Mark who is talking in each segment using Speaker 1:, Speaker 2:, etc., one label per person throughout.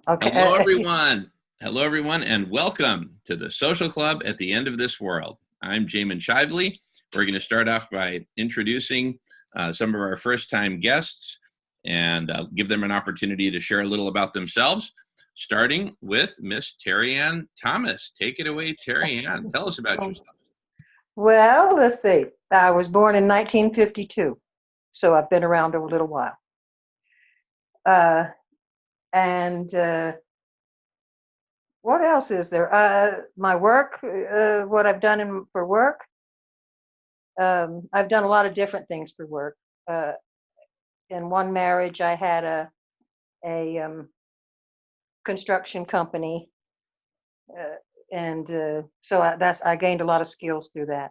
Speaker 1: Okay.
Speaker 2: Hello, everyone. Hello, everyone, and welcome to the Social Club at the End of This World. I'm Jamen Shively. We're going to start off by introducing some of our first-time guests and give them an opportunity to share a little about themselves, starting with Miss Terry Ann Thomas. Take it away, Terry Ann. Tell us about yourself.
Speaker 1: Well, let's see. I was born in 1952, so I've been around a little while. What else is there? My work, what I've done for work. I've done a lot of different things for work. In one marriage, I had a construction company, so I gained a lot of skills through that.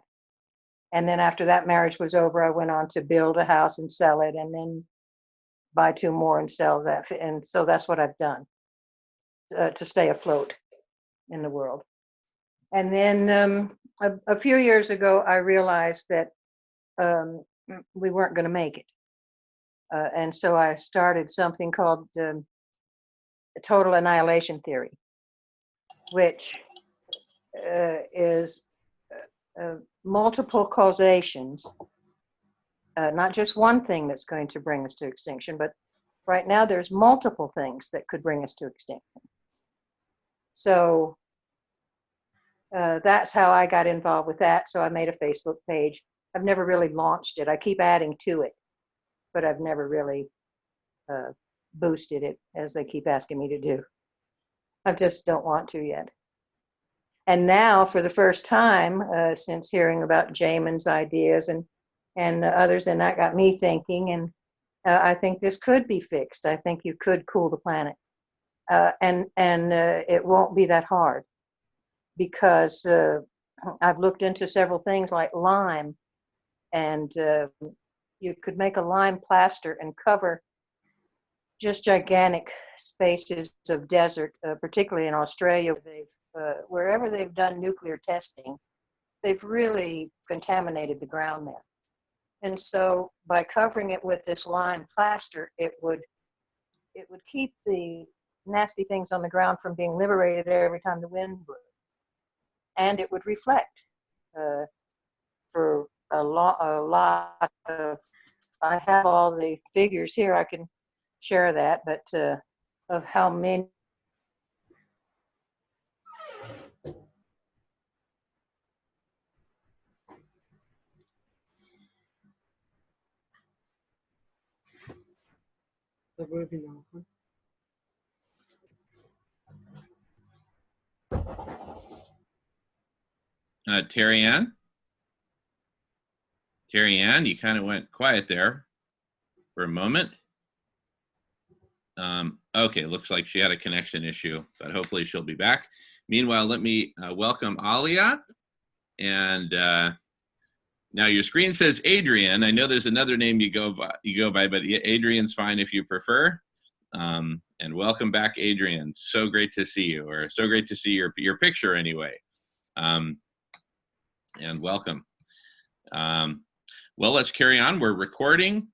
Speaker 1: And then after that marriage was over, I went on to build a house and sell it, and then buy two more and sell that. And so that's what I've done to stay afloat in the world. And then a few years ago, I realized that we weren't going to make it. And so I started something called total annihilation theory, which is multiple causations, not just one thing that's going to bring us to extinction, but right now there's multiple things that could bring us to extinction. So that's how I got involved with that. So I made a Facebook page. I've never really launched it. I keep adding to it, but I've never really boosted it as they keep asking me to do. I just don't want to yet. And now, for the first time, since hearing about Jamin's ideas and others, and that got me thinking, and I think this could be fixed. I think you could cool the planet. And it won't be that hard, because I've looked into several things like lime, and you could make a lime plaster and cover just gigantic spaces of desert, particularly in Australia. Wherever they've done nuclear testing, they've really contaminated the ground there. And so by covering it with this lime plaster, it would keep the nasty things on the ground from being liberated every time the wind blew. And it would reflect for a lot of, I have all the figures here, I can share that, but of how many
Speaker 2: Terry Ann? Terry Ann, you kind of went quiet there for a moment. Okay, looks like she had a connection issue, but hopefully she'll be back. Meanwhile, let me welcome Alia. And now your screen says Adrian. I know there's another name you go by, but Adrian's fine if you prefer. And welcome back, Adrian. So great to see you, or so great to see your picture anyway. And welcome. Well, let's carry on. We're recording,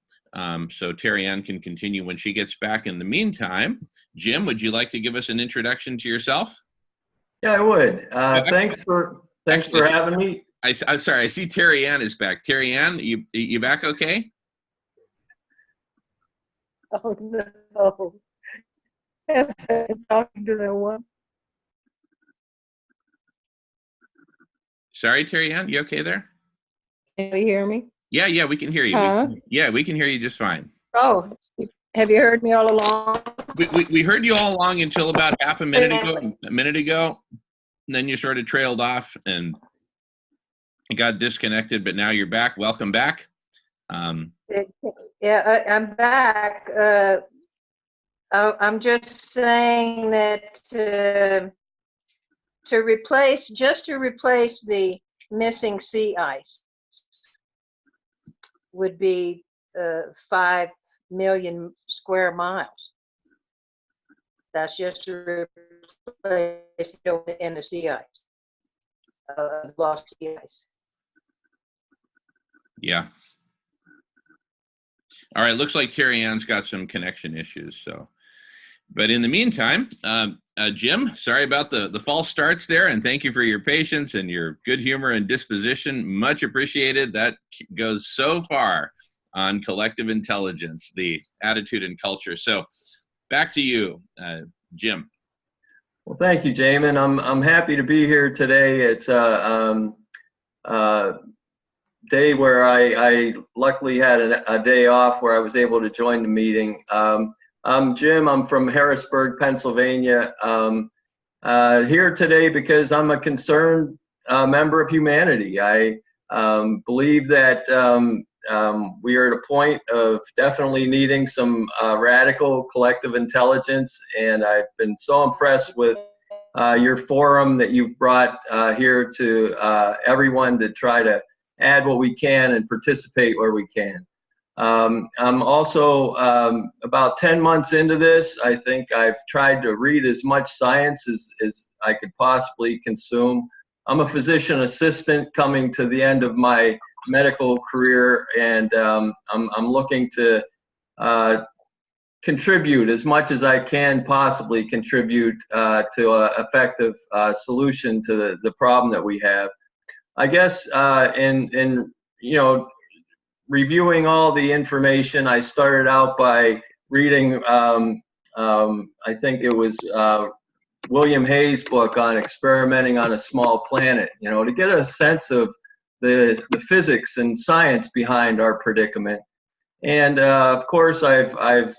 Speaker 2: so Terry Ann can continue when she gets back. In the meantime, Jim, would you like to give us an introduction to yourself?
Speaker 3: Yeah, I would. Thanks for having me.
Speaker 2: I'm sorry. I see Terry Ann is back. Terry Ann, you back okay?
Speaker 1: Oh no! I'm talking to no one.
Speaker 2: Sorry, Terry Ann, you okay there?
Speaker 1: Can you hear me?
Speaker 2: Yeah, we can hear you.
Speaker 1: Huh?
Speaker 2: We can hear you just fine.
Speaker 1: Oh, have you heard me all along?
Speaker 2: We heard you all along until about half a minute ago, and then you sort of trailed off and got disconnected, but now you're back. Welcome back.
Speaker 1: Yeah, I'm back. I'm just saying that to replace the missing sea ice would be 5 million square miles. That's just to replace in the sea ice, lost sea ice.
Speaker 2: Yeah. All right, looks like Terry Ann's got some connection issues, so But in the meantime, Jim, sorry about the false starts there, and thank you for your patience and your good humor and disposition. Much appreciated. That goes so far on collective intelligence, the attitude and culture. So back to you, Jim.
Speaker 3: Well, thank you, Jamen. I'm happy to be here today. It's a day where I luckily had a day off where I was able to join the meeting. I'm Jim. I'm from Harrisburg, Pennsylvania. Here today because I'm a concerned member of humanity. I believe that we are at a point of definitely needing some radical collective intelligence, and I've been so impressed with your forum that you've brought here to everyone to try to add what we can and participate where we can. I'm also about 10 months into this. I think I've tried to read as much science as I could possibly consume. I'm a physician assistant coming to the end of my medical career, and I'm looking to contribute as much as I can possibly contribute to an effective solution to the problem that we have. I guess in reviewing all the information, I started out by reading, I think it was William Hayes' book on experimenting on a small planet, to get a sense of the physics and science behind our predicament. And of course, I've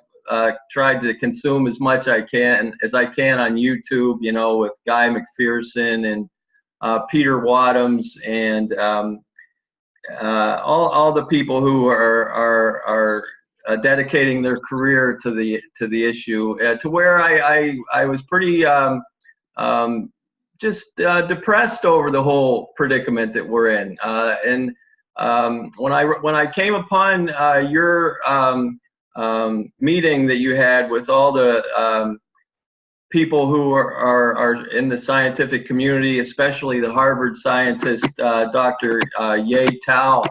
Speaker 3: tried to consume as much as I can on YouTube, with Guy McPherson and Peter Wadhams and all the people who are dedicating their career to the issue, to where I was pretty just depressed over the whole predicament that we're in. And when I came upon your meeting that you had with all the people who are in the scientific community, especially the Harvard scientist, Dr. Ye Tao,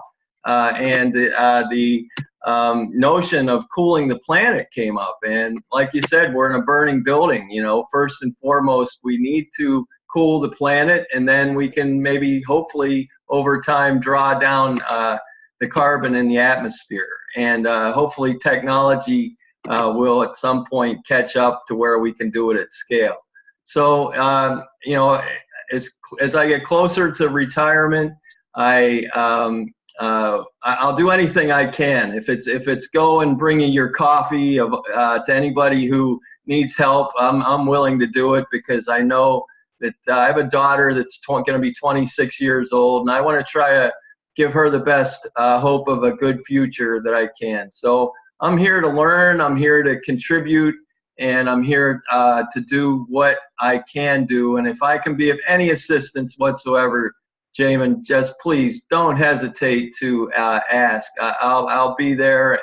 Speaker 3: and the notion of cooling the planet came up. And like you said, we're in a burning building. First and foremost, we need to cool the planet, and then we can maybe, hopefully, over time, draw down the carbon in the atmosphere. And hopefully technology will at some point catch up to where we can do it at scale. So, as I get closer to retirement, I'll do anything I can. If it's go and bringing your coffee to anybody who needs help, I'm willing to do it, because I know that I have a daughter that's going to be 26 years old, and I want to try to give her the best hope of a good future that I can. So I'm here to learn, I'm here to contribute, and I'm here to do what I can do. And if I can be of any assistance whatsoever, Jamen, just please don't hesitate to ask. I'll be there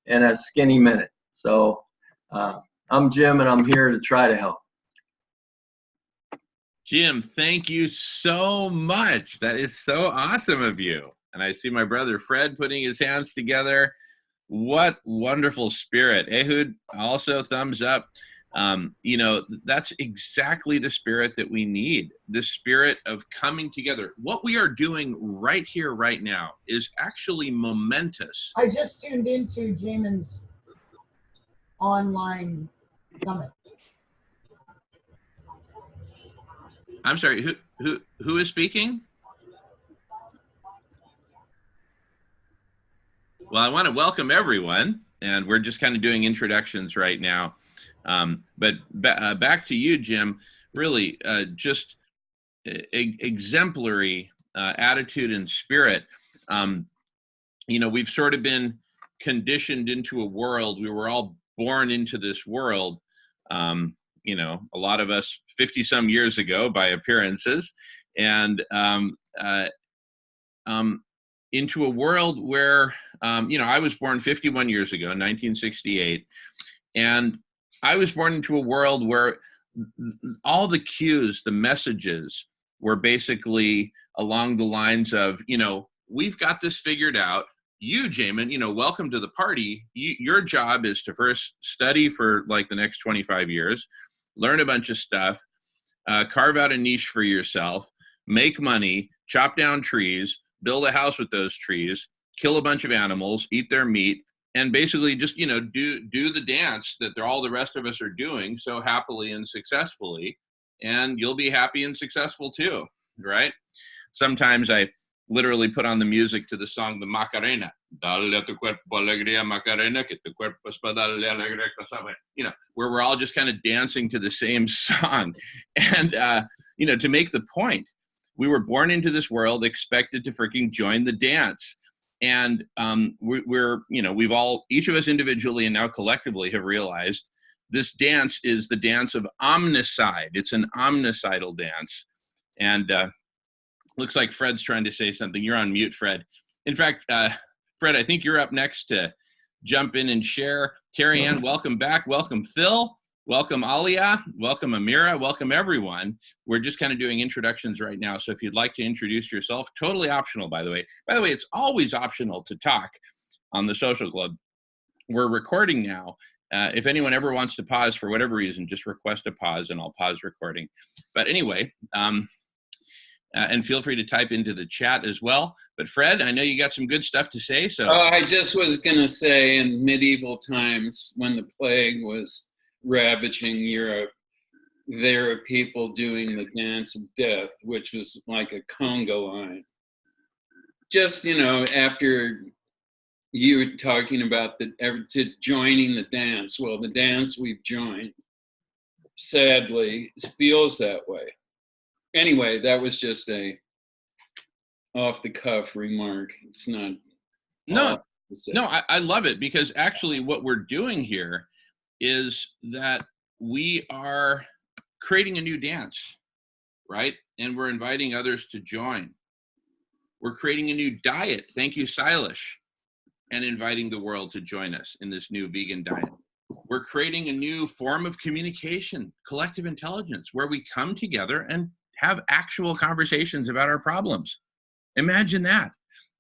Speaker 3: in a skinny minute. So I'm Jim, and I'm here to try to help.
Speaker 2: Jim, thank you so much. That is so awesome of you. And I see my brother Fred putting his hands together. What wonderful spirit. Ehud, also thumbs up. That's exactly the spirit that we need, the spirit of coming together. What we are doing right here, right now, is actually momentous.
Speaker 4: I just tuned into Jamen's online summit.
Speaker 2: I'm sorry, who is speaking? Well, I want to welcome everyone, and we're just kind of doing introductions right now. But back to you, Jim. Really, just exemplary attitude and spirit. We've sort of been conditioned into a world. We were all born into this world. A lot of us 50-some years ago, by appearances, and into a world where, I was born 51 years ago, in 1968, and I was born into a world where all the cues, the messages were basically along the lines of, we've got this figured out. you, Jamen, you know, welcome to the party. Your job is to first study for like the next 25 years, learn a bunch of stuff, carve out a niche for yourself, make money, chop down trees, build a house with those trees, kill a bunch of animals, eat their meat, and basically just, you know, do the dance that all the rest of us are doing so happily and successfully, and you'll be happy and successful too, right? Sometimes I literally put on the music to the song the Macarena. Dale a tu cuerpo alegría Macarena, que tu cuerpo es para darle alegría, you know, where we're all just kind of dancing to the same song. And, you know, to make the point, we were born into this world expected to freaking join the dance. And we're, you know, we've all, each of us individually and now collectively have realized this dance is the dance of omnicide. It's an omnicidal dance. And looks like Fred's trying to say something. You're on mute, Fred. In fact, Fred, I think you're up next to jump in and share. Terry Ann, welcome back. Welcome, Phil. Welcome, Alia. Welcome, Amira. Welcome, everyone. We're just kind of doing introductions right now. So if you'd like to introduce yourself, totally optional, by the way. By the way, it's always optional to talk on the Social Club. We're recording now. If anyone ever wants to pause for whatever reason, just request a pause and I'll pause recording. But anyway, and feel free to type into the chat as well. But Fred, I know you got some good stuff to say. So
Speaker 5: I just was going to say, in medieval times when the plague was ravaging Europe, there are people doing the dance of death, which was like a conga line. Just, you know, after you were talking about joining the dance, well, the dance we've joined, sadly, feels that way. Anyway, that was just a off-the-cuff remark. It's not.
Speaker 2: No, I love it, because actually what we're doing here is that we are creating a new dance, right? And we're inviting others to join. We're creating a new diet. Thank you, Silas. And inviting the world to join us in this new vegan diet. We're creating a new form of communication, collective intelligence, where we come together and have actual conversations about our problems. Imagine that,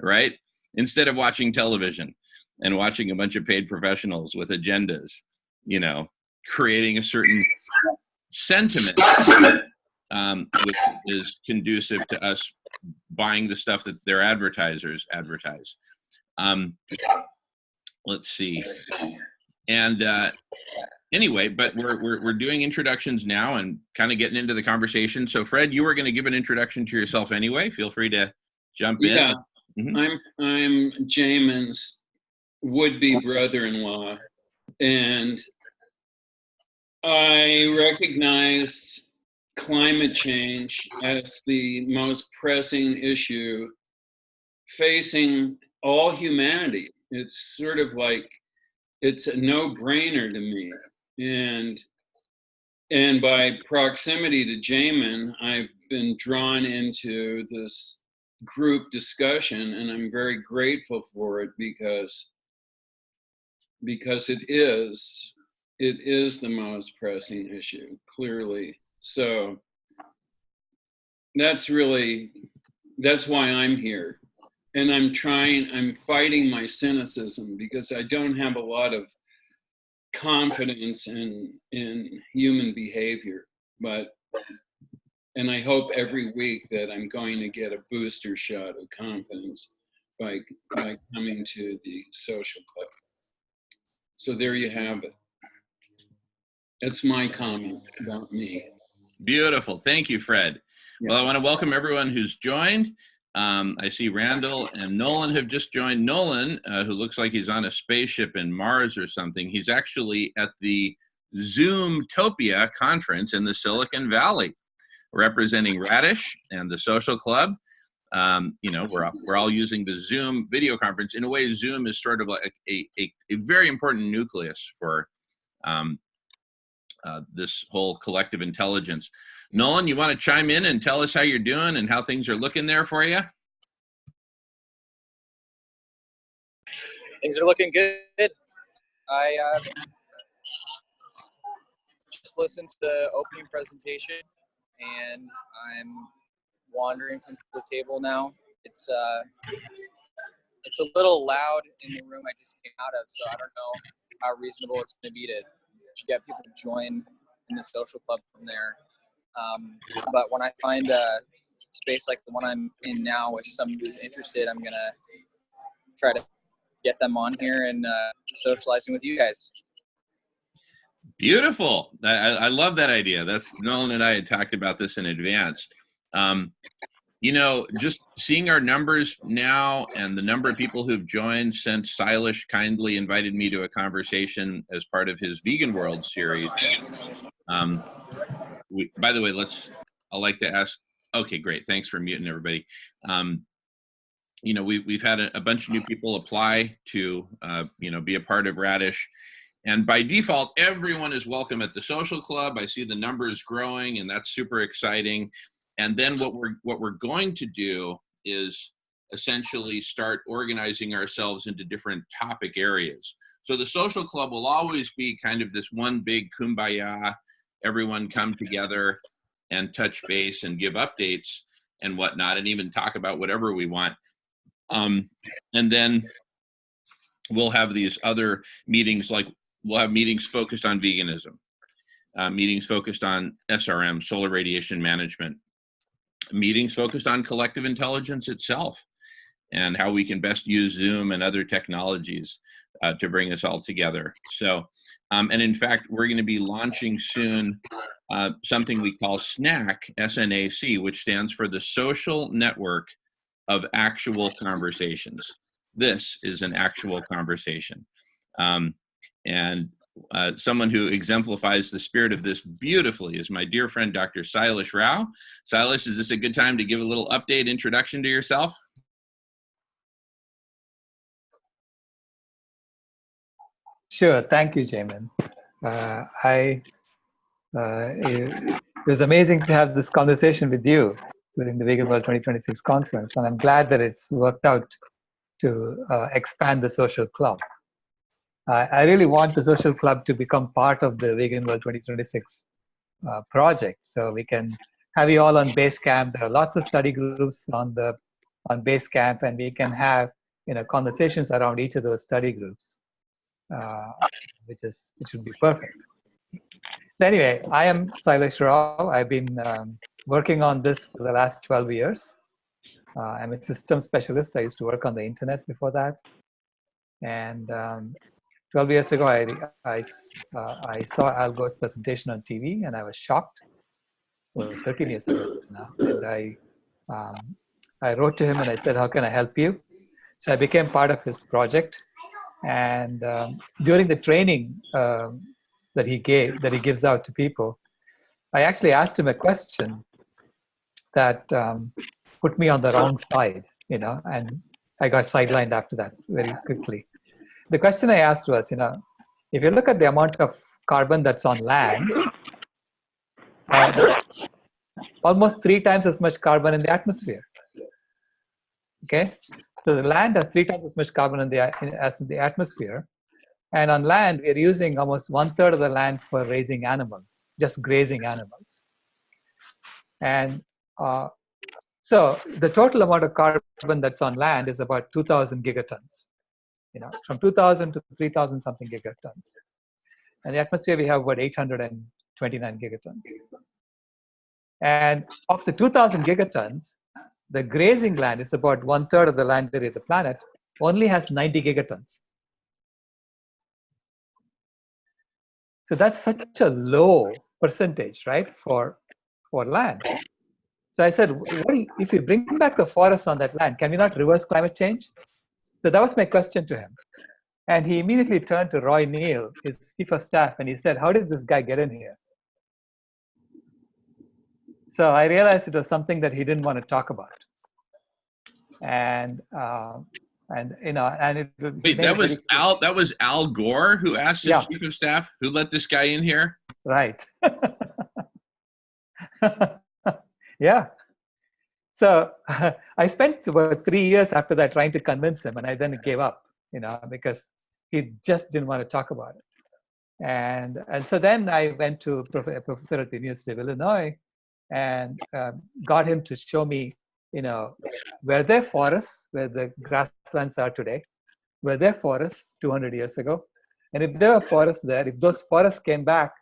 Speaker 2: right? Instead of watching television and watching a bunch of paid professionals with agendas, you know, creating a certain sentiment which is conducive to us buying the stuff that their advertisers advertise. Let's see. And anyway, but we're doing introductions now and kind of getting into the conversation. So Fred, you were going to give an introduction to yourself anyway. Feel free to jump in.
Speaker 5: Yeah, I'm Jamen's would-be brother-in-law, and I recognize climate change as the most pressing issue facing all humanity. It's sort of like, it's a no-brainer to me. And by proximity to Jamen, I've been drawn into this group discussion, and I'm very grateful for it because it is the most pressing issue, clearly. So that's why I'm here. And I'm fighting my cynicism because I don't have a lot of confidence in human behavior. And I hope every week that I'm going to get a booster shot of confidence by coming to the Social Club. So there you have it. That's my comment about me.
Speaker 2: Beautiful. Thank you, Fred.
Speaker 5: Yeah.
Speaker 2: Well, I want to welcome everyone who's joined. I see Randall and Nolan have just joined. Nolan, who looks like he's on a spaceship in Mars or something, he's actually at the Zoomtopia conference in the Silicon Valley, representing Radish and the Social Club. You know, we're all using the Zoom video conference. In a way, Zoom is sort of like a very important nucleus for this whole collective intelligence. Nolan, you want to chime in and tell us how you're doing and how things are looking there for you?
Speaker 6: Things are looking good. I just listened to the opening presentation, and I'm wandering from the table now. It's it's a little loud in the room I just came out of, so I don't know how reasonable it's going to be to get people to join in the social club from there. But when I find a space like the one I'm in now with someone who's interested, I'm going to try to get them on here and socializing with you guys.
Speaker 2: Beautiful. I love that idea. That's Nolan and I had talked about this in advance. You know, just seeing our numbers now and the number of people who've joined since Silas kindly invited me to a conversation as part of his Vegan World series. By the way, I'd like to ask, okay, great. Thanks for muting everybody. You know, we've had a bunch of new people apply to, you know, be a part of Radish. And by default, everyone is welcome at the social club. I see the numbers growing, and that's super exciting. And then what we're going to do is essentially start organizing ourselves into different topic areas. So the social club will always be kind of this one big kumbaya, everyone come together and touch base and give updates and whatnot, and even talk about whatever we want. And then we'll have these other meetings, like we'll have meetings focused on veganism, meetings focused on SRM, solar radiation management, meetings focused on collective intelligence itself and how we can best use Zoom and other technologies to bring us all together. So, and in fact, we're going to be launching soon something we call SNAC, S-N-A-C, which stands for the Social Network of Actual Conversations. This is an actual conversation. And someone who exemplifies the spirit of this beautifully is my dear friend, Dr. Silas Rao. Silas, is this a good time to give a little update, introduction to yourself?
Speaker 7: Sure. Thank you, Jamen. It was amazing to have this conversation with you during the Vegan World 2026 conference, and I'm glad that it's worked out to expand the social club. I really want the social club to become part of the Vegan World 2026 project, so we can have you all on Basecamp. There are lots of study groups on Basecamp, and we can have conversations around each of those study groups, which would be perfect. So anyway, I am Silas Rao. I've been working on this for the last 12 years. I'm a systems specialist. I used to work on the internet before that, and 12 years ago, I saw Al Gore's presentation on TV, and I was shocked. Well, 13 years ago now, and I wrote to him and I said, "How can I help you?" So I became part of his project, and during the training that he gives out to people, I actually asked him a question that put me on the wrong side, and I got sidelined after that very quickly. The question I asked was, if you look at the amount of carbon that's on land, there's almost 3 times as much carbon in the atmosphere. Okay, so the land has 3 times as much carbon as in the atmosphere, and on land we are using almost 1/3 of the land for raising animals, just grazing animals. And so the total amount of carbon that's on land is about 2,000 gigatons. From 2,000 to 3,000 something gigatons. And the atmosphere, we have about 829 gigatons. And of the 2,000 gigatons, the grazing land is about 1/3 of the land area of the planet, only has 90 gigatons. So that's such a low percentage, right, for land. So I said, if we bring back the forests on that land, can we not reverse climate change? So that was my question to him. And he immediately turned to Roy Neal, his chief of staff, and he said, "How did this guy get in here?" So I realized it was something that he didn't want to talk about. And it
Speaker 2: wait, that was Al Gore who asked his chief of staff, who let this guy in here?
Speaker 7: Right. Yeah. So I spent about 3 years after that trying to convince him, and I then gave up, because he just didn't want to talk about it. And so then I went to a professor at the University of Illinois and got him to show me were there forests where the grasslands are today? Were there forests 200 years ago? And if there were forests there, if those forests came back,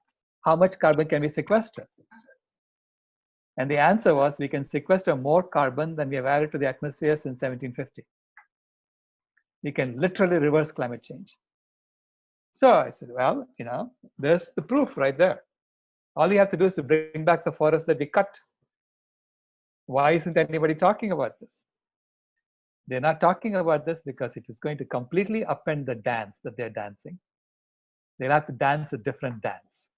Speaker 7: how much carbon can we sequester? And the answer was, we can sequester more carbon than we have added to the atmosphere since 1750. We can literally reverse climate change. So I said, well, there's the proof right there. All you have to do is to bring back the forest that we cut. Why isn't anybody talking about this? They're not talking about this because it is going to completely upend the dance that they're dancing. They'll have to dance a different dance.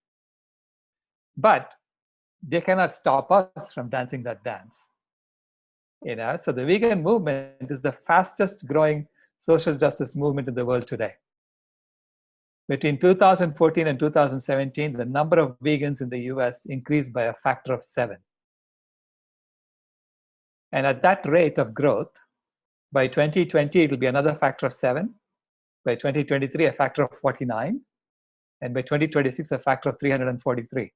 Speaker 7: But they cannot stop us from dancing that dance. So the vegan movement is the fastest growing social justice movement in the world today. Between 2014 and 2017, the number of vegans in the US increased by a factor of 7. And at that rate of growth, by 2020, it'll be another factor of 7. By 2023, a factor of 49. And by 2026, a factor of 343.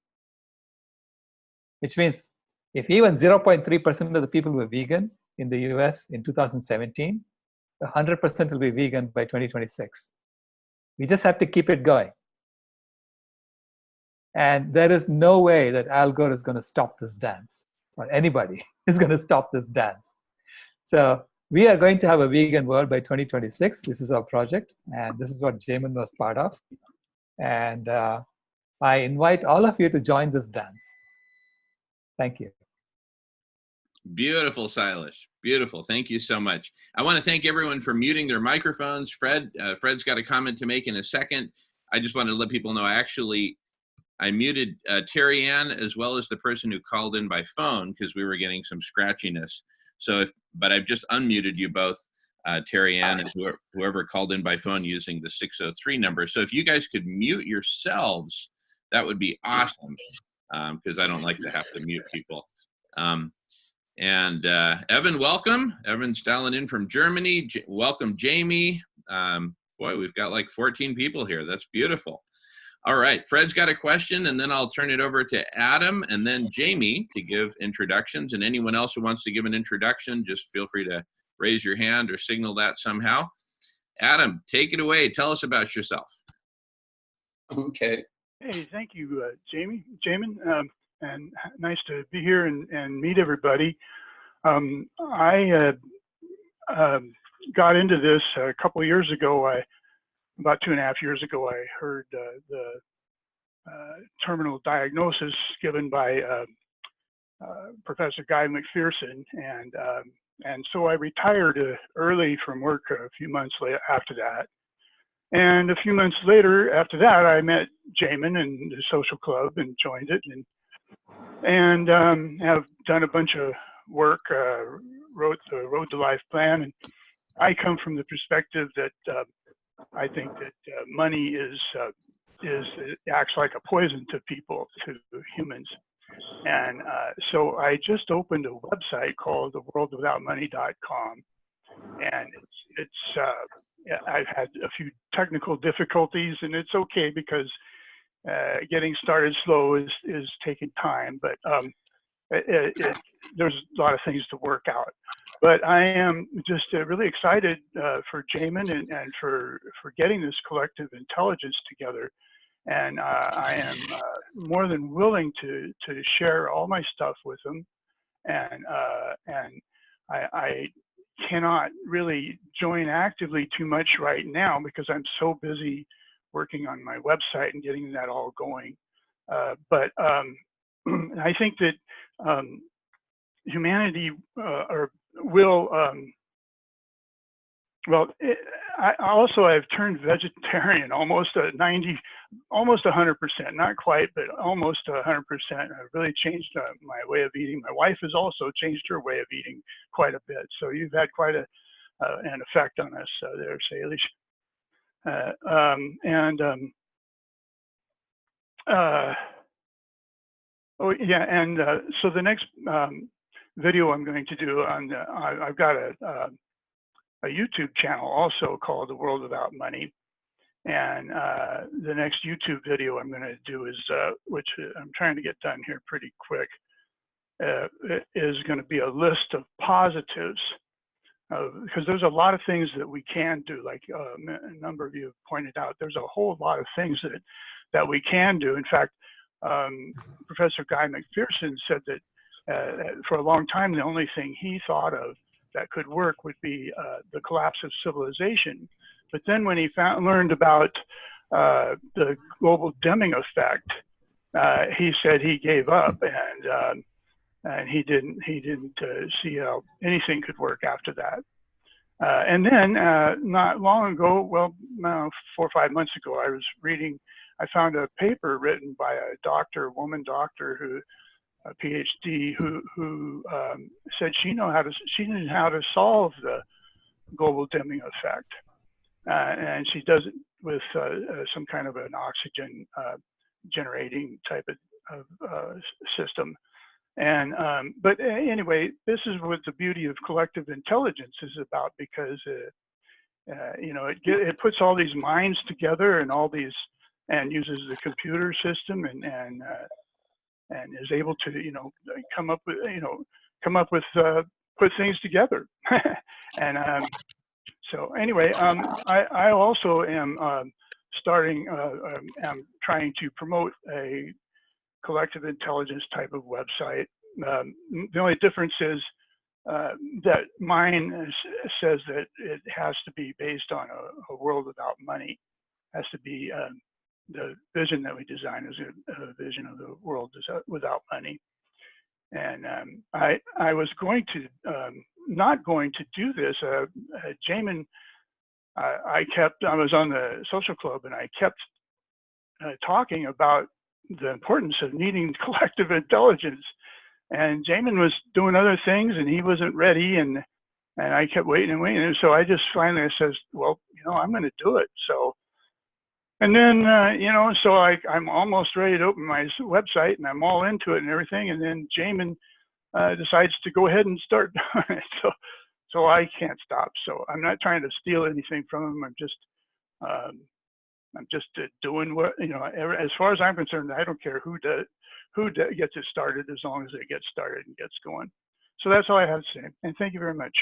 Speaker 7: Which means if even 0.3% of the people were vegan in the US in 2017, 100% will be vegan by 2026. We just have to keep it going. And there is no way that Al Gore is going to stop this dance, or anybody is going to stop this dance. So we are going to have a vegan world by 2026. This is our project, and this is what Jamen was part of. And I invite all of you to join this dance. Thank you.
Speaker 2: Beautiful, Silas. Beautiful. Thank you so much. I want to thank everyone for muting their microphones. Fred's got a comment to make in a second. I just wanted to let people know I muted Terry Ann as well as the person who called in by phone because we were getting some scratchiness. But I've just unmuted you both, Terry Ann and whoever called in by phone using the 603 number. So if you guys could mute yourselves, that would be awesome because I don't like to have to mute people. And Evan, welcome. Evan's dialing in from Germany. Welcome, Jamie. Boy, we've got like 14 people here. That's beautiful. All right, Fred's got a question, and then I'll turn it over to Adam and then Jamie to give introductions. And anyone else who wants to give an introduction, just feel free to raise your hand or signal that somehow. Adam, take it away. Tell us about yourself.
Speaker 5: Okay.
Speaker 8: Hey, thank you, Jamen. And nice to be here and meet everybody. I got into this a couple of years ago. About 2.5 years ago, I heard the terminal diagnosis given by Professor Guy McPherson, and so I retired early from work a few months after that. And a few months later, after that, I met Jamen in the social club and joined it, and have done a bunch of work, wrote the Road to Life plan. And I come from the perspective that I think that money acts like a poison to people, to humans. And so I just opened a website called theworldwithoutmoney.com. And I've had a few technical difficulties, and it's okay because getting started slow is taking time, but there's a lot of things to work out. But I am just really excited for Jamen and for getting this collective intelligence together. And I am more than willing to share all my stuff with them. And I cannot really join actively too much right now because I'm so busy working on my website and getting that all going. But I think that humanity will, I've turned vegetarian almost 100%, not quite, but almost 100%. I've really changed my way of eating. My wife has also changed her way of eating quite a bit. So you've had quite an effect on us there, Salish. So the next video I'm going to do I've got a YouTube channel also called The World Without Money, and the next YouTube video I'm going to do is which I'm trying to get done here pretty quick, is going to be a list of positives, because there's a lot of things that we can do, like a number of you have pointed out. There's a whole lot of things that we can do. In fact, Professor Guy McPherson said that for a long time, the only thing he thought of that could work would be the collapse of civilization. But then when he learned about the global Deming effect, he said he gave up, and he didn't see how anything could work after that. And then not long ago, well, 4 or 5 months ago, I found a paper written by a woman doctor, a PhD, who said she knew how to solve the global Deming effect, and she does it with some kind of an oxygen generating type of system. And but anyway, this is what the beauty of collective intelligence is about, because it puts all these minds together and uses the computer system and is able to come up with put things together. And so anyway, I also am am trying to promote a collective intelligence type of website. The only difference is that mine says that it has to be based on a world without money. It has to be the vision that we design is a vision of the world without money. And I was not going to do this. Jamen, I was on the social club, and I kept talking about the importance of needing collective intelligence. And Jamen was doing other things, and he wasn't ready, and I kept waiting and waiting. And so I just finally says, well, I'm going to do it. So, and then, so I'm almost ready to open my website, and I'm all into it and everything. And then Jamen decides to go ahead and start doing it. So I can't stop. So I'm not trying to steal anything from him. I'm just doing what, as far as I'm concerned, I don't care who gets it started, as long as it gets started and gets going. So that's all I have to say. And thank you very much.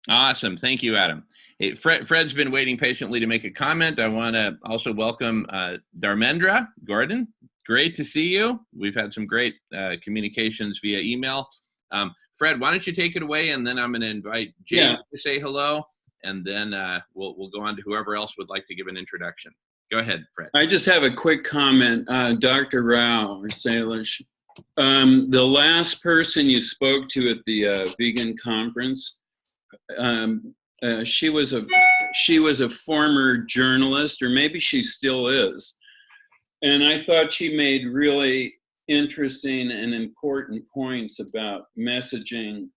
Speaker 2: Awesome. Thank you, Adam. Hey, Fred's been waiting patiently to make a comment. I want to also welcome Dharmendra Gordon. Great to see you. We've had some great communications via email. Fred, why don't you take it away, and then I'm going to invite Jamie to say hello, and then we'll go on to whoever else would like to give an introduction. Go ahead, Fred.
Speaker 5: I just have a quick comment. Dr. Rao or Salish, the last person you spoke to at the vegan conference, she was a former journalist, or maybe she still is, and I thought she made really interesting and important points about messaging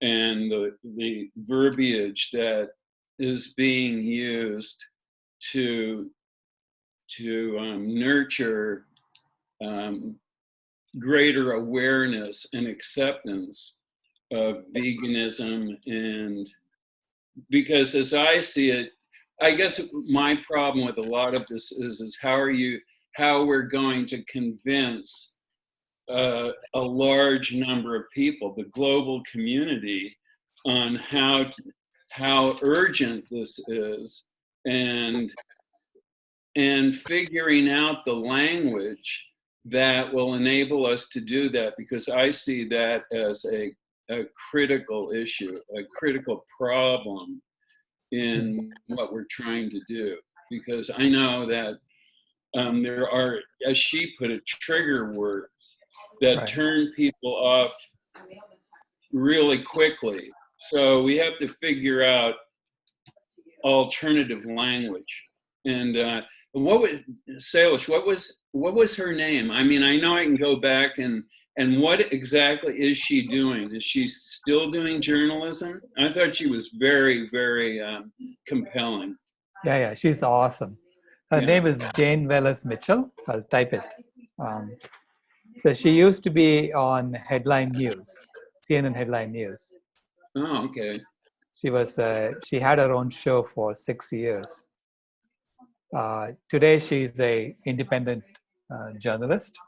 Speaker 5: and the verbiage that is being used to nurture greater awareness and acceptance of veganism. And because as I see it, I guess my problem with a lot of this is how we're going to convince a large number of people, the global community, on how urgent this is, and figuring out the language that will enable us to do that, because I see that as a critical issue, a critical problem in what we're trying to do. Because I know that there are, as she put it, trigger words that turn people off really quickly. So we have to figure out alternative language. And Salish, what was her name? I mean, I know I can go back and what exactly is she doing? Is she still doing journalism? I thought she was very, very compelling.
Speaker 7: Yeah, she's awesome. Her name is Jane Wells Mitchell. I'll type it. So she used to be on Headline News, CNN Headline News.
Speaker 5: Oh, okay.
Speaker 7: She had her own show for 6 years. Today she's an independent journalist,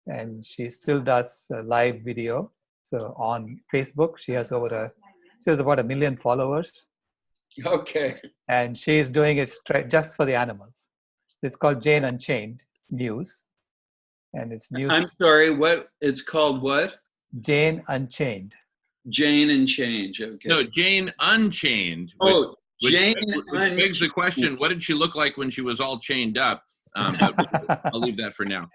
Speaker 7: and she still does live video. So on Facebook, she has about 1 million followers,
Speaker 5: Okay.
Speaker 7: and she is doing it just for the animals. It's called Jane Unchained News, and it's news.
Speaker 5: I'm sorry, what? It's called what?
Speaker 7: Jane Unchained.
Speaker 5: Jane and Change. Okay.
Speaker 2: No, Jane Unchained.
Speaker 5: Oh,
Speaker 2: Which
Speaker 5: Jane
Speaker 2: begs the question, what did she look like when she was all chained up? But I'll leave that for now.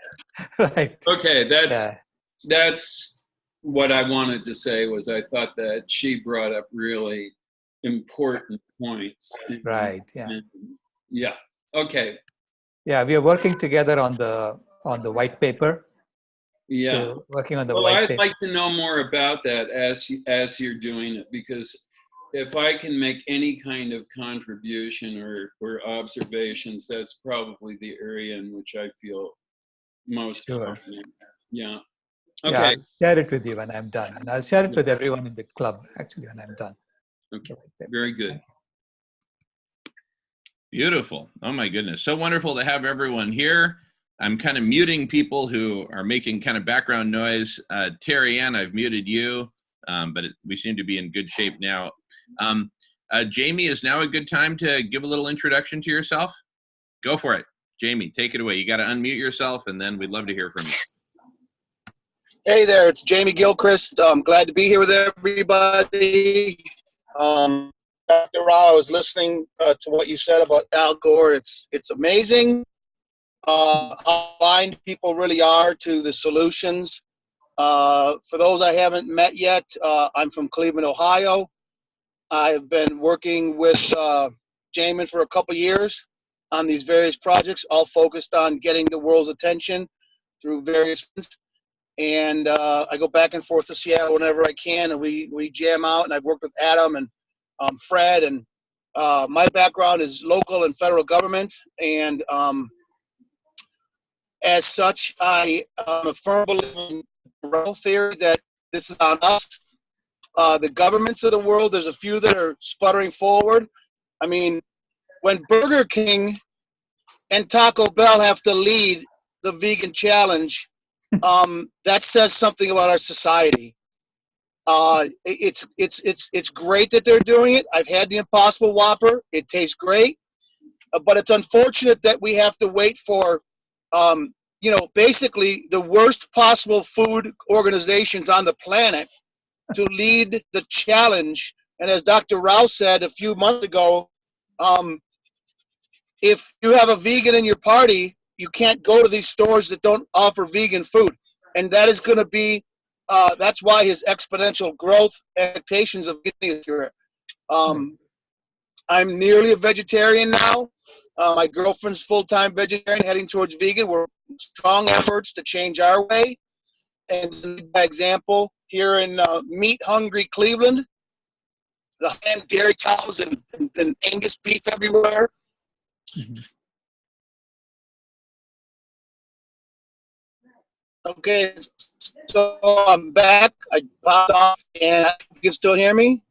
Speaker 7: Right.
Speaker 5: Okay,
Speaker 7: Yeah.
Speaker 5: that's what I wanted to say. Was I thought that she brought up really important points.
Speaker 7: Right. Yeah.
Speaker 5: And, yeah. Okay.
Speaker 7: Yeah, we are working together on the white paper.
Speaker 5: Yeah.
Speaker 7: So working on the
Speaker 5: Well,
Speaker 7: white
Speaker 5: I'd
Speaker 7: paper.
Speaker 5: like to know more about that as you're doing it, because if I can make any kind of contribution or observations, that's probably the area in which I feel most
Speaker 7: Sure.
Speaker 5: confident. Yeah.
Speaker 7: Yeah,
Speaker 5: Okay.
Speaker 7: I'll share it with you when I'm done, and I'll share it with everyone in the club actually when I'm done.
Speaker 5: Okay. Very good.
Speaker 2: Beautiful. Oh my goodness. So wonderful to have everyone here. I'm kind of muting people who are making kind of background noise. Terry Ann, I've muted you, but we seem to be in good shape now. Jamie, is now a good time to give a little introduction to yourself? Go for it. Jamie, take it away. You got to unmute yourself, and then we'd love to hear from you.
Speaker 9: Hey there, it's Jamie Gilchrist. I'm glad to be here with everybody. Dr. Rao, I was listening to what you said about Al Gore. It's amazing how blind people really are to the solutions. For those I haven't met yet, I'm from Cleveland, Ohio. I've been working with Jamen for a couple years on these various projects, all focused on getting the world's attention through various. And I go back and forth to Seattle whenever I can, and we jam out. And I've worked with Adam and Fred, and my background is local and federal government. And as such, I am a firm believer in the theory that this is on us. The governments of the world, there's a few that are sputtering forward. I mean, when Burger King and Taco Bell have to lead the vegan challenge, that says something about our society. It's great that they're doing it. I've had the Impossible Whopper. It tastes great, but it's unfortunate that we have to wait for, basically the worst possible food organizations on the planet to lead the challenge. And as Dr. Rao said a few months ago, if you have a vegan in your party, you can't go to these stores that don't offer vegan food. And that is going to be, that's why his exponential growth expectations of getting here. I'm nearly a vegetarian now. My girlfriend's full-time vegetarian, heading towards vegan. We're strong efforts to change our way. And by example, here in meat-hungry Cleveland, the high-end dairy cows and Angus beef everywhere.
Speaker 7: Mhm.
Speaker 9: Okay, so I'm back. I popped off, and you can still hear me?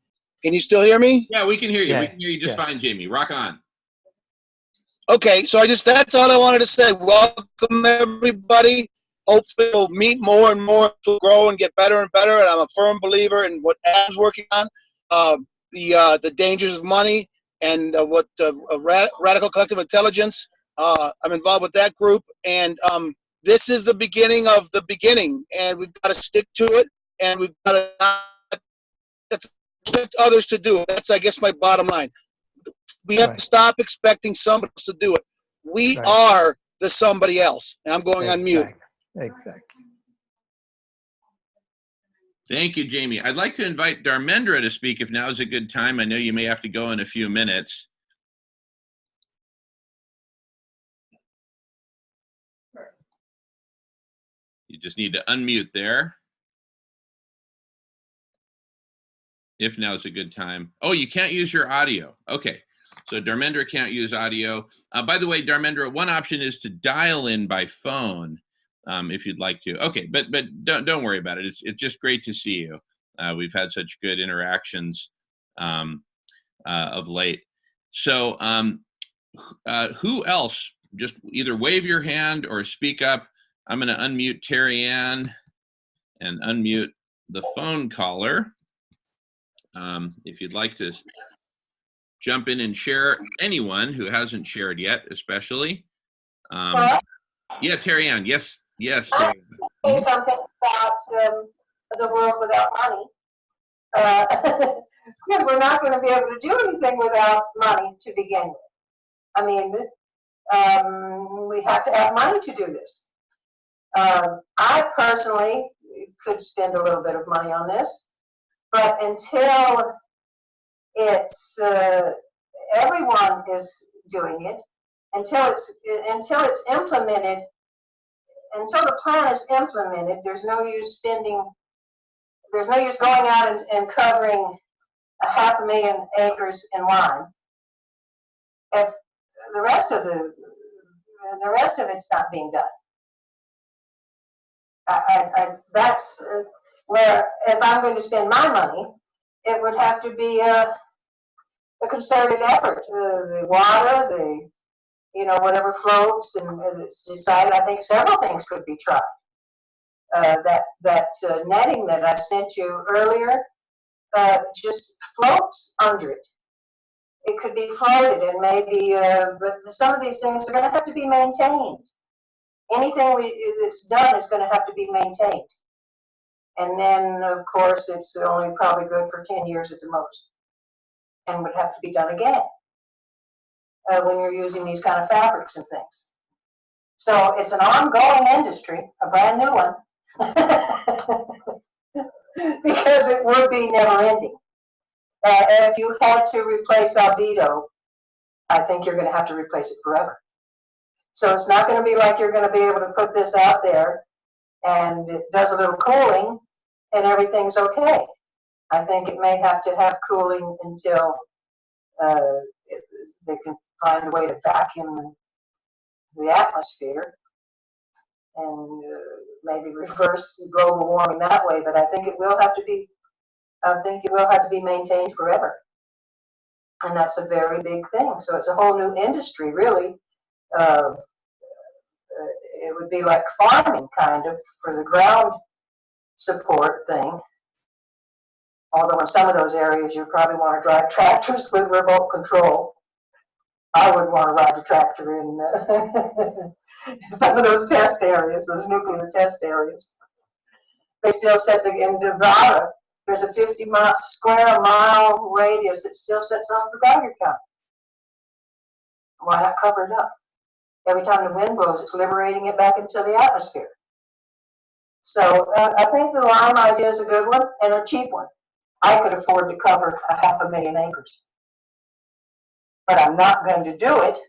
Speaker 9: Can you still hear me?
Speaker 2: Yeah, we can hear you.
Speaker 7: Yeah.
Speaker 2: We can hear you just fine, Jamie. Rock on.
Speaker 9: Okay, so that's all I wanted to say. Welcome, everybody. Hopefully we'll meet more and more to grow and get better and better, and I'm a firm believer in what Adam's working on, the dangers of money and what radical collective intelligence. I'm involved with that group, and this is the beginning of the beginning, and we've got to stick to it, and we've got to not expect others to do it. That's, I guess, my bottom line. We have to stop expecting somebody else to do it. We are the somebody else. And I'm going on mute.
Speaker 7: Exactly.
Speaker 2: Thank you, Jamie. I'd like to invite Dharmendra to speak if now is a good time. I know you may have to go in a few minutes. You just need to unmute there. If now is a good time. Oh, you can't use your audio. Okay, so Dharmendra can't use audio. By the way, Dharmendra, one option is to dial in by phone if you'd like to. Okay, but don't worry about it. It's just great to see you. We've had such good interactions of late. So who else? Just either wave your hand or speak up. I'm going to unmute Terry Ann and unmute the phone caller. If you'd like to jump in and share, anyone who hasn't shared yet, especially. Yeah, Terry Ann. Yes, yes.
Speaker 10: I say something about the world without money. Because we're not going to be able to do anything without money to begin with. I mean, we have to have money to do this. I personally could spend a little bit of money on this, but until it's everyone is doing it, until it's implemented, until the plan is implemented, there's no use spending. There's no use going out and covering 500,000 acres in lime if the rest of it's not being done. That's where, if I'm going to spend my money, it would have to be a concerted effort. The water, whatever floats, and it's decided. I think several things could be tried. That netting that I sent you earlier just floats under it. It could be floated, and maybe, but some of these things are going to have to be maintained. Anything that's done is going to have to be maintained. And then, of course, it's only probably good for 10 years at the most, and would have to be done again when you're using these kind of fabrics and things. So it's an ongoing industry, a brand new one, because it would be never ending. If you had to replace albedo, I think you're going to have to replace it forever. So it's not going to be like you're going to be able to put this out there and it does a little cooling and everything's okay. I think it may have to have cooling until they can find a way to vacuum the atmosphere and maybe reverse global warming that way. But I think it will have to be maintained forever. And that's a very big thing. So it's a whole new industry, really. It would be like farming, kind of, for the ground support thing. Although in some of those areas, you probably want to drive tractors with remote control. I wouldn't want to ride the tractor in some of those test areas, those nuclear test areas. They still set in Nevada, there's a 50 square mile radius that still sets off the Geiger count. Why not cover it up? Every time the wind blows, it's liberating it back into the atmosphere. So I think the lime idea is a good one and a cheap one. I could afford to cover 500,000 acres. But I'm not going to do it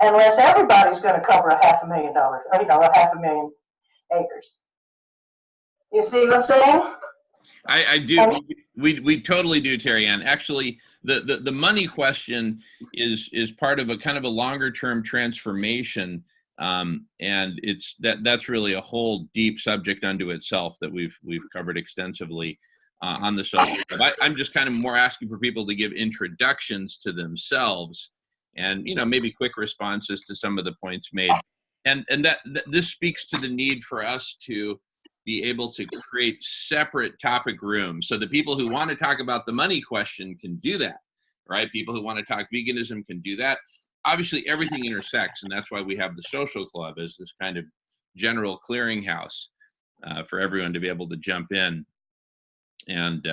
Speaker 10: unless everybody's going to cover $500,000, 500,000 acres. You see what I'm saying?
Speaker 2: I do. We totally do, Terry Ann. Actually, the money question is part of a kind of a longer term transformation, and that's really a whole deep subject unto itself that we've covered extensively on the social club. I'm just kind of more asking for people to give introductions to themselves, and maybe quick responses to some of the points made, and that this speaks to the need for us to be able to create separate topic rooms so the people who want to talk about the money question can do that, right? People who want to talk veganism can do that. Obviously, everything intersects, and that's why we have the social club as this kind of general clearinghouse for everyone to be able to jump in. And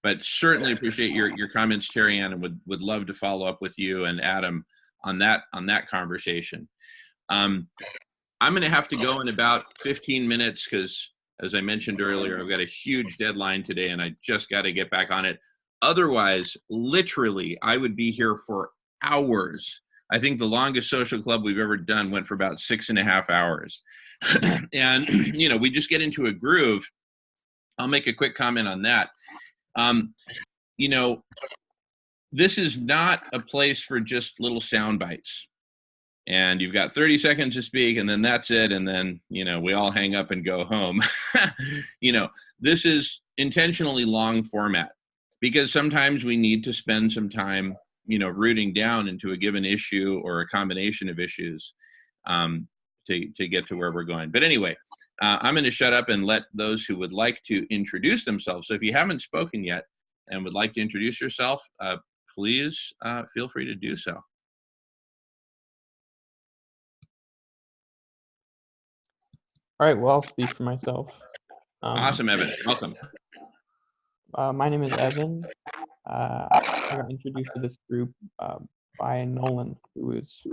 Speaker 2: but certainly appreciate your comments, Terry Ann, and would love to follow up with you and Adam on that conversation. I'm going to have to go in about 15 minutes because, as I mentioned earlier, I've got a huge deadline today and I just got to get back on it. Otherwise, literally, I would be here for hours. I think the longest social club we've ever done went for about 6.5 hours. And, we just get into a groove. I'll make a quick comment on that. This is not a place for just little sound bites. And you've got 30 seconds to speak, and then that's it. And then, we all hang up and go home. This is intentionally long format because sometimes we need to spend some time, rooting down into a given issue or a combination of issues to get to where we're going. But anyway, I'm going to shut up and let those who would like to introduce themselves. So if you haven't spoken yet and would like to introduce yourself, please feel free to do so.
Speaker 11: All right, well, I'll speak for myself.
Speaker 2: Awesome, Evan. Welcome.
Speaker 11: My name is Evan. I got introduced to this group by Nolan, who is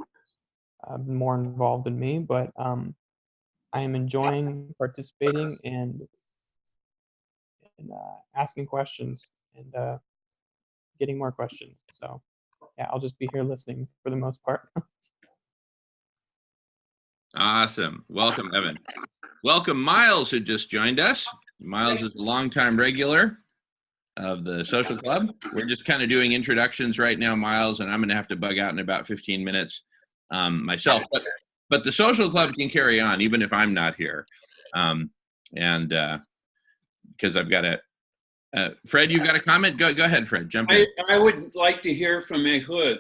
Speaker 11: more involved than me, but I am enjoying participating and asking questions and getting more questions. So yeah, I'll just be here listening for the most part.
Speaker 2: Awesome. Welcome, Evan. Welcome, Myles, who just joined us. Myles is a longtime regular of the social club. We're just kind of doing introductions right now, Myles, and I'm going to have to bug out in about 15 minutes myself. But the social club can carry on even if I'm not here. Because I've got a Fred, you've got a comment? Go ahead, Fred. Jump in.
Speaker 5: I would like to hear from Ehud,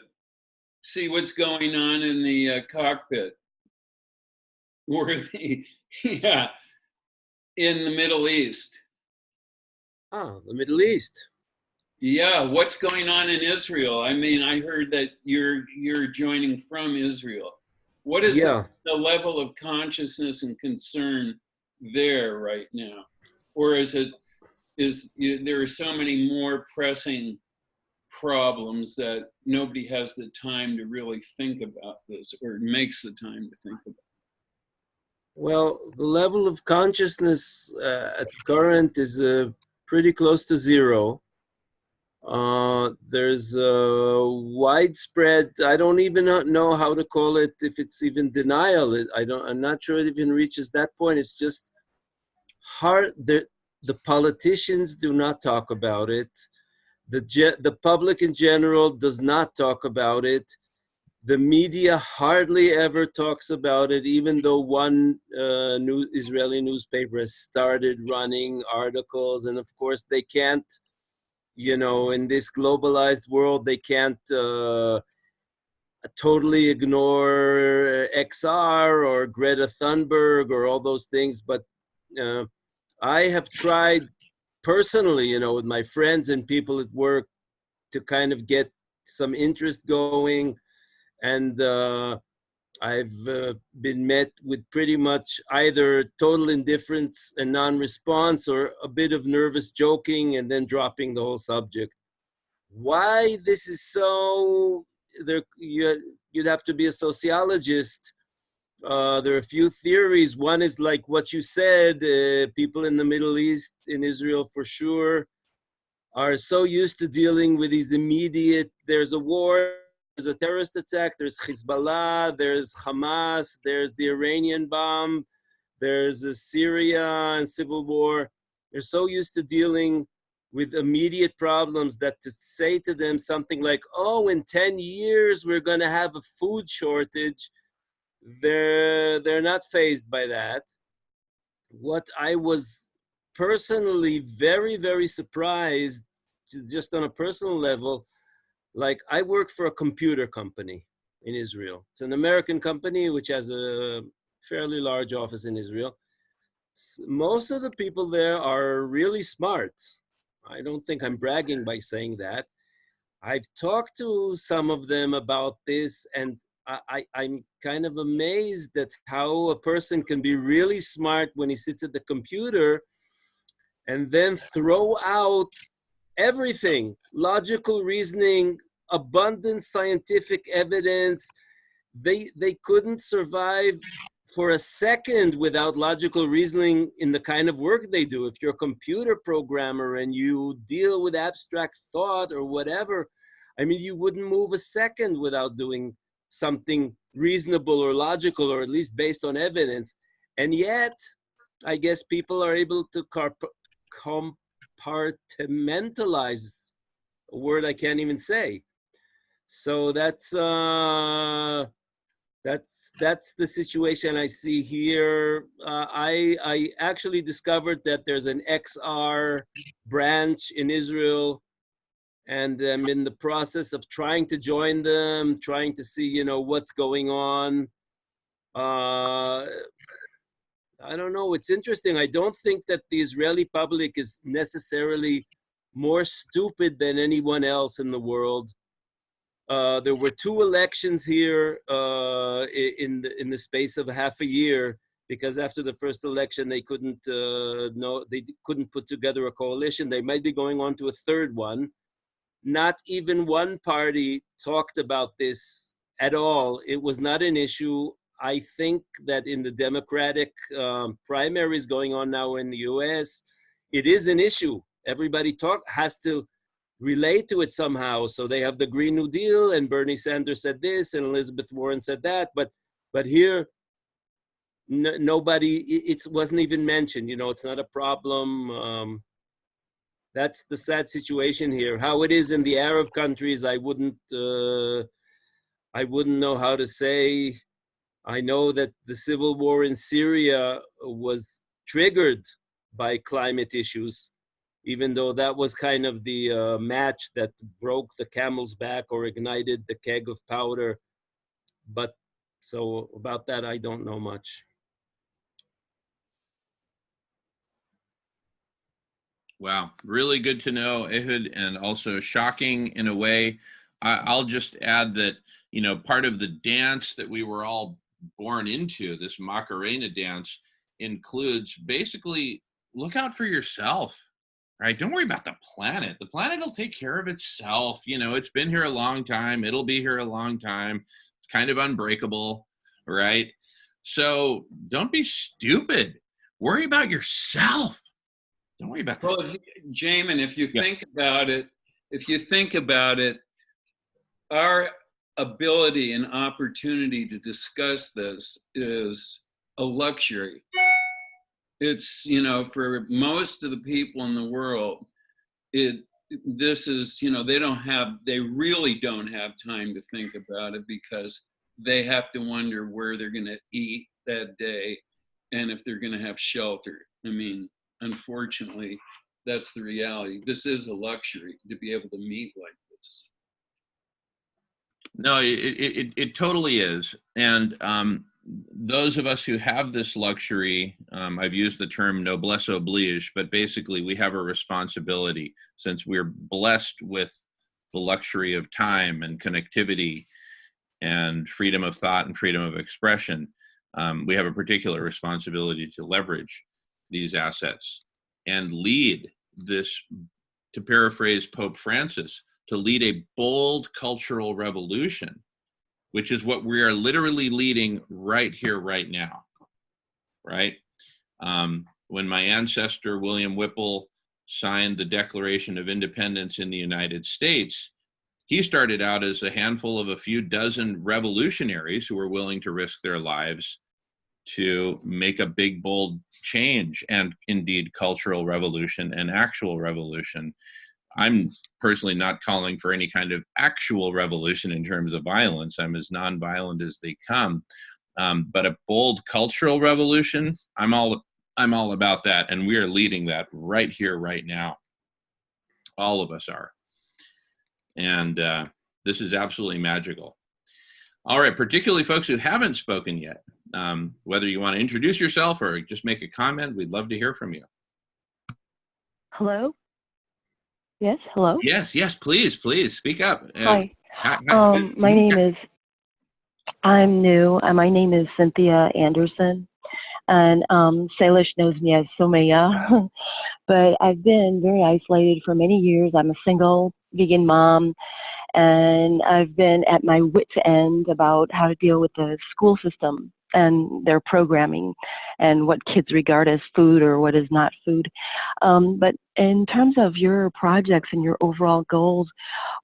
Speaker 5: see what's going on in the cockpit. Yeah, in the Middle East.
Speaker 12: Oh, the Middle East.
Speaker 5: Yeah, what's going on in Israel? I mean, I heard that you're joining from Israel. What is the level of consciousness and concern there right now? Or there are so many more pressing problems that nobody has the time to really think about this, or makes the time to think about it?
Speaker 12: Well, the level of consciousness at current is pretty close to zero. There's a widespread, I don't even know how to call it, if it's even denial. I'm not sure it even reaches that point. It's just hard. The politicians do not talk about it. The public in general does not talk about it. The media hardly ever talks about it, even though one Israeli newspaper has started running articles. And of course, they can't, in this globalized world, they can't totally ignore XR or Greta Thunberg or all those things. But I have tried personally, with my friends and people at work to kind of get some interest going. And I've been met with pretty much either total indifference and non-response or a bit of nervous joking and then dropping the whole subject. Why this is so, you'd have to be a sociologist. There are a few theories. One is like what you said, people in the Middle East, in Israel for sure, are so used to dealing with these immediate, there's a war, there's a terrorist attack, there's Hezbollah, there's Hamas, there's the Iranian bomb, there's Syria and civil war. They're so used to dealing with immediate problems that to say to them something like, oh, in 10 years, we're going to have a food shortage, they're not fazed by that. What I was personally very, very surprised, just on a personal level, like I work for a computer company in Israel. It's an American company which has a fairly large office in Israel. Most of the people there are really smart. I don't think I'm bragging by saying that. I've talked to some of them about this, and I'm kind of amazed at how a person can be really smart when he sits at the computer and then throw out everything, logical reasoning, abundant scientific evidence. They couldn't survive for a second without logical reasoning in the kind of work they do. If you're a computer programmer and you deal with abstract thought or whatever, I mean, you wouldn't move a second without doing something reasonable or logical, or at least based on evidence. And yet, I guess people are able to compartmentalize, a word I can't even say. So that's the situation I see here. I actually discovered that there's an XR branch in Israel, and I'm in the process of trying to join them, trying to see, what's going on. I don't know. It's interesting. I don't think that the Israeli public is necessarily more stupid than anyone else in the world. There were 2 elections here in the space of half a year, because after the first election they couldn't couldn't put together a coalition. They might be going on to a third one. Not even one party talked about this at all. It was not an issue. I think that in the Democratic primaries going on now in the US, it is an issue. Everybody has to relate to it somehow. So they have the Green New Deal, and Bernie Sanders said this, and Elizabeth Warren said that. But here, nobody, it wasn't even mentioned. You know, it's not a problem. That's the sad situation here. How it is in the Arab countries, I wouldn't know how to say. I know that the civil war in Syria was triggered by climate issues, even though that was kind of the match that broke the camel's back or ignited the keg of powder. But so about that, I don't know much.
Speaker 2: Wow, really good to know, Ehud, and also shocking in a way. I'll just add that, you know, part of the dance that we were all born into, this Macarena dance, includes basically look out for yourself, right? Don't worry about the planet. The planet will take care of itself. You know, it's been here a long time. It'll be here a long time. It's kind of unbreakable, right? So don't be stupid. Worry about yourself. Don't worry about this.
Speaker 5: Well, Jamen, if you think about it, our ability and opportunity to discuss this is a luxury. It's, you know, for most of the people in the world, this is, you know, they really don't have time to think about it, because they have to wonder where they're going to eat that day and if they're going to have shelter. I mean, unfortunately, that's the reality. This is a luxury to be able to meet like this.
Speaker 2: No, it totally is. And those of us who have this luxury, I've used the term noblesse oblige, but basically we have a responsibility, since we're blessed with the luxury of time and connectivity and freedom of thought and freedom of expression. We have a particular responsibility to leverage these assets and lead this, to paraphrase Pope Francis, to lead a bold cultural revolution, which is what we are literally leading right here, right now, right? When my ancestor, William Whipple, signed the Declaration of Independence in the United States, he started out as a handful of a few dozen revolutionaries who were willing to risk their lives to make a big, bold change, and indeed cultural revolution and actual revolution. I'm personally not calling for any kind of actual revolution in terms of violence. I'm as nonviolent as they come. But a bold cultural revolution, I'm all about that, and we are leading that right here, right now. All of us are. And this is absolutely magical. All right, particularly folks who haven't spoken yet, whether you want to introduce yourself or just make a comment, we'd love to hear from you.
Speaker 13: Hello? Yes, hello?
Speaker 2: Yes, please speak up.
Speaker 13: Hi. My name is, I'm new, and my name is Cynthia Anderson, and Salish knows me as Somaya, but I've been very isolated for many years. I'm a single vegan mom, and I've been at my wit's end about how to deal with the school system and their programming and what kids regard as food or what is not food. But in terms of your projects and your overall goals,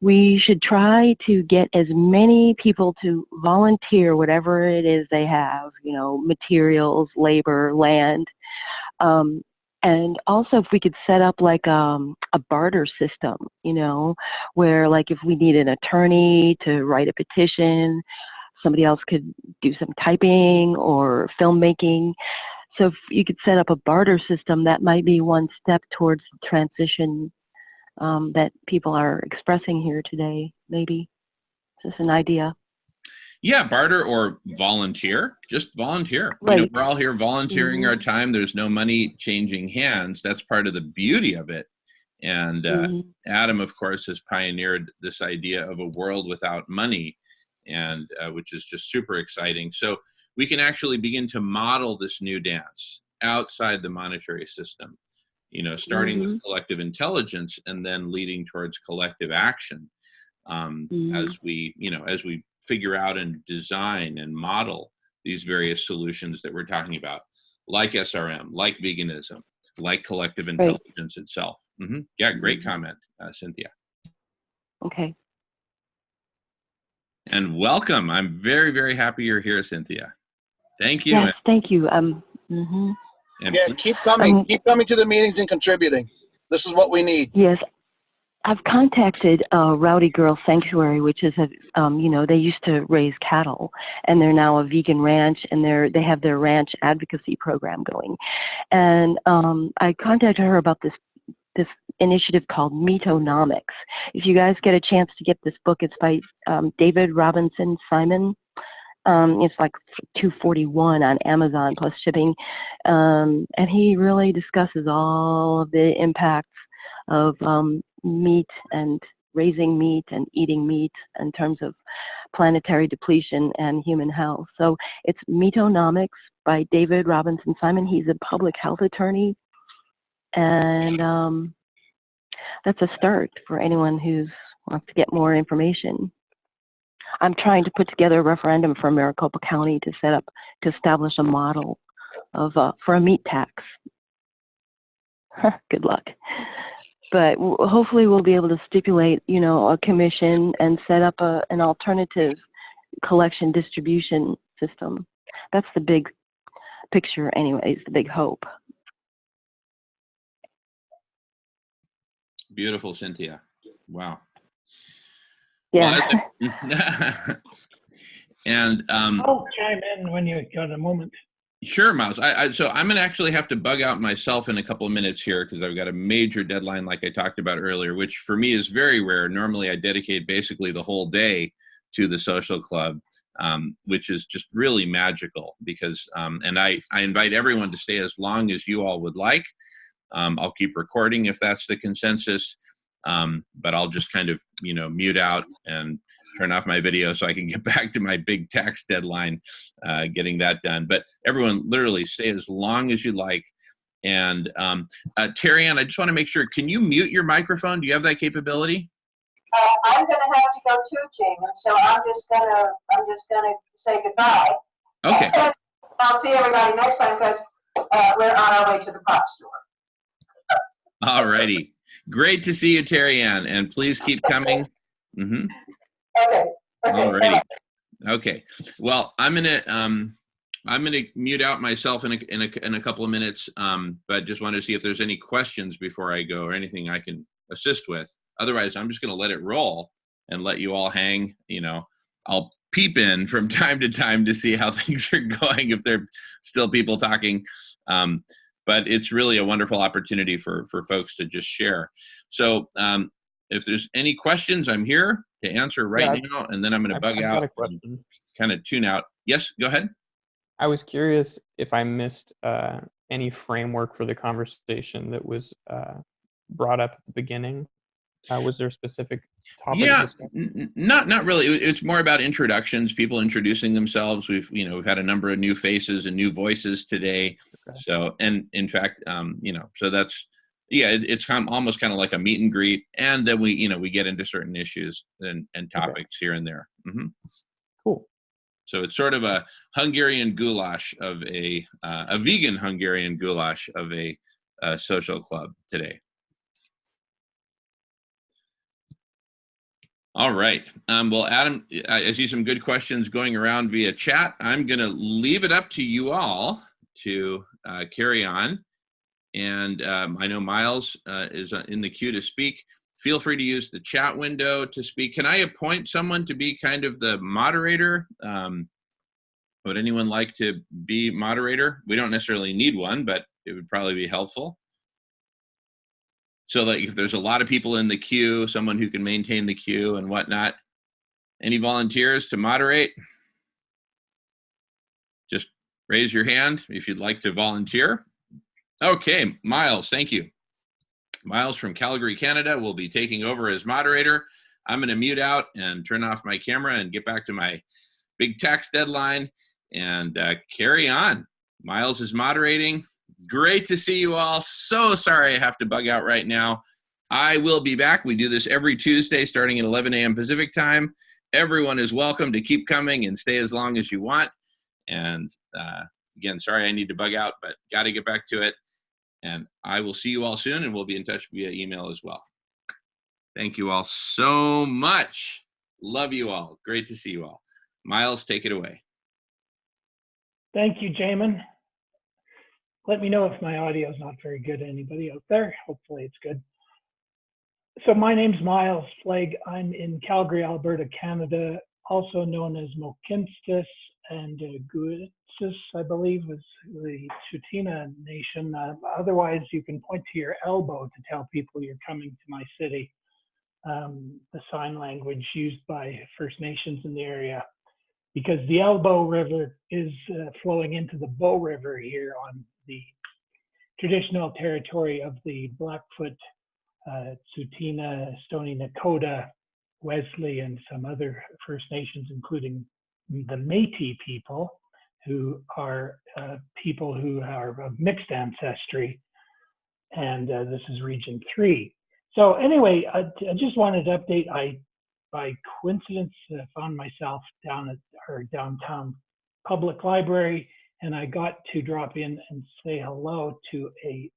Speaker 13: we should try to get as many people to volunteer whatever it is they have, you know, materials, labor, land. And also if we could set up like a barter system, you know, where like if we need an attorney to write a petition, somebody else could do some typing or filmmaking. So if you could set up a barter system, that might be one step towards the transition that people are expressing here today, maybe. Just an idea.
Speaker 2: Yeah, barter or volunteer. Just volunteer. You know,
Speaker 13: Right.
Speaker 2: we're all here volunteering
Speaker 13: Mhm.
Speaker 2: our time. There's no money changing hands. That's part of the beauty of it. And
Speaker 13: Mhm.
Speaker 2: Adam, of course, has pioneered this idea of a world without money, and which is just super exciting. So we can actually begin to model this new dance outside the monetary system, you know, starting with
Speaker 13: Mhm.
Speaker 2: collective intelligence and then leading towards collective action,
Speaker 13: Mhm.
Speaker 2: as we, you know, as we figure out and design and model these various solutions that we're talking about, like SRM, like veganism, like collective
Speaker 13: Right.
Speaker 2: intelligence itself. Yeah, great
Speaker 13: Mhm.
Speaker 2: comment, Cynthia.
Speaker 13: Okay.
Speaker 2: And welcome. I'm very, very happy you're here, Cynthia. Thank you.
Speaker 13: Yes, thank you. Mhm.
Speaker 2: And
Speaker 9: Yeah, keep coming. Keep coming to the meetings and contributing. This is what we need.
Speaker 13: Yes, I've contacted Rowdy Girl Sanctuary, which is a, you know, they used to raise cattle, and they're now a vegan ranch, and they have their ranch advocacy program going. And I contacted her about this initiative called Metonomics. If you guys get a chance to get this book, it's by David Robinson Simon. It's like $2.41 on Amazon plus shipping, and he really discusses all of the impacts of meat and raising meat and eating meat in terms of planetary depletion and human health. So it's Metonomics by David Robinson Simon. He's a public health attorney, and that's a start for anyone who wants to get more information. I'm trying to put together a referendum for Maricopa County to establish a model of for a meat tax. Good luck. But hopefully we'll be able to stipulate, you know, a commission and set up an alternative collection distribution system. That's the big picture anyways, the big hope.
Speaker 2: beautiful, Cynthia. Wow.
Speaker 13: Yeah.
Speaker 2: Well, and
Speaker 8: I'll chime in when you got a moment.
Speaker 2: Sure, Myles. So I'm going to actually have to bug out myself in a couple of minutes here because I've got a major deadline like I talked about earlier, which for me is very rare. Normally I dedicate basically the whole day to the social club, which is just really magical because, and I invite everyone to stay as long as you all would like. I'll keep recording if that's the consensus, but I'll just kind of, you know, mute out and turn off my video so I can get back to my big tax deadline, getting that done. But everyone literally stay as long as you like. And Terry Ann, I just want to make sure, can you mute your microphone? Do you have that capability?
Speaker 10: I'm going to have to go too, Jamin. So I'm just gonna say goodbye.
Speaker 2: Okay.
Speaker 10: I'll see everybody next time because we're on our way to the pot store.
Speaker 2: All righty. Great to see you, Terry Ann, and please keep coming. Mm-hmm.
Speaker 10: Okay.
Speaker 2: All righty. Okay. Well, I'm gonna mute out myself in a couple of minutes, but just wanted to see if there's any questions before I go or anything I can assist with. Otherwise, I'm just going to let it roll and let you all hang. You know, I'll peep in from time to time to see how things are going if there are still people talking. But it's really a wonderful opportunity for folks to just share. So if there's any questions, I'm here to answer right now, and then I'm going to bug out and kind of tune out. Yes, go ahead.
Speaker 11: I was curious if I missed any framework for the conversation that was brought up at the beginning. Was there a specific topic?
Speaker 2: Yeah, not really. It's more about introductions, people introducing themselves. We've had a number of new faces and new voices today. Okay. So, and in fact, so that's, it's almost kind of like a meet and greet. And then we get into certain issues and topics here and there. Mm-hmm.
Speaker 11: Cool.
Speaker 2: So it's sort of a Hungarian goulash of a vegan Hungarian goulash of a social club today. All right. Well, Adam, I see some good questions going around via chat. I'm going to leave it up to you all to carry on. And I know Myles is in the queue to speak. Feel free to use the chat window to speak. Can I appoint someone to be kind of the moderator? Would anyone like to be moderator? We don't necessarily need one, but it would probably be helpful. So that if there's a lot of people in the queue, someone who can maintain the queue and whatnot. Any volunteers to moderate? just raise your hand if you'd like to volunteer. Okay, Myles, thank you. Myles from Calgary, Canada will be taking over as moderator. I'm going to mute out and turn off my camera and get back to my big tax deadline and carry on. Myles is moderating. Great to see you all. So sorry I have to bug out right now. I will be back. We do this every Tuesday starting at 11 a.m. Pacific time. Everyone is welcome to keep coming and stay as long as you want. And again, sorry I need to bug out, but got to get back to it. And I will see you all soon, and we'll be in touch via email as well. Thank you all so much. Love you all. Great to see you all. Myles, take it away.
Speaker 14: Thank you, Jamen. Let me know if my audio is not very good. Anybody out there? Hopefully it's good. So my name's Myles Flagg. I'm in Calgary, Alberta, Canada, also known as Mohkinstsis and Guitsis, I believe, is the Tsuut'ina Nation. Otherwise, you can point to your elbow to tell people you're coming to my city. The sign language used by First Nations in the area, because the Elbow River is flowing into the Bow River here on the traditional territory of the Blackfoot, Tsuut'ina, Stoney Nakoda, Wesley, and some other First Nations, including the Métis people, who are people who are of mixed ancestry, and this is Region 3. So anyway, I just wanted to update. I, by coincidence, found myself down at our downtown public library, and I got to drop in and say hello to a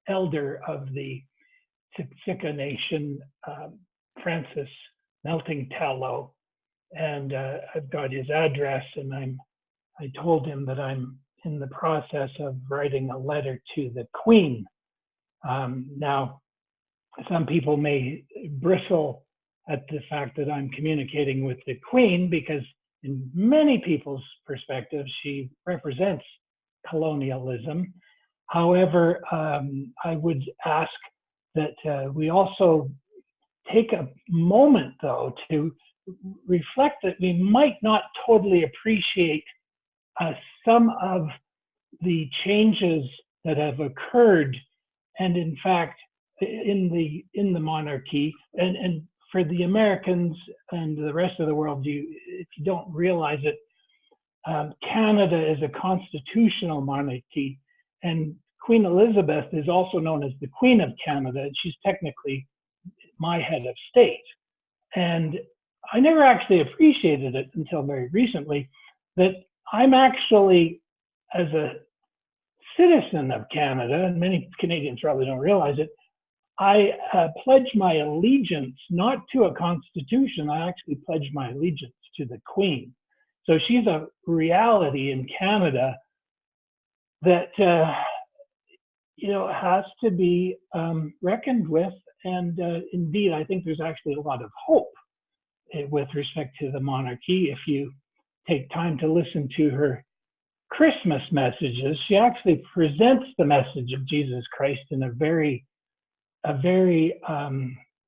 Speaker 14: elder of the Siksika Nation, Francis Meltingtello, and I've got his address, and I told him that I'm in the process of writing a letter to the Queen. Now, some people may bristle at the fact that I'm communicating with the Queen, because in many people's perspectives, she represents colonialism. However, I would ask that we also take a moment, though, to reflect that we might not totally appreciate some of the changes that have occurred, and in fact, in the monarchy, and for the Americans and the rest of the world, if you don't realize it, Canada is a constitutional monarchy, and Queen Elizabeth is also known as the Queen of Canada, and she's technically my head of state. And I never actually appreciated it until very recently, that I'm actually, as a citizen of Canada, and many Canadians probably don't realize it, I pledge my allegiance not to a constitution. I actually pledge my allegiance to the Queen. So she's a reality in Canada that has to be reckoned with. And indeed, I think there's actually a lot of hope with respect to the monarchy. If you take time to listen to her Christmas messages, she actually presents the message of Jesus Christ in a very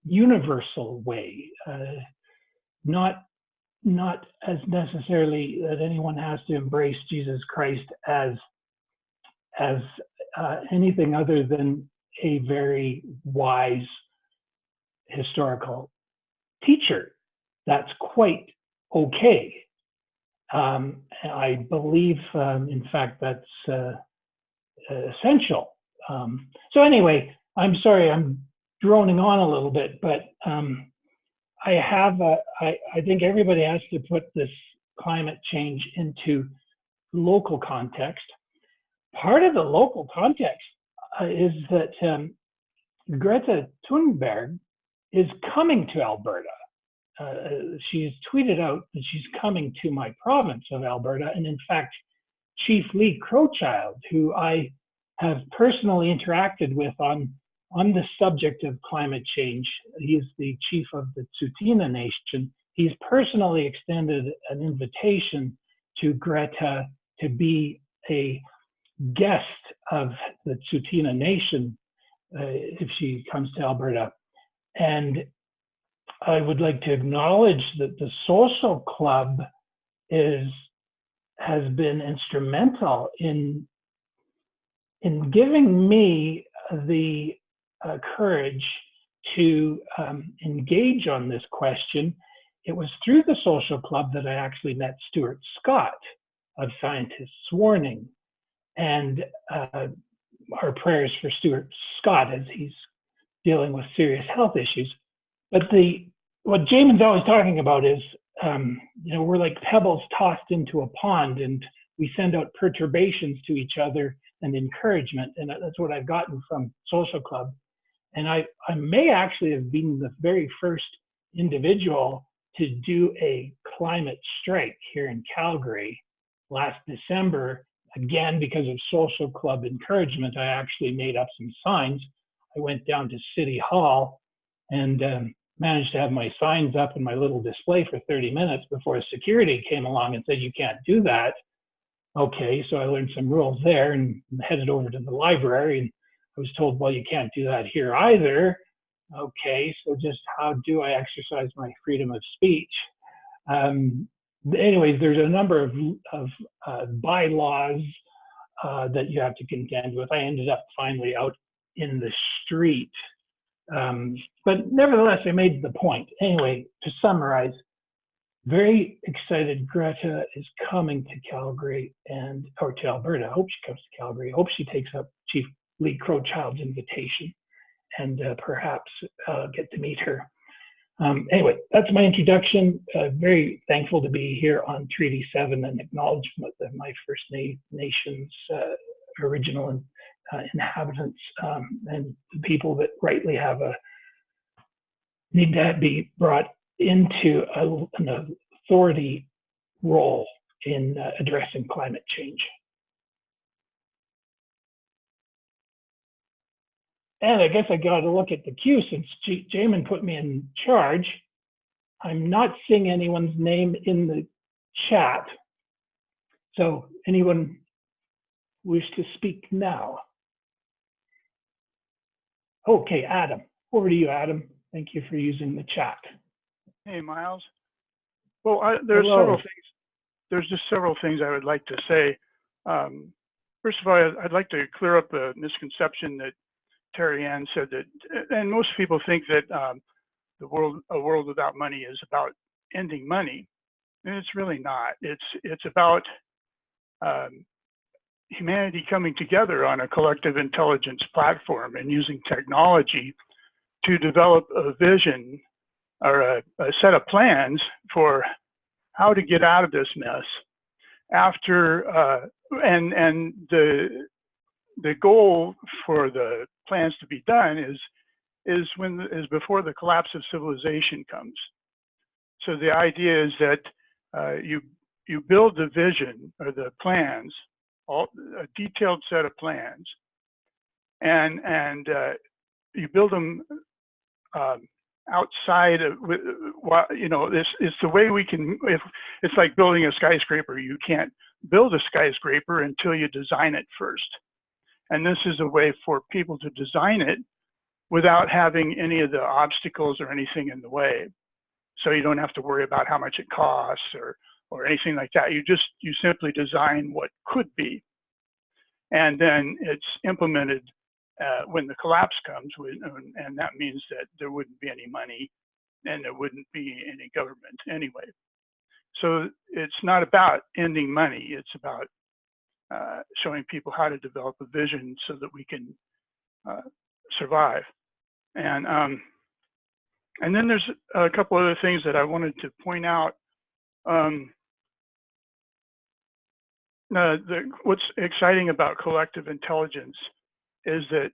Speaker 14: universal way, not as necessarily that anyone has to embrace Jesus Christ as anything other than a very wise historical teacher. That's quite okay. I believe, in fact, that's essential. So anyway, I'm sorry, I'm droning on a little bit, but I think everybody has to put this climate change into local context. Part of the local context is that Greta Thunberg is coming to Alberta. She's tweeted out that she's coming to my province of Alberta, and in fact, Chief Lee Crowchild, who I have personally interacted with on the subject of climate change. He's the chief of the Tsuut'ina Nation. He's personally extended an invitation to Greta to be a guest of the Tsuut'ina Nation if she comes to Alberta. And I would like to acknowledge that the Social Club is has been instrumental in giving me the courage to engage on this question. It was through the social club that I actually met Stuart Scott of Scientists Warning, and our prayers for Stuart Scott as he's dealing with serious health issues. But what Jamin's always talking about is, we're like pebbles tossed into a pond, and we send out perturbations to each other and encouragement, and that's what I've gotten from Social Club. And I may actually have been the very first individual to do a climate strike here in Calgary last December. Again, because of Social Club encouragement, I actually made up some signs. I went down to City Hall and managed to have my signs up in my little display for 30 minutes before security came along and said, you can't do that. Okay, so I learned some rules there and headed over to the library, and I was told, well, you can't do that here either. Okay, so just how do I exercise my freedom of speech? Anyways, there's a number of bylaws that you have to contend with. I ended up finally out in the street. But nevertheless, I made the point. Anyway, to summarize, very excited Greta is coming to Calgary or to Alberta. I hope she comes to Calgary. I hope she takes up Chief Lee Crowchild's invitation and perhaps get to meet her. Anyway, that's my introduction. Very thankful to be here on Treaty 7 and acknowledgement of my First Nations original inhabitants and the people that rightly have need to be brought into an authority role in addressing climate change. And I guess I got to look at the queue since Jamin put me in charge. I'm not seeing anyone's name in the chat. So anyone wish to speak now? Okay, Adam. Over to you, Adam. Thank you for using the chat.
Speaker 8: Hey, Myles. Well, there's just several things I would like to say. First of all, I'd like to clear up a misconception that Terry Ann said that, and most people think that a world without money is about ending money, and it's really not. It's about humanity coming together on a collective intelligence platform and using technology to develop a vision or a set of plans for how to get out of this mess after and the goal for the plans to be done is before the collapse of civilization comes. So the idea is that you build the vision or the plans, a detailed set of plans, and you build them outside of, it's the way we can, if it's like building a skyscraper, you can't build a skyscraper until you design it first. And this is a way for people to design it without having any of the obstacles or anything in the way. So you don't have to worry about how much it costs or anything like that. You simply design what could be. And then it's implemented when the collapse comes, and that means that there wouldn't be any money and there wouldn't be any government anyway. So it's not about ending money, it's about showing people how to develop a vision so that we can survive. And then there's a couple other things that I wanted to point out. What's exciting about collective intelligence is that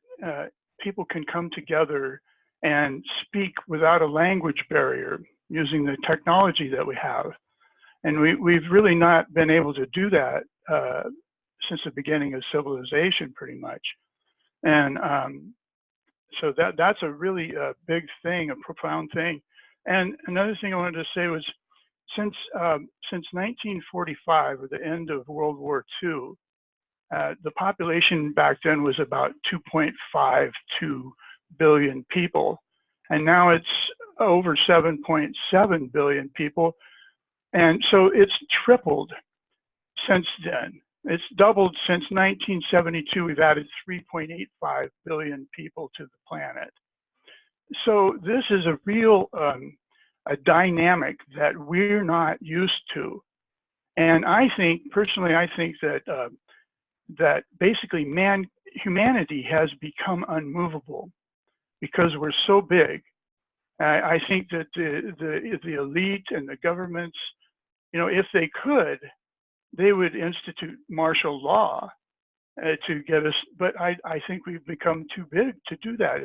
Speaker 8: people can come together and speak without a language barrier using the technology that we have. And we've really not been able to do that since the beginning of civilization, pretty much. And so that's a really big thing, a profound thing. And another thing I wanted to say was, since 1945, or the end of World War II, the population back then was about 2.52 billion people, and now it's over 7.7 billion people, and so it's tripled. since then. It's doubled since 1972. We've added 3.85 billion people to the planet. So this is a real a dynamic that we're not used to. And I think, personally, I think that that basically humanity has become unmovable because we're so big. I think that the elite and the governments, you know, if they could, they would institute martial law to get us. But I think we've become too big to do that.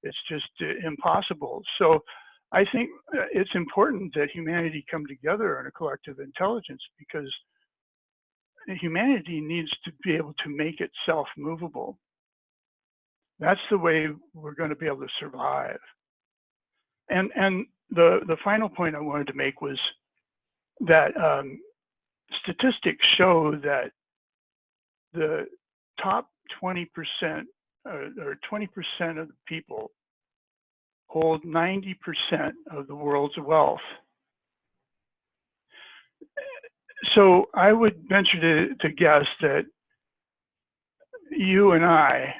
Speaker 8: It's just impossible. So I think it's important that humanity come together in a collective intelligence, because humanity needs to be able to make itself movable. That's the way we're going to be able to survive. And the final point I wanted to make was that statistics show that the top 20% or 20% of the people hold 90% of the world's wealth. So I would venture to guess that you and I,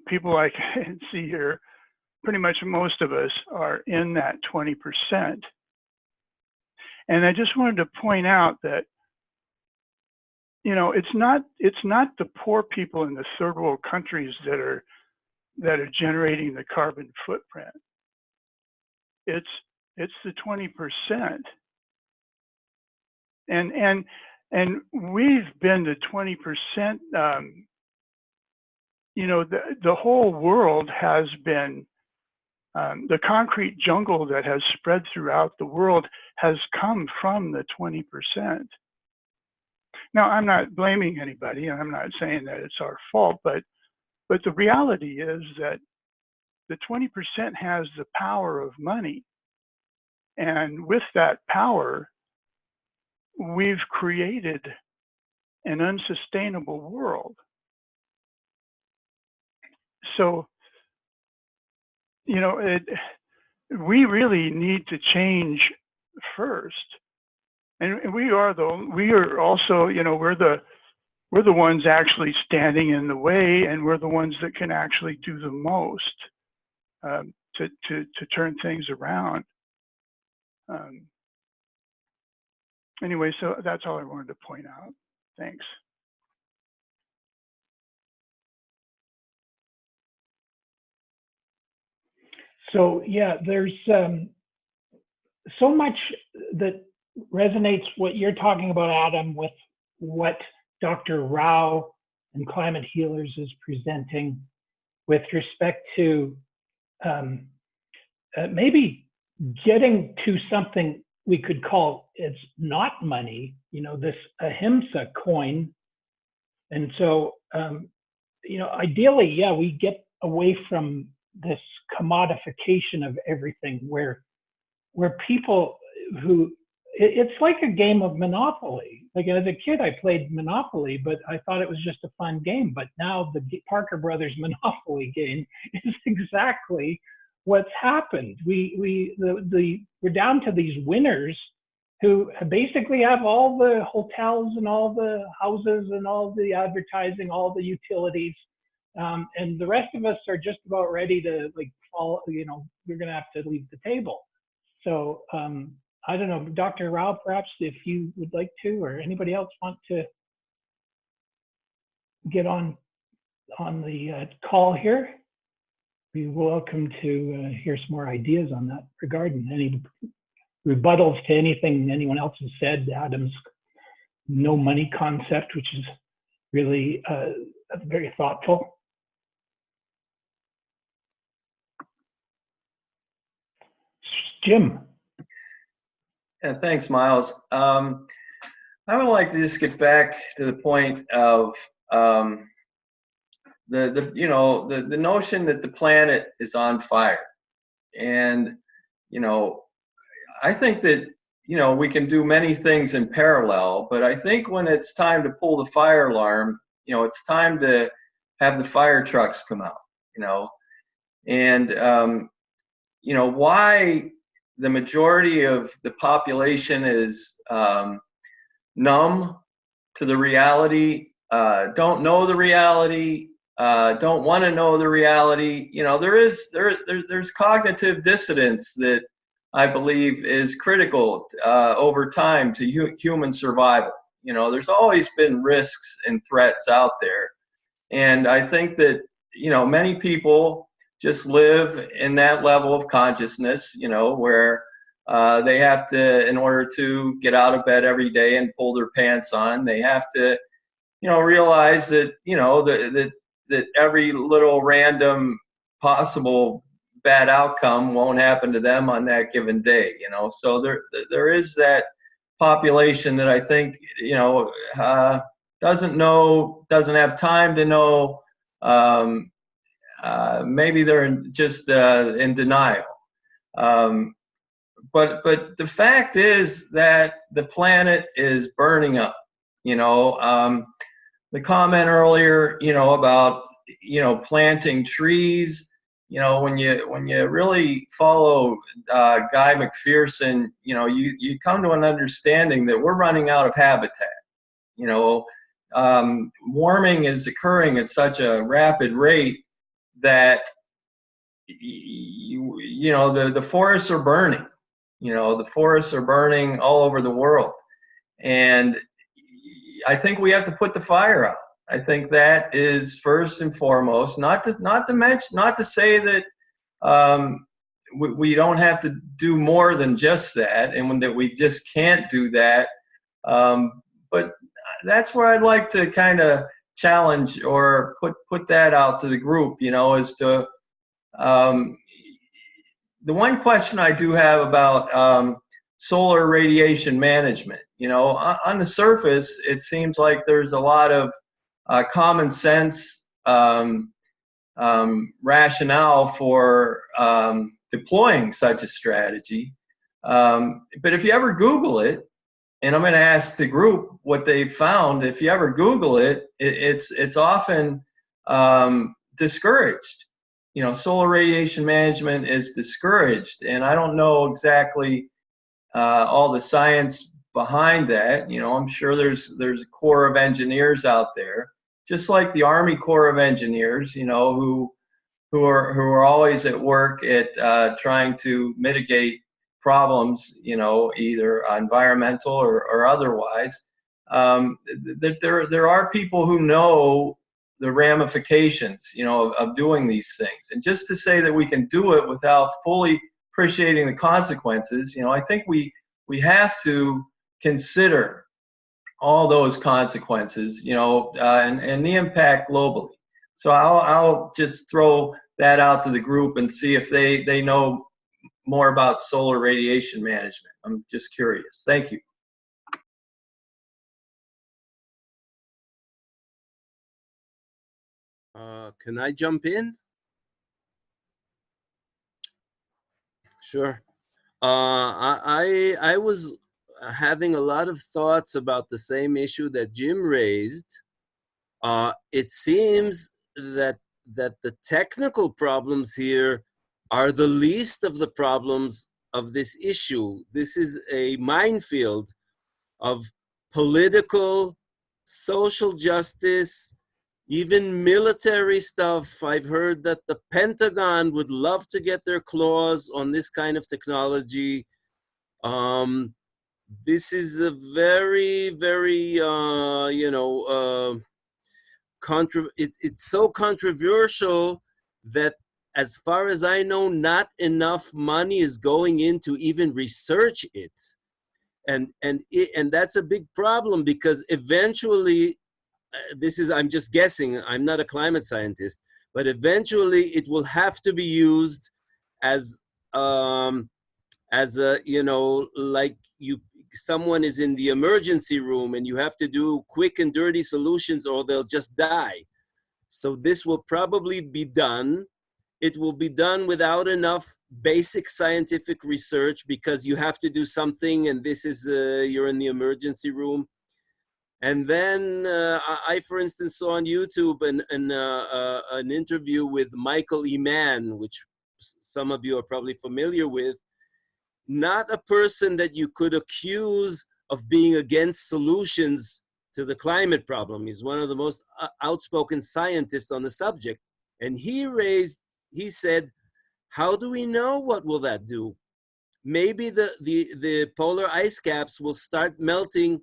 Speaker 8: people I can see here, pretty much most of us are in that 20%. And I just wanted to point out that, you know, it's not the poor people in the third world countries that are generating the carbon footprint. It's the 20%. And we've been to 20%. You know, the whole world has been, the concrete jungle that has spread throughout the world has come from the 20%. Now, I'm not blaming anybody, and I'm not saying that it's our fault, but the reality is that the 20% has the power of money. And with that power, we've created an unsustainable world. So, you know, we really need to change first. And we are also, you know, we're the ones actually standing in the way, and we're the ones that can actually do the most to turn things around. Anyway, so that's all I wanted to point out. Thanks.
Speaker 14: So yeah, there's so much that resonates what you're talking about, Adam, with what Dr. Rao and Climate Healers is presenting with respect to maybe getting to something we could call it's not money, you know, this ahimsa coin. And so, you know, ideally, yeah, we get away from this commodification of everything where people who, it's like a game of Monopoly. Like as a kid, I played Monopoly, but I thought it was just a fun game. But now the Parker Brothers Monopoly game is exactly what's happened. We're down to these winners who basically have all the hotels and all the houses and all the advertising, all the utilities. And the rest of us are just about ready to like fall, you know, we're going to have to leave the table. So I don't know, Dr. Rao, perhaps if you would like to, or anybody else want to get on the call here, we're welcome to hear some more ideas on that regard, and any rebuttals to anything anyone else has said. Adam's no money concept, which is really very thoughtful. Jim.
Speaker 3: Yeah, thanks, Myles. I would like to just get back to the point of the notion that the planet is on fire. And, you know, I think that, you know, we can do many things in parallel, but I think when it's time to pull the fire alarm, you know, it's time to have the fire trucks come out, you know. And, you know, why the majority of the population is numb to the reality, don't know the reality, don't want to know the reality. You know, there's cognitive dissonance that I believe is critical over time to human survival. You know, there's always been risks and threats out there. And I think that, you know, many people just live in that level of consciousness, you know, where they have to, in order to get out of bed every day and pull their pants on, they have to, you know, realize that, you know, that every little random possible bad outcome won't happen to them on that given day, you know. So there is that population that I think, you know, doesn't know, doesn't have time to know. Maybe they're just in denial. But the fact is that the planet is burning up. You know, the comment earlier, you know, about, you know, planting trees. You know, when you really follow Guy McPherson, you know, you come to an understanding that we're running out of habitat. You know, warming is occurring at such a rapid rate that you know the forests are burning. You know, the forests are burning all over the world, and I think we have to put the fire out. I think that is first and foremost. Not to say that we don't have to do more than just that, and that we just can't do that. But that's where I'd like to kind of challenge or put that out to the group. You know, as to the one question I do have about solar radiation management. You know, on the surface, it seems like there's a lot of common sense rationale for deploying such a strategy. But if you ever Google it, and I'm going to ask the group what they found, if you ever Google it, it's often discouraged. You know, solar radiation management is discouraged, and I don't know exactly all the science behind that. You know, I'm sure there's a corps of engineers out there, just like the Army Corps of Engineers, you know, who are always at work at trying to mitigate problems, you know, either environmental or otherwise. That there are people who know the ramifications, you know, of doing these things. And just to say that we can do it without fully appreciating the consequences, you know, I think we have to consider all those consequences, you know, and the impact globally. So I'll just throw that out to the group and see if they know more about solar radiation management. I'm just curious. Thank you.
Speaker 12: Can I jump in? Sure. I was having a lot of thoughts about the same issue that Jim raised. It seems that the technical problems here are the least of the problems of this issue. This is a minefield of political, social justice, even military stuff. I've heard that the Pentagon would love to get their claws on this kind of technology. This is a very, very, you know, it's so controversial that, as far as I know, not enough money is going into even research it. And that's a big problem, because eventually, I'm just guessing, I'm not a climate scientist, but eventually it will have to be used as a, you know, like someone is in the emergency room and you have to do quick and dirty solutions or they'll just die. So this will probably be done. It will be done without enough basic scientific research, because you have to do something, and this is, you're in the emergency room. And then I, for instance, saw on YouTube an interview with Michael E. Mann, which some of you are probably familiar with. Not a person that you could accuse of being against solutions to the climate problem. He's one of the most outspoken scientists on the subject. And he said, how do we know what will that do? Maybe the polar ice caps will start melting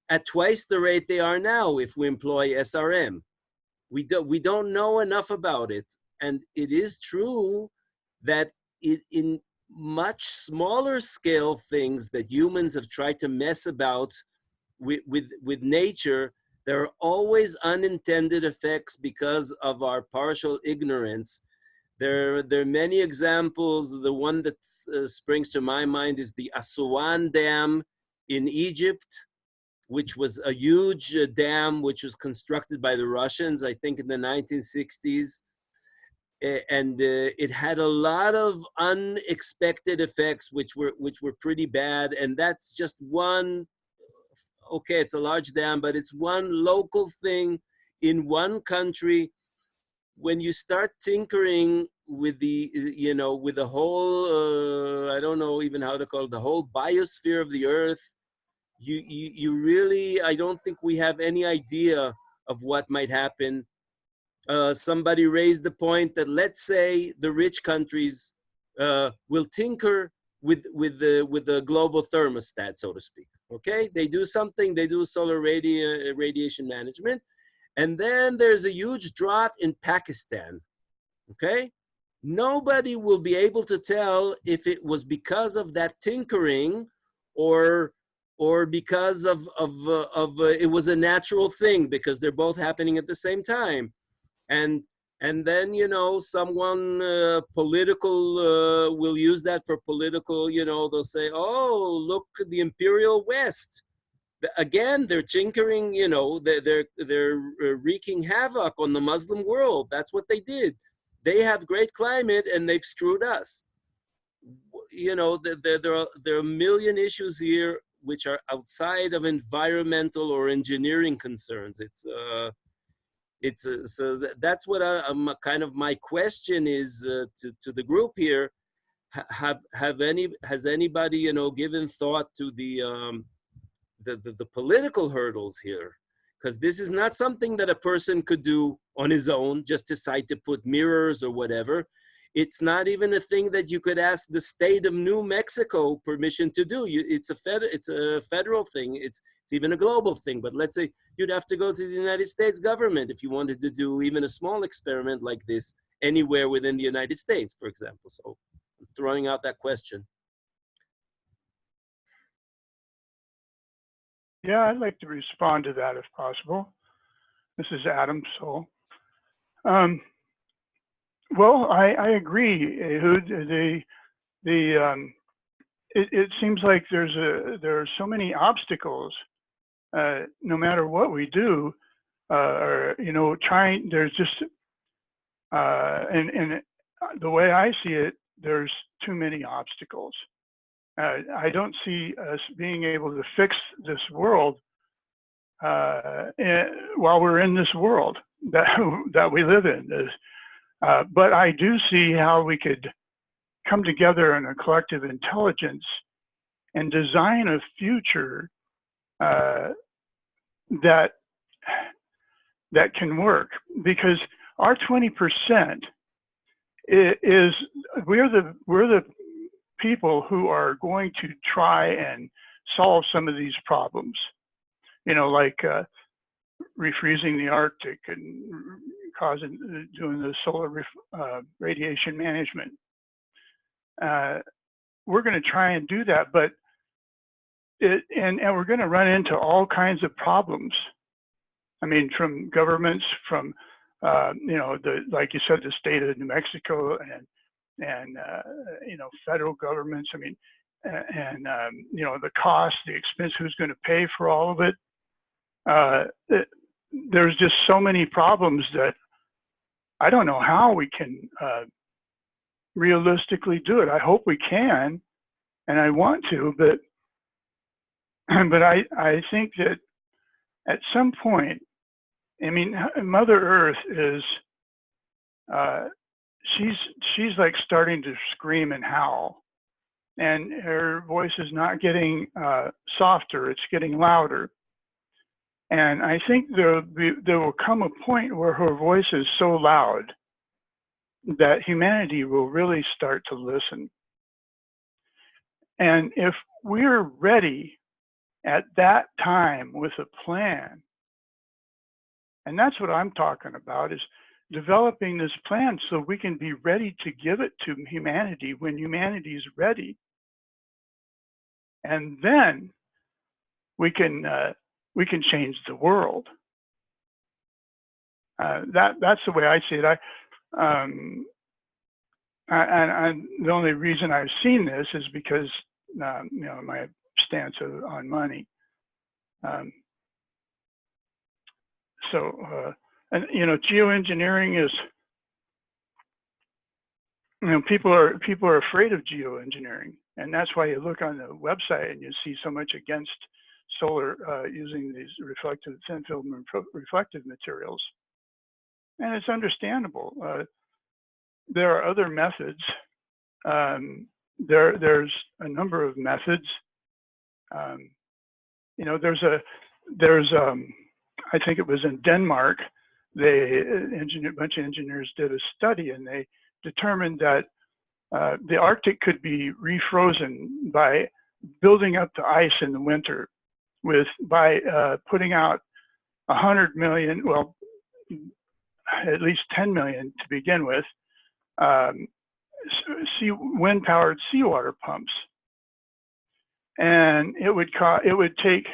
Speaker 12: at twice the rate they are now if we employ SRM. We don't know enough about it. And it is true that in much smaller scale things that humans have tried to mess about with nature, there are always unintended effects because of our partial ignorance. There are many examples. The one that springs to my mind is the Aswan Dam in Egypt, which was a huge dam which was constructed by the Russians, I think in the 1960s. And it had a lot of unexpected effects which were pretty bad. And that's just one, okay, it's a large dam, but it's one local thing in one country. When you start tinkering with the, with the whole, I don't know even how to call it, the whole biosphere of the earth, you really, I don't think we have any idea of what might happen. Somebody raised the point that, let's say the rich countries will tinker with the global thermostat, so to speak. Okay, they do something, they do solar radiation management, and then there's a huge drought in Pakistan. Okay, nobody will be able to tell if it was because of that tinkering or because of it was a natural thing, because they're both happening at the same time. And then, someone political will use that for political, they'll say, oh, look at the Imperial West. Again, they're tinkering, they're wreaking havoc on the Muslim world. That's what they did. They have great climate and they've screwed us. There are a million issues here which are outside of environmental or engineering concerns. So that's what I'm kind of, my question is to the group here. Has anybody given thought to the political hurdles here? Because this is not something that a person could do on his own, just decide to put mirrors or whatever. It's not even a thing that you could ask the state of New Mexico permission to do. It's a federal thing. It's even a global thing. But let's say you'd have to go to the United States government if you wanted to do even a small experiment like this anywhere within the United States, for example. So I'm throwing out that question.
Speaker 8: Yeah, I'd like to respond to that if possible. This is Adam Soul. Well, I agree, Ehud. It seems like there are so many obstacles, no matter what we do, or there's just, and the way I see it, there's too many obstacles. I don't see us being able to fix this world while we're in this world that we live in. But I do see how we could come together in a collective intelligence and design a future that can work. Because our 20% is we're the people who are going to try and solve some of these problems. Like refreezing the Arctic and doing the solar radiation management. We're going to try and do that, but and we're going to run into all kinds of problems. I mean, from governments, from like you said, the state of New Mexico, and federal governments. I mean, and the cost, the expense, who's going to pay for all of it. There's just so many problems that I don't know how we can realistically do it. I hope we can, and I want to, but I think that at some point, I mean, Mother Earth is she's like starting to scream and howl, and her voice is not getting softer; it's getting louder. And I think there will come a point where her voice is so loud that humanity will really start to listen. And if we're ready at that time with a plan, and that's what I'm talking about, is developing this plan so we can be ready to give it to humanity when humanity is ready. And then we can change the world. That's the way I see it. And the only reason I've seen this is because my stance on money. And geoengineering is, people are afraid of geoengineering, and that's why you look on the website and you see so much against solar using these thin film reflective materials, and it's understandable. There are other methods. There's a number of methods. There's I think it was in Denmark, a bunch of engineers did a study, and they determined that the Arctic could be refrozen by building up the ice in the winter by putting out 100 million, well, at least 10 million to begin with, wind-powered seawater pumps. And it would take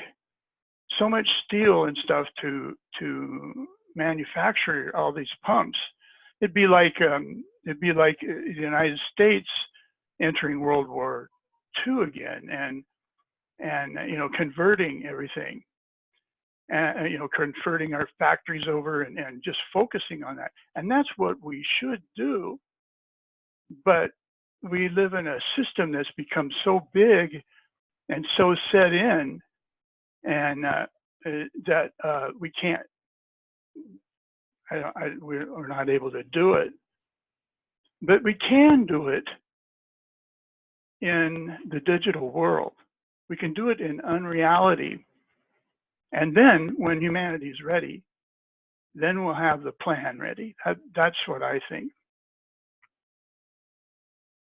Speaker 8: so much steel and stuff to manufacture all these pumps. It'd be like the United States entering World War II again, and converting everything, and converting our factories over and just focusing on that. And that's what we should do. But we live in a system that's become so big and so set in, and that we can't. We're not able to do it. But we can do it in the digital world. We can do it in unreality. And then when humanity is ready, then we'll have the plan ready. That's what I think.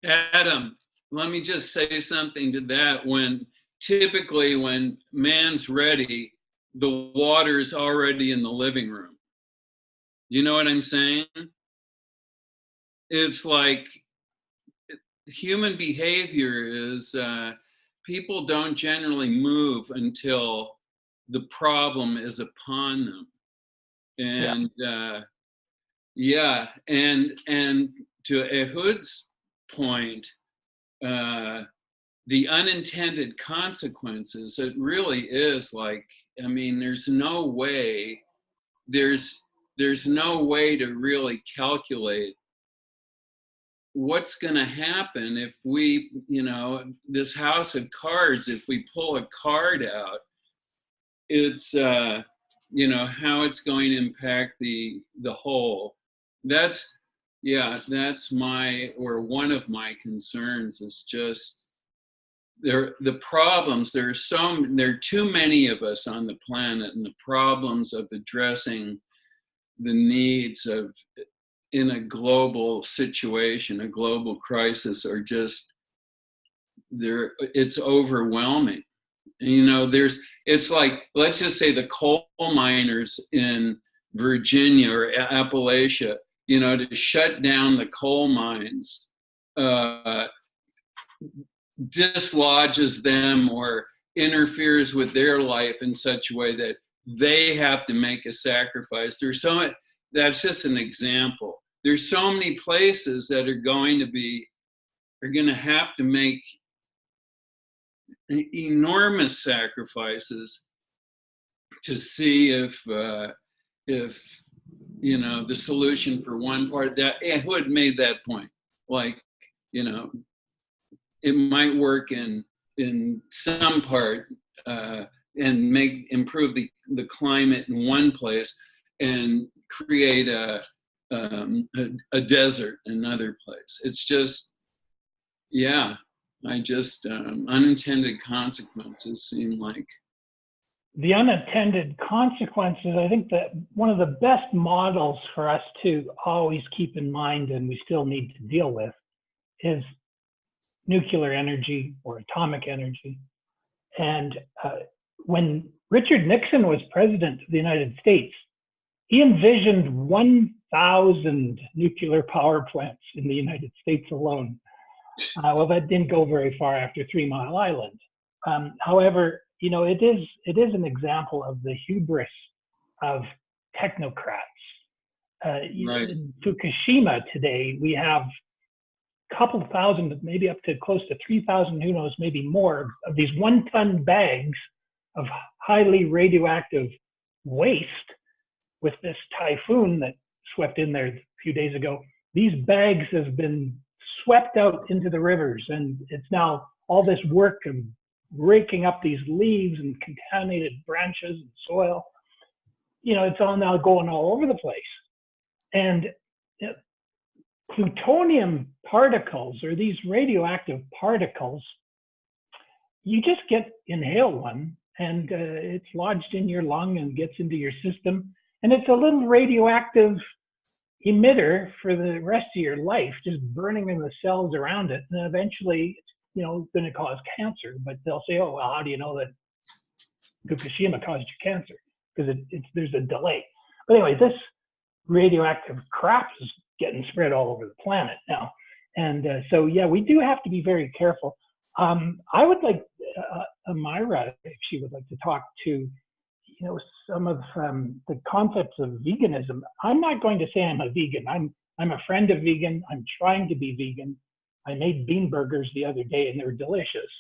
Speaker 5: Adam, let me just say something to that. Typically when man's ready, the water's already in the living room. You know what I'm saying? It's like human behavior is, people don't generally move until the problem is upon them. And and to Ehud's point, the unintended consequences, it really is like, I mean, there's no way to really calculate what's going to happen if we, this house of cards, if we pull a card out, it's, how it's going to impact the whole. That's one of my concerns is just the problems. There are too many of us on the planet, and the problems of addressing the needs in a global situation, a global crisis, are just there. It's overwhelming. It's like, let's just say the coal miners in Virginia or Appalachia, to shut down the coal mines dislodges them or interferes with their life in such a way that they have to make a sacrifice. That's just an example. There's so many places that are going to have to make enormous sacrifices to see if the solution for one part, that Ehud made that point, like, it might work in some part and improve the climate in one place and create a desert in another place. It's just, unintended consequences seem like
Speaker 14: the unintended consequences, I think that one of the best models for us to always keep in mind, and we still need to deal with, is nuclear energy or atomic energy. And when Richard Nixon was president of the United States, he envisioned 1,000 nuclear power plants in the United States alone. Well, that didn't go very far after 3 Mile Island. However, you know, it is an example of the hubris of technocrats.
Speaker 5: Right.
Speaker 14: In Fukushima today, we have a couple thousand, maybe up to close to 3,000, who knows, maybe more, of these 1-ton bags of highly radioactive waste. With this typhoon that swept in there a few days ago, these bags have been swept out into the rivers, and it's now all this work of raking up these leaves and contaminated branches and soil. You know, it's all now going all over the place. And plutonium particles, or these radioactive particles, you just inhale one, and it's lodged in your lung and gets into your system. And it's a little radioactive emitter for the rest of your life, just burning in the cells around it. And eventually, you know, it's going to cause cancer. But they'll say, oh, well, how do you know that Fukushima caused you cancer? Because there's a delay. But anyway, this radioactive crap is getting spread all over the planet now. And so, yeah, we do have to be very careful. I would like Myra, if she would like to talk to, you know, some of the concepts of veganism. I'm not going to say I'm a vegan. I'm a friend of vegan. I'm trying to be vegan. I made bean burgers the other day, and they were delicious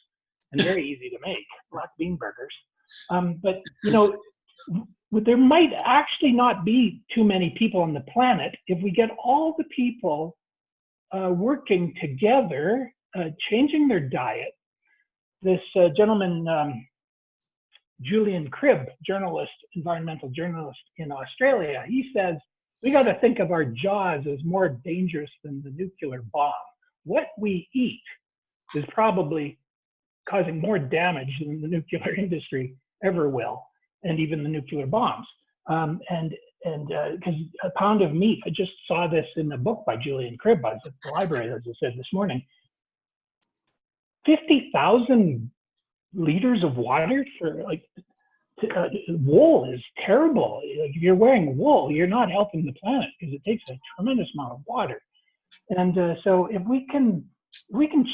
Speaker 14: and very easy to make, black bean burgers. But, you know, there might actually not be too many people on the planet if we get all the people working together, changing their diet. This gentleman, Julian Cribb, journalist, environmental journalist in Australia, he says, we got to think of our jaws as more dangerous than the nuclear bomb. What we eat is probably causing more damage than the nuclear industry ever will, and even the nuclear bombs. And because a pound of meat, I just saw this in a book by Julian Cribb. I was at the library, as I said this morning. 50,000 liters of water for wool is terrible. Like, if you're wearing wool, you're not helping the planet because it takes a tremendous amount of water. And so if we can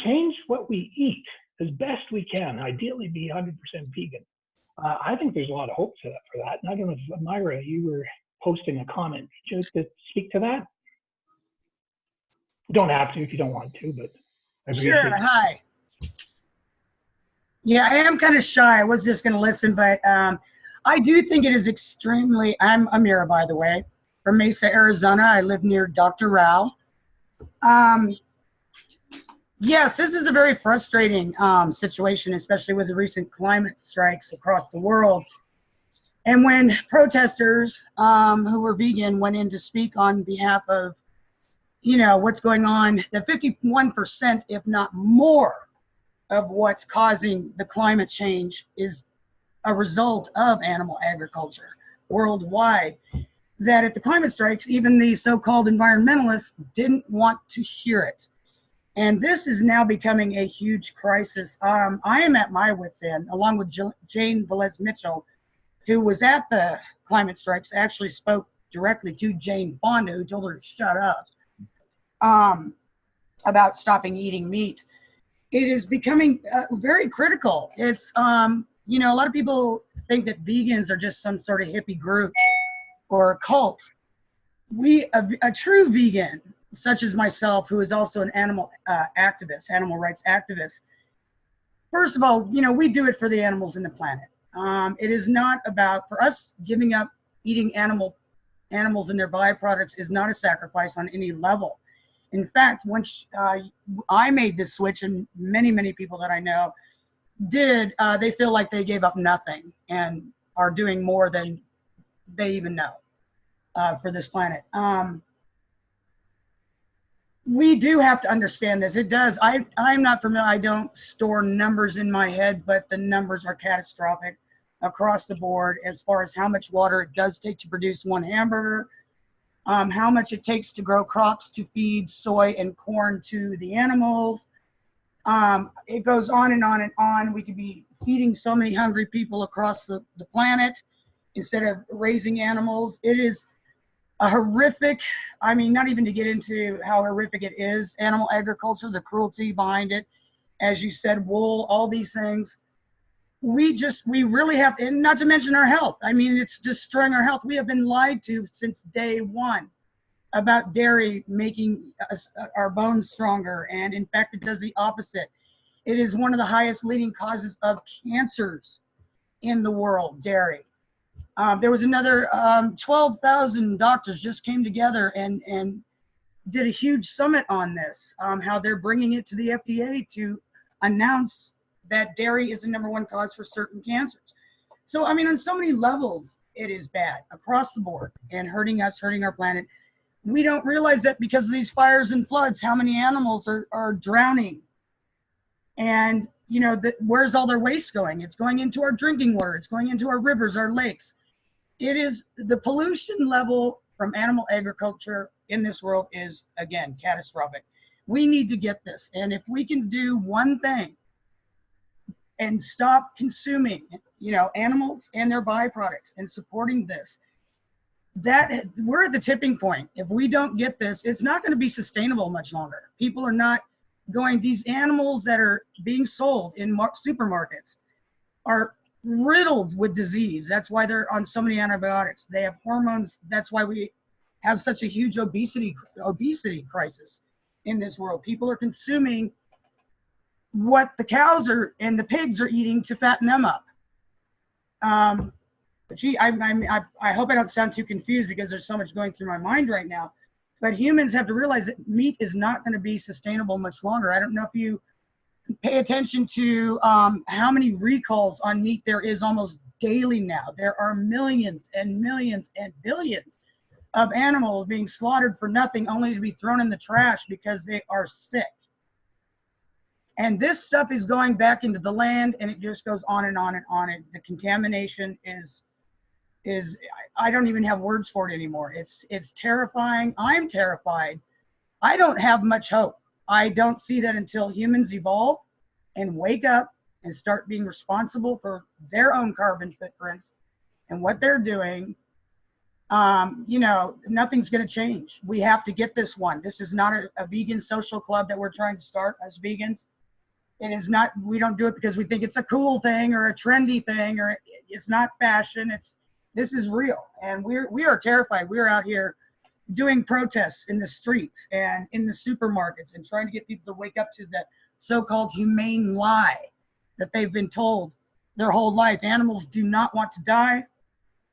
Speaker 14: change what we eat as best we can, ideally be 100% vegan. I think there's a lot of hope for that. And I don't know if Myra, you were posting a comment. Would you like to speak to that? You don't have to if you don't want to, but I appreciate
Speaker 4: Sure.
Speaker 14: it.
Speaker 4: Hi. Yeah, I am kind of shy. I was just going to listen, but I do think it is extremely. I'm Amira, by the way, from Mesa, Arizona. I live near Dr. Rao. Yes, this is a very frustrating situation, especially with the recent climate strikes across the world. And when protesters who were vegan went in to speak on behalf of, you know, what's going on, that 51%, if not more, of what's causing the climate change is a result of animal agriculture worldwide. That at the climate strikes, even the so-called environmentalists didn't want to hear it. And this is now becoming a huge crisis. I am at my wit's end, along with Jane Velez Mitchell, who was at the climate strikes, actually spoke directly to Jane Fonda, who told her to shut up, about stopping eating meat. It is becoming very critical. It's, you know, a lot of people think that vegans are just some sort of hippie group or a cult. A true vegan, such as myself, who is also an animal activist, animal rights activist, first of all, you know, we do it for the animals and the planet. It is not about, for us, giving up eating animals and their byproducts is not a sacrifice on any level. In fact, once I made this switch, and many, many people that I know did, they feel like they gave up nothing and are doing more than they even know for this planet. We do have to understand this. It does. I'm not familiar. I don't store numbers in my head, but the numbers are catastrophic. across the board as far as how much water it does take to produce one hamburger, how much it takes to grow crops to feed soy and corn to the animals. It goes on and on and on. We could be feeding so many hungry people across the planet instead of raising animals. It is a horrific, I mean, not even to get into how horrific it is, animal agriculture, the cruelty behind it, as you said, wool, all these things. We really have, and not to mention our health. I mean, it's destroying our health. We have been lied to since day one about dairy making our bones stronger, and in fact, it does the opposite. It is one of the highest leading causes of cancers in the world, dairy. There was another 12,000 doctors just came together and did a huge summit on this, how they're bringing it to the FDA to announce that dairy is the #1 cause for certain cancers. So, I mean, on so many levels, it is bad across the board and hurting us, hurting our planet. We don't realize that because of these fires and floods, how many animals are drowning. And, you know, where's all their waste going? It's going into our drinking water. It's going into our rivers, our lakes. It is, the pollution level from animal agriculture in this world is, again, catastrophic. We need to get this. And if we can do one thing and stop consuming, you know, animals and their byproducts and supporting this, that we're at the tipping point. If we don't get this, it's not going to be sustainable much longer. People are not going, these animals that are being sold in supermarkets are riddled with disease. That's why they're on so many antibiotics. They have hormones. That's why we have such a huge obesity crisis in this world. People are consuming what the cows are and the pigs are eating to fatten them up. Gee, I hope I don't sound too confused because there's so much going through my mind right now. But humans have to realize that meat is not going to be sustainable much longer. I don't know if you pay attention to how many recalls on meat there is almost daily now. There are millions and millions and billions of animals being slaughtered for nothing, only to be thrown in the trash because they are sick. And this stuff is going back into the land, and it just goes on and on and on. And the contamination is I don't even have words for it anymore. It's terrifying. I'm terrified. I don't have much hope. I don't see that until humans evolve and wake up and start being responsible for their own carbon footprints and what they're doing. You know, nothing's going to change. We have to get this one. This is not a vegan social club that we're trying to start as vegans. It is not, we don't do it because we think it's a cool thing or a trendy thing, or it's not fashion. This is real. And we are terrified. We're out here doing protests in the streets and in the supermarkets and trying to get people to wake up to the so-called humane lie that they've been told their whole life. Animals do not want to die.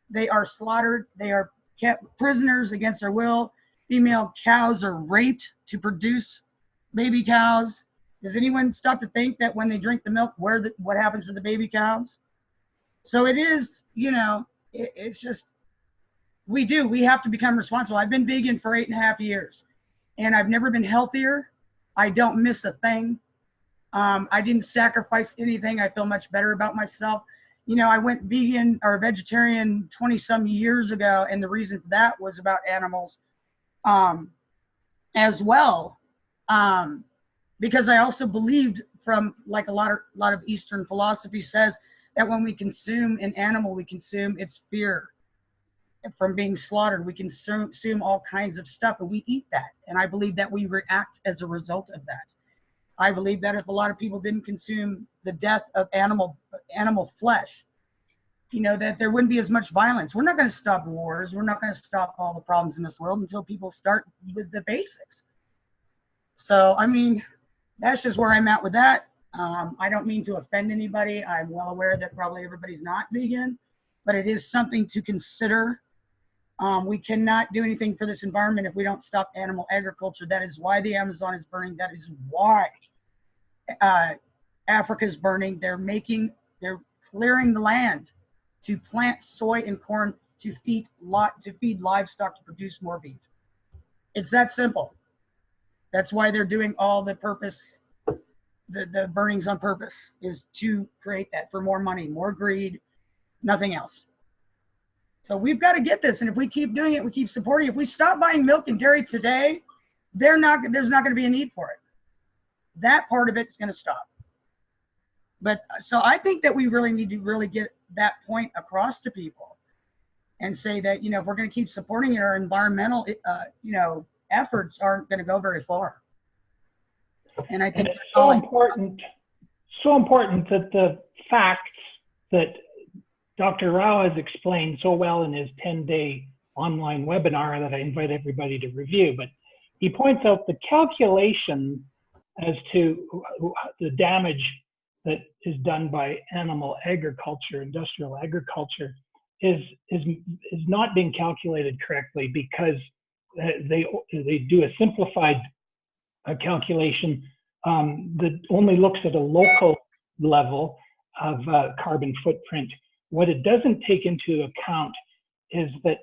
Speaker 4: They are slaughtered. They are kept prisoners against their will. Female cows are raped to produce baby cows. Does anyone stop to think that when they drink the milk, what happens to the baby cows? So it is, you know, it's just, we have to become responsible. I've been vegan for 8.5 years and I've never been healthier. I don't miss a thing. I didn't sacrifice anything. I feel much better about myself. You know, I went vegan or vegetarian 20 some years ago. And the reason for that was about animals as well. Because I also believed, from like a lot of Eastern philosophy says, that when we consume an animal, we consume its fear from being slaughtered. We consume all kinds of stuff and we eat that. And I believe that we react as a result of that. I believe that if a lot of people didn't consume the death of animal flesh, you know, that there wouldn't be as much violence. We're not going to stop wars. We're not going to stop all the problems in this world until people start with the basics. So, I mean, that's just where I'm at with that. I don't mean to offend anybody. I'm well aware that probably everybody's not vegan, but it is something to consider. We cannot do anything for this environment if we don't stop animal agriculture. That is why the Amazon is burning. That is why Africa is burning. They're clearing the land to plant soy and corn to feed livestock to produce more beef. It's that simple. That's why they're doing all the purpose, the burnings on purpose, is to create that for more money, more greed, nothing else. So we've got to get this. And if we keep doing it, we keep supporting it. If we stop buying milk and dairy today, there's not going to be a need for it. That part of it's going to stop. But so I think that we really need to really get that point across to people and say that, if we're going to keep supporting it, our environmental, efforts aren't going to go very far. And I think
Speaker 14: it's so important that the facts that Dr. Rao has explained so well in his 10-day online webinar that I invite everybody to review, but he points out the calculation as to the damage that is done by animal agriculture, industrial agriculture, is not being calculated correctly because they do a simplified calculation that only looks at a local level of carbon footprint. What it doesn't take into account is that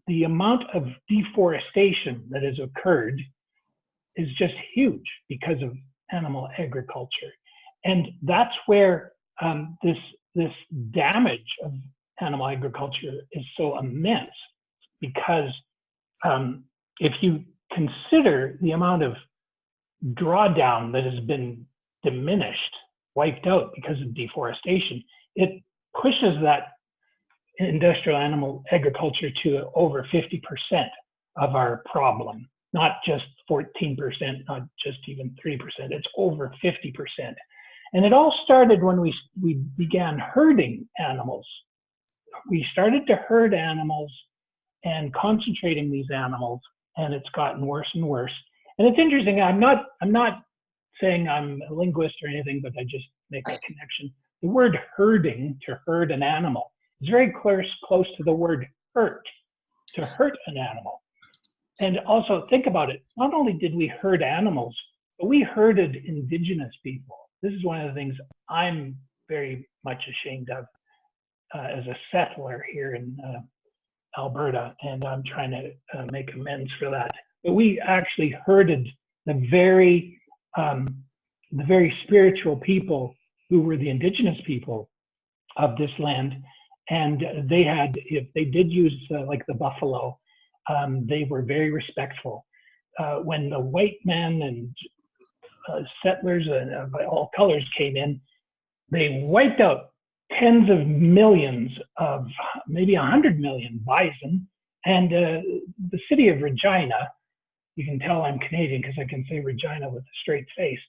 Speaker 14: the amount of deforestation that has occurred is just huge because of animal agriculture. And that's where this damage of animal agriculture is so immense, because if you consider the amount of drawdown that has been diminished, wiped out because of deforestation, it pushes that industrial animal agriculture to over 50% of our problem, not just 14%, not just even 3%, it's over 50%. And it all started when we began herding animals. We started to herd animals and concentrating these animals, and it's gotten worse and worse. And it's interesting, I'm not saying I'm a linguist or anything, but I just make a connection. The word herding, to herd an animal, is very close to the word hurt, to hurt an animal. And also think about it, not only did we herd animals, but we herded indigenous people. This is one of the things I'm very much ashamed of as a settler here in Alberta, and I'm trying to make amends for that. But we actually herded the very spiritual people who were the indigenous people of this land, and they had, if they did use like the buffalo, they were very respectful. When the white men and settlers of all colors came in, they wiped out tens of millions of, maybe 100 million bison. And the city of Regina, you can tell I'm Canadian because I can say Regina with a straight face.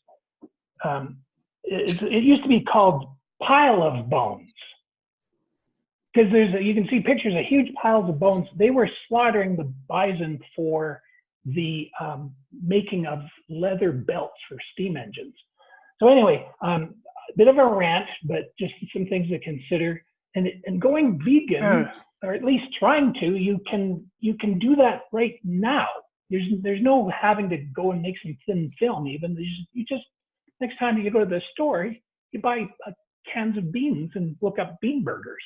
Speaker 14: It used to be called Pile of Bones, because you can see pictures of huge piles of bones. They were slaughtering the bison for the making of leather belts for steam engines. So anyway, a bit of a rant, but just some things to consider. And going vegan, or at least trying to, you can do that right now. There's no having to go and make some thin film even. You just next time you go to the store, you buy cans of beans and look up bean burgers.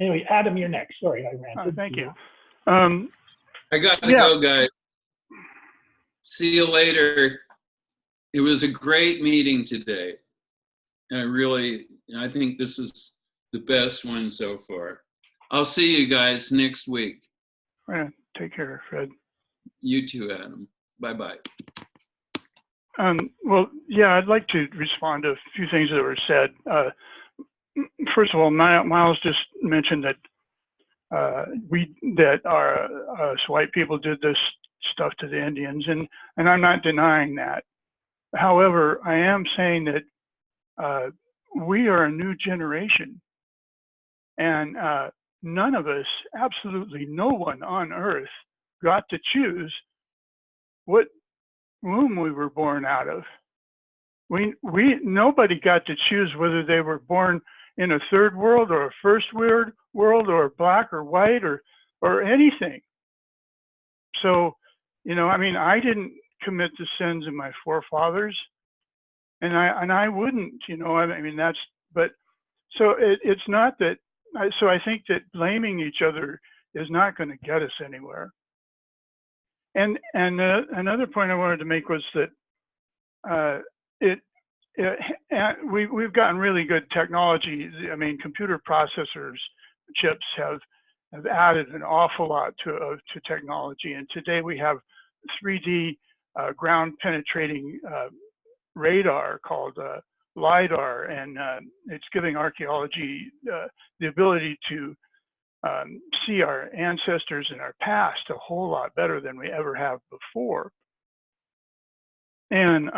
Speaker 14: Anyway, Adam, you're next. Sorry, I ranted.
Speaker 8: Thank you.
Speaker 5: I got to go, guys. See you later. It was a great meeting today. And I think this was the best one so far. I'll see you guys next week.
Speaker 8: Yeah, take care, Fred.
Speaker 5: You too, Adam. Bye-bye.
Speaker 8: Well, yeah, I'd like to respond to a few things that were said. First of all, Myles just mentioned that us white people did this stuff to the Indians, and I'm not denying that. However, I am saying that we are a new generation, and none of us, absolutely no one on earth, got to choose what womb we were born out of. Nobody got to choose whether they were born in a third world or a first world or black or white or anything. So, I mean, I didn't commit the sins of my forefathers, and I wouldn't, I mean, so it's not that. So I think that blaming each other is not going to get us anywhere. And another point I wanted to make was that we've gotten really good technology. I mean, computer processors, chips have added an awful lot to technology. And today we have 3D ground penetrating radar called LIDAR, and it's giving archaeology the ability to see our ancestors and our past a whole lot better than we ever have before. And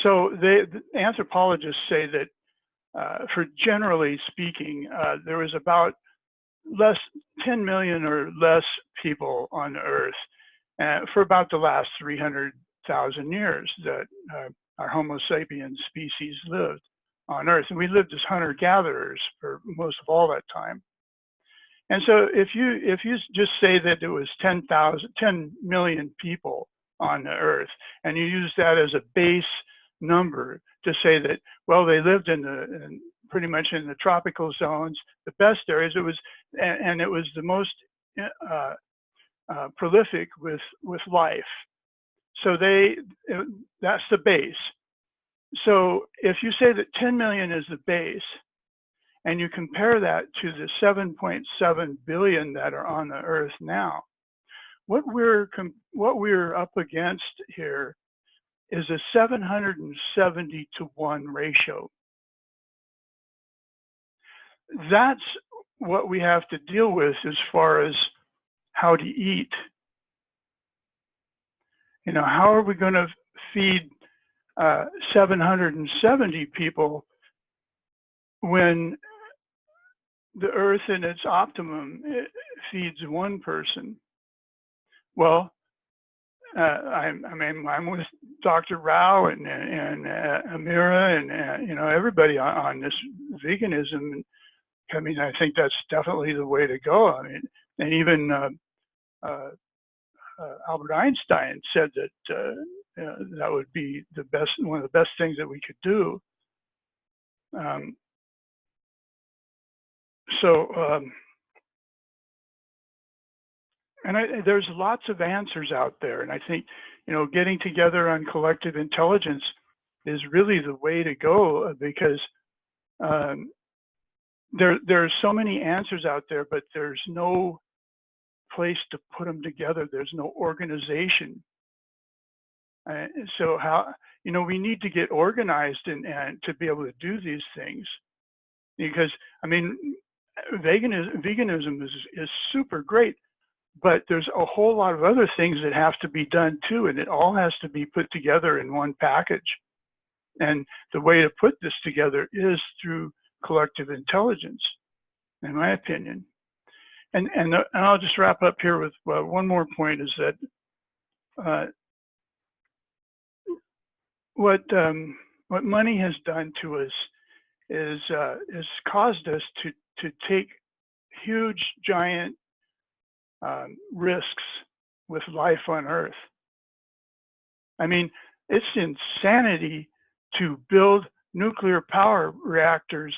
Speaker 8: so the anthropologists say that for generally speaking, there was about 10 million or less people on Earth for about the last 300,000 years that our Homo sapiens species lived on Earth. And we lived as hunter-gatherers for most of all that time. And so if you just say that it was 10 million people on the Earth, and you use that as a base number to say that, well, they lived pretty much in the tropical zones, the best areas, it was the most prolific with life. So that's the base. So if you say that 10 million is the base, and you compare that to the 7.7 billion that are on the Earth now, what we're up against here is a 770 to 1 ratio. That's what we have to deal with as far as how to eat. You know, how are we going to feed 770 people when the Earth in its optimum feeds one person? Well, I'm with Dr. Rao and Amira and you know, everybody on this veganism. I mean, I think that's definitely the way to go. I mean, and even Albert Einstein said that that would be one of the best things that we could do. There's lots of answers out there, and I think, you know, getting together on collective intelligence is really the way to go, because there's so many answers out there, but there's no place to put them together. There's no organization. So how, you know, we need to get organized and to be able to do these things, because I mean, veganism is super great, but there's a whole lot of other things that have to be done too, and it all has to be put together in one package. And the way to put this together is through collective intelligence, in my opinion. And I'll just wrap up here with one more point, is that what money has done to us is caused us to take huge, giant risks with life on Earth. I mean, it's insanity to build nuclear power reactors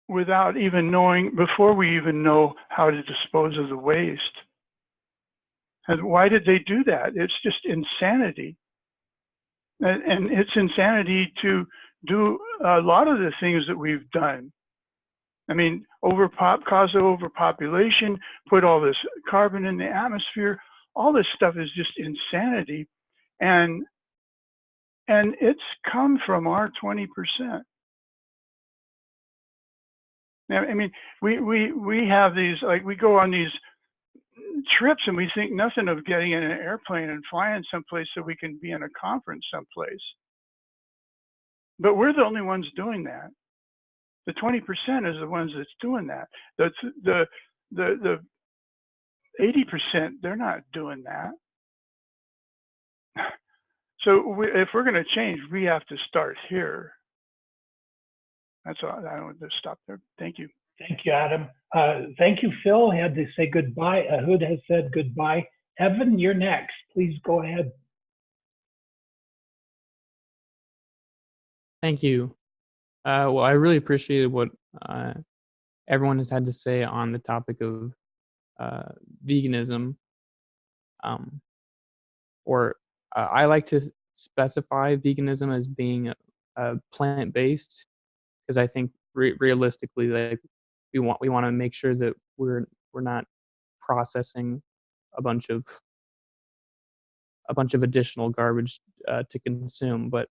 Speaker 8: without even knowing, before we even know how to dispose of the waste. And why did they do that? It's just insanity. And it's insanity to do a lot of the things that we've done. I mean, cause overpopulation, put all this carbon in the atmosphere, all this stuff is just insanity. And it's come from our 20%. Now, I mean, we have these, like, we go on these trips and we think nothing of getting in an airplane and flying someplace so we can be in a conference someplace. But we're the only ones doing that. The 20% is the ones that's doing that. The 80%, they're not doing that. So if we're going to change, we have to start here. That's all. I want to stop there. Thank you.
Speaker 14: Thank you, Adam. Thank you, Phil. I had to say goodbye. Ahud has said goodbye. Evan, you're next. Please go ahead.
Speaker 11: Thank you. Well, I really appreciated what everyone has had to say on the topic of veganism. I like to specify veganism as being plant-based, because I think realistically, like we want to make sure that we're not processing a bunch of additional garbage to consume. But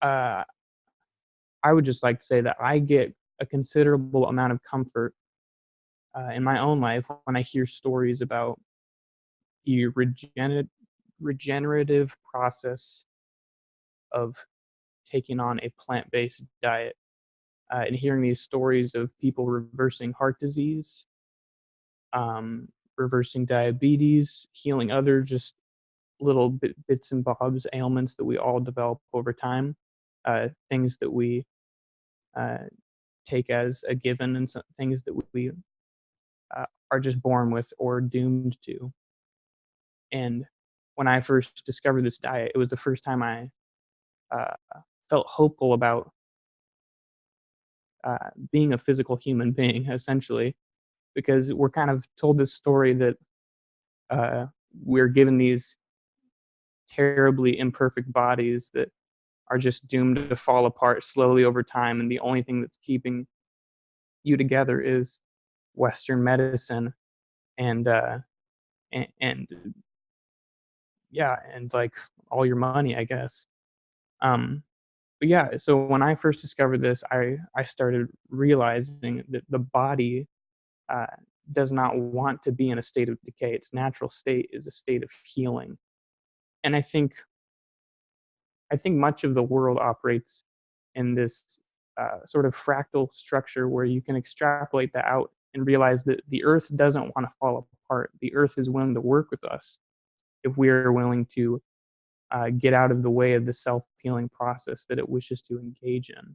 Speaker 11: I would just like to say that I get a considerable amount of comfort in my own life when I hear stories about the regenerative process of taking on a plant-based diet, and hearing these stories of people reversing heart disease, reversing diabetes, healing other just little bits and bobs ailments that we all develop over time, things that we take as a given, and some things that we are just born with or doomed to. And when I first discovered this diet, it was the first time I felt hopeful about being a physical human being, essentially, because we're kind of told this story that we're given these terribly imperfect bodies that are just doomed to fall apart slowly over time, and the only thing that's keeping you together is Western medicine and and yeah, and like all your money, I guess. But yeah, so when I first discovered this, I started realizing that the body uh, does not want to be in a state of decay. Its natural state is a state of healing, and I think much of the world operates in this sort of fractal structure where you can extrapolate that out and realize that the earth doesn't want to fall apart. The earth is willing to work with us if we are willing to get out of the way of the self-healing process that it wishes to engage in.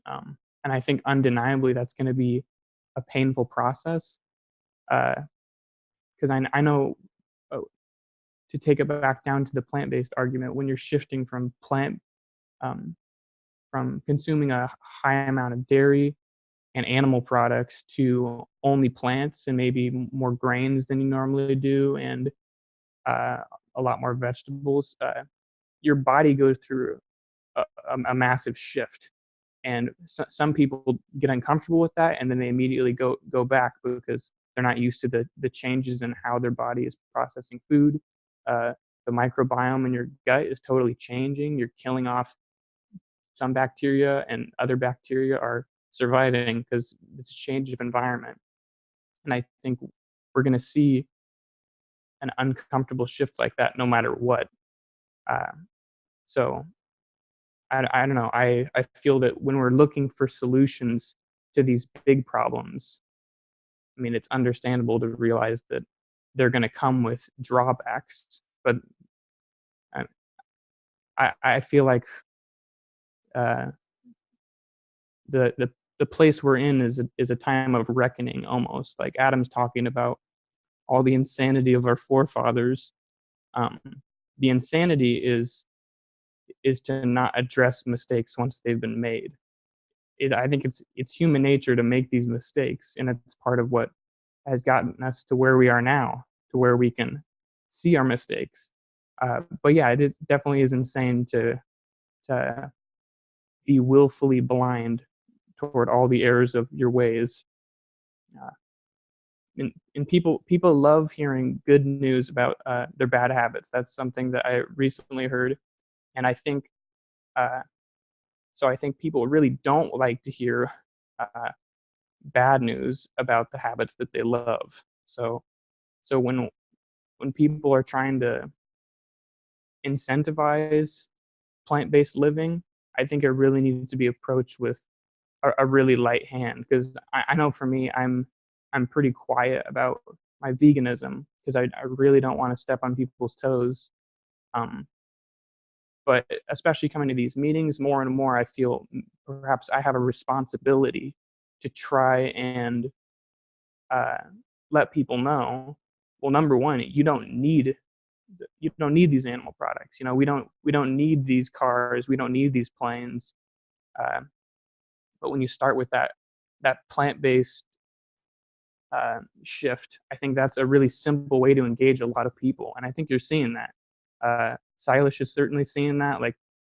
Speaker 11: And I think undeniably that's going to be a painful process, because I know, to take it back down to the plant-based argument, when you're shifting from from consuming a high amount of dairy and animal products to only plants and maybe more grains than you normally do, and a lot more vegetables, your body goes through a massive shift. And some people get uncomfortable with that, and then they immediately go back because they're not used to the changes in how their body is processing food. The microbiome in your gut is totally changing. You're killing off some bacteria, and other bacteria are surviving because it's a change of environment. And I think we're going to see an uncomfortable shift like that no matter what. So I don't know. I feel that when we're looking for solutions to these big problems, I mean, it's understandable to realize that they're going to come with drawbacks. But I feel like the place we're in is a time of reckoning, almost like Adam's talking about all the insanity of our forefathers. The insanity is to not address mistakes once they've been made. I think it's human nature to make these mistakes, and it's part of what has gotten us to where we are now, to where we can see our mistakes. But yeah, it definitely is insane to be willfully blind toward all the errors of your ways. And people love hearing good news about their bad habits. That's something that I recently heard, and I think so. I think people really don't like to hear bad news about the habits that they love. So when people are trying to incentivize plant-based living, I think it really needs to be approached with a really light hand, because I know for me, I'm pretty quiet about my veganism because I really don't want to step on people's toes. But especially coming to these meetings, more and more I feel perhaps I have a responsibility to try and let people know, well, number one, you don't need these animal products. You know, we don't need these cars, we don't need these planes. But when you start with that plant-based shift, I think that's a really simple way to engage a lot of people, and I think you're seeing that. Silas is certainly seeing that, like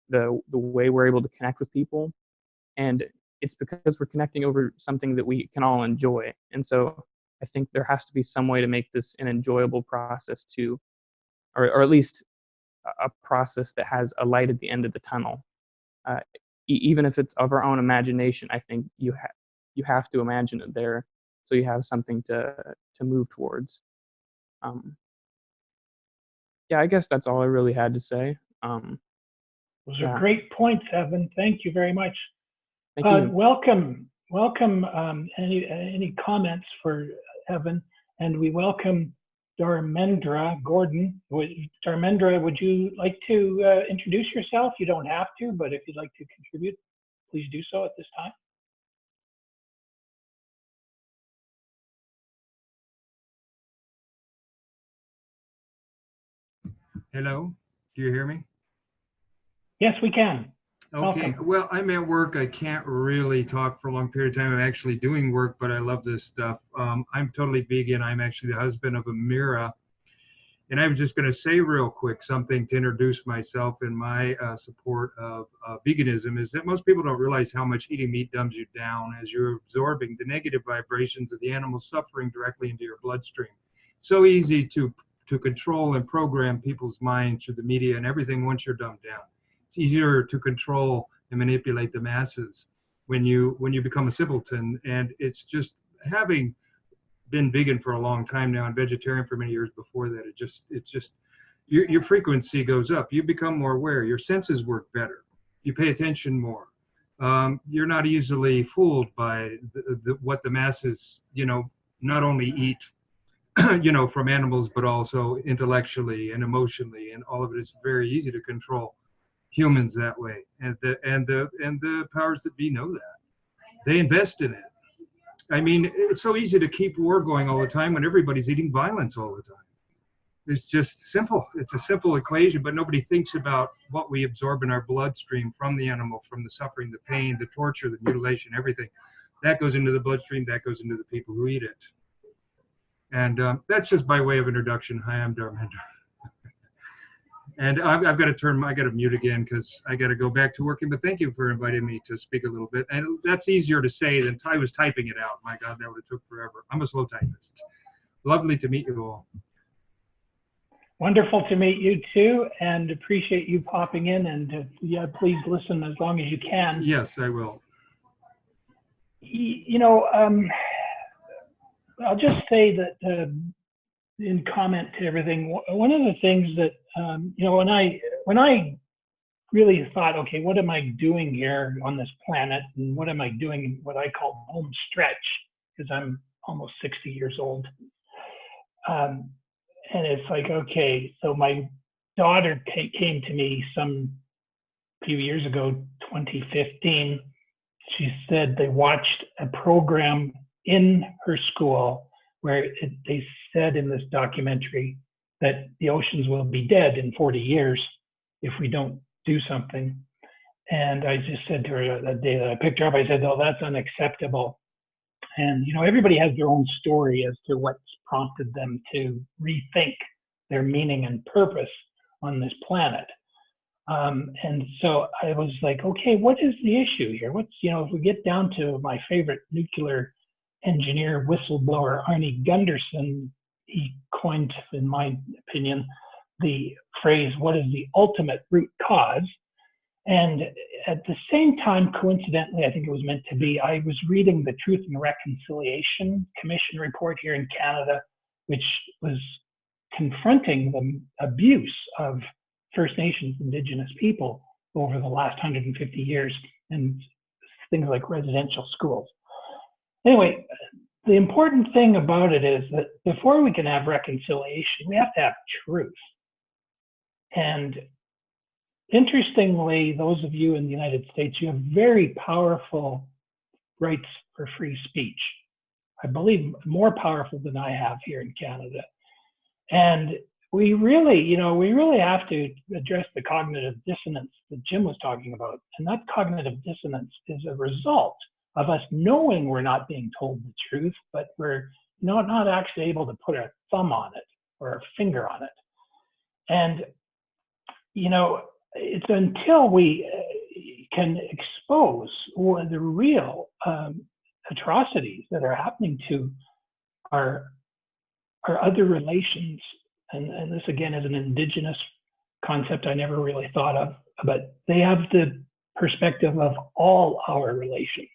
Speaker 11: the way we're able to connect with people, and it's because we're connecting over something that we can all enjoy. And so I think there has to be some way to make this an enjoyable process too, or at least a process that has a light at the end of the tunnel. Even if it's of our own imagination, I think you have to imagine it there, so you have something to move towards. Yeah, I guess that's all I really had to say.
Speaker 14: Those
Speaker 11: yeah.
Speaker 14: are great points, Evan. Thank you very much.
Speaker 11: Thank you.
Speaker 14: Welcome. Any comments for Evan? And we welcome Dharmendra Gordon. Dharmendra, would you like to introduce yourself? You don't have to, but if you'd like to contribute, please do so at this time.
Speaker 15: Hello, do you hear me?
Speaker 14: Yes, we can.
Speaker 15: Okay,
Speaker 14: Welcome.
Speaker 15: well, I'm at work. I can't really talk for a long period of time. I'm actually doing work, but I love this stuff. I'm totally vegan. I'm actually the husband of Amira. And I was just going to say real quick something to introduce myself and my support of veganism is that most people don't realize how much eating meat dumbs you down as you're absorbing the negative vibrations of the animal suffering directly into your bloodstream. So easy to control and program people's minds through the media and everything once you're dumbed down. It's easier to control and manipulate the masses when you become a simpleton. And it's just having been vegan for a long time now and vegetarian for many years before that, it's just your frequency goes up. You become more aware. Your senses work better. You pay attention more. You're not easily fooled by what the masses, not only eat, from animals, but also intellectually and emotionally, and all of it is very easy to control humans that way. And the powers that be know that. They invest in it. I mean, it's so easy to keep war going all the time when everybody's eating violence all the time. It's just simple. It's a simple equation, but nobody thinks about what we absorb in our bloodstream from the animal, from the suffering, the pain, the torture, the mutilation, everything. That goes into the bloodstream, that goes into the people who eat it. And that's just by way of introduction. Hi, I'm Dharmendra. And I got to mute again because I got to go back to working. But thank you for inviting me to speak a little bit. And that's easier to say than I was typing it out. My God, that would have took forever. I'm a slow typist. Lovely to meet you all.
Speaker 14: Wonderful to meet you too, and appreciate you popping in. And yeah, please listen as long as you can.
Speaker 15: Yes, I will.
Speaker 14: I'll just say that in comment to everything, one of the things that when I really thought, okay, what am I doing here on this planet, and what am I doing what I call home stretch, because I'm almost 60 years old, and it's like, okay, so my daughter came to me some few years ago, 2015. She said they watched a program in her school where they said in this documentary that the oceans will be dead in 40 years if we don't do something. And I just said to her that day that I picked her up, I said, oh, that's unacceptable. And, everybody has their own story as to what's prompted them to rethink their meaning and purpose on this planet. And so I was like, okay, what is the issue here? If we get down to my favorite nuclear engineer whistleblower, Arnie Gunderson, he coined, in my opinion, the phrase, what is the ultimate root cause? And at the same time, coincidentally, I think it was meant to be, I was reading the Truth and Reconciliation Commission report here in Canada, which was confronting the abuse of First Nations Indigenous people over the last 150 years, and things like residential schools. Anyway, the important thing about it is that before we can have reconciliation, we have to have truth. And interestingly, those of you in the United States, you have very powerful rights for free speech. I believe more powerful than I have here in Canada. And we really have to address the cognitive dissonance that Jim was talking about. And that cognitive dissonance is a result of us knowing we're not being told the truth, but we're not actually able to put a thumb on it or a finger on it. And you know, it's until we can expose the real atrocities that are happening to our other relations, and this again is an indigenous concept I never really thought of, but they have the perspective of all our relations.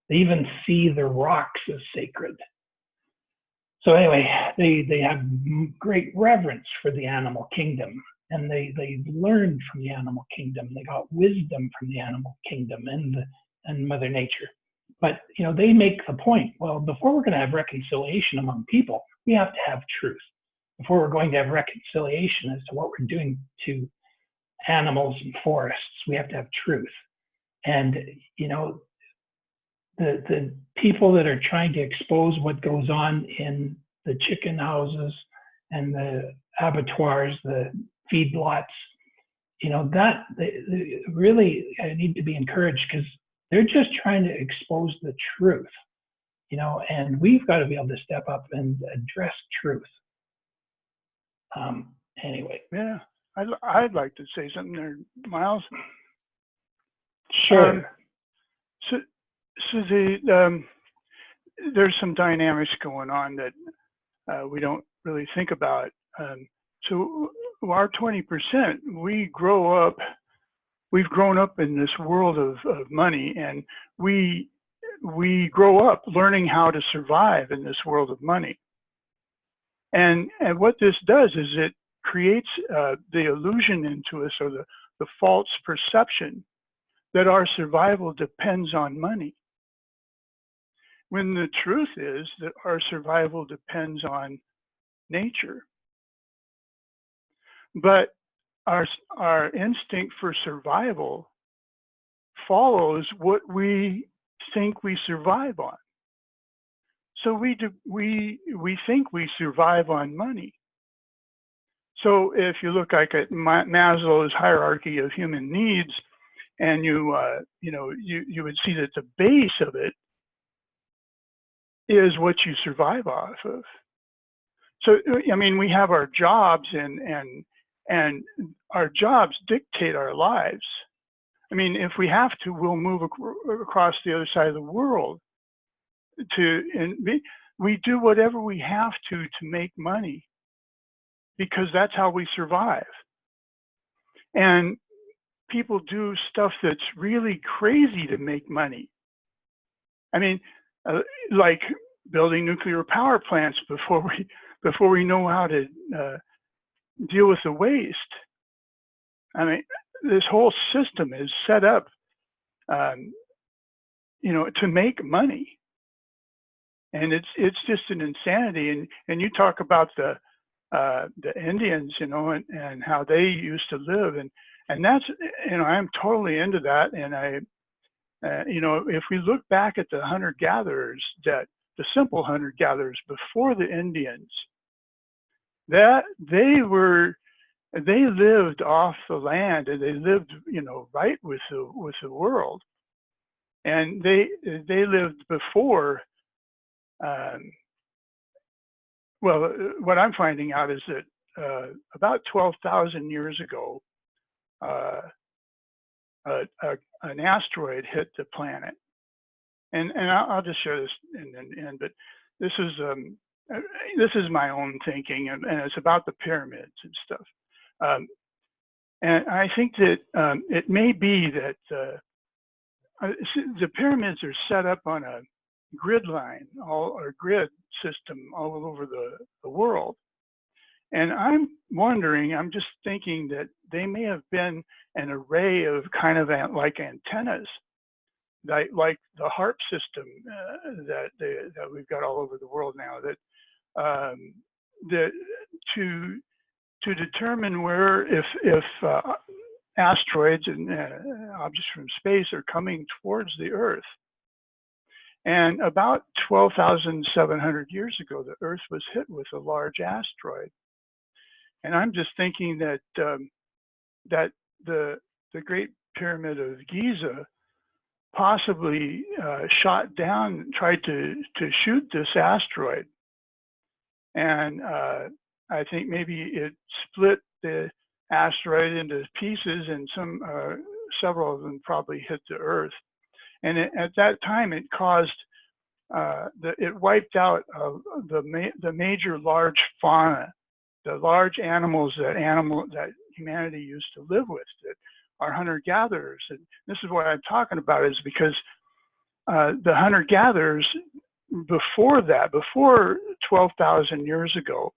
Speaker 14: They even see the rocks as sacred. So anyway, they have great reverence for the animal kingdom, and they learned from the animal kingdom. They got wisdom from the animal kingdom and Mother Nature. But you know, they make the point, well, before we're going to have reconciliation among people, we have to have truth. Before we're going to have reconciliation as to what we're doing to animals and forests, we have to have truth. And you know, the people that are trying to expose what goes on in the chicken houses and the abattoirs, the feedlots, you know, that they really need to be encouraged, because they're just trying to expose the truth, you know, and we've got to be able to step up and address truth. Anyway.
Speaker 8: Yeah, I'd like to say something there, Myles.
Speaker 14: Sure.
Speaker 8: So there's some dynamics going on that we don't really think about. So our 20%, we've grown up in this world of money, and we grow up learning how to survive in this world of money. And what this does is it creates the illusion into us, or the false perception that our survival depends on money, when the truth is that our survival depends on nature. But our instinct for survival follows what we think we survive on. So we think we survive on money. So if you look like at Maslow's hierarchy of human needs, and you would see that the base of it is what you survive off of. So I mean, we have our jobs, and our jobs dictate our lives. I mean, if we have to, we'll move across the other side of the world we do whatever we have to make money, because that's how we survive. And people do stuff that's really crazy to make money. I mean, like building nuclear power plants before we know how to deal with the waste. I mean, this whole system is set up, you know, to make money, and it's just an insanity. And you talk about the Indians, you know, and how they used to live, and that's, you know, I'm totally into that. And you know, if we look back at the hunter-gatherers, that the simple hunter-gatherers before the Indians, that they lived off the land, and they lived, you know, right with the world, and they lived before. Well, what I'm finding out is that about 12,000 years ago, an asteroid hit the planet, and I'll just share this in the end. But this is my own thinking, and it's about the pyramids and stuff. And I think that it may be that the pyramids are set up on a grid line, or grid system all over the world. And I'm just thinking that they may have been an array of kind of like antennas, like the HARP system that we've got all over the world now, that to determine where, if asteroids and objects from space are coming towards the Earth. And about 12,700 years ago, the Earth was hit with a large asteroid. And I'm just thinking that that the Great Pyramid of Giza possibly tried to shoot this asteroid, and I think maybe it split the asteroid into pieces, and several of them probably hit the Earth. And at that time, it caused it wiped out the major large fauna, the large animals that humanity used to live with, that are hunter-gatherers. And this is what I'm talking about, is because the hunter-gatherers before that, before 12,000 years ago,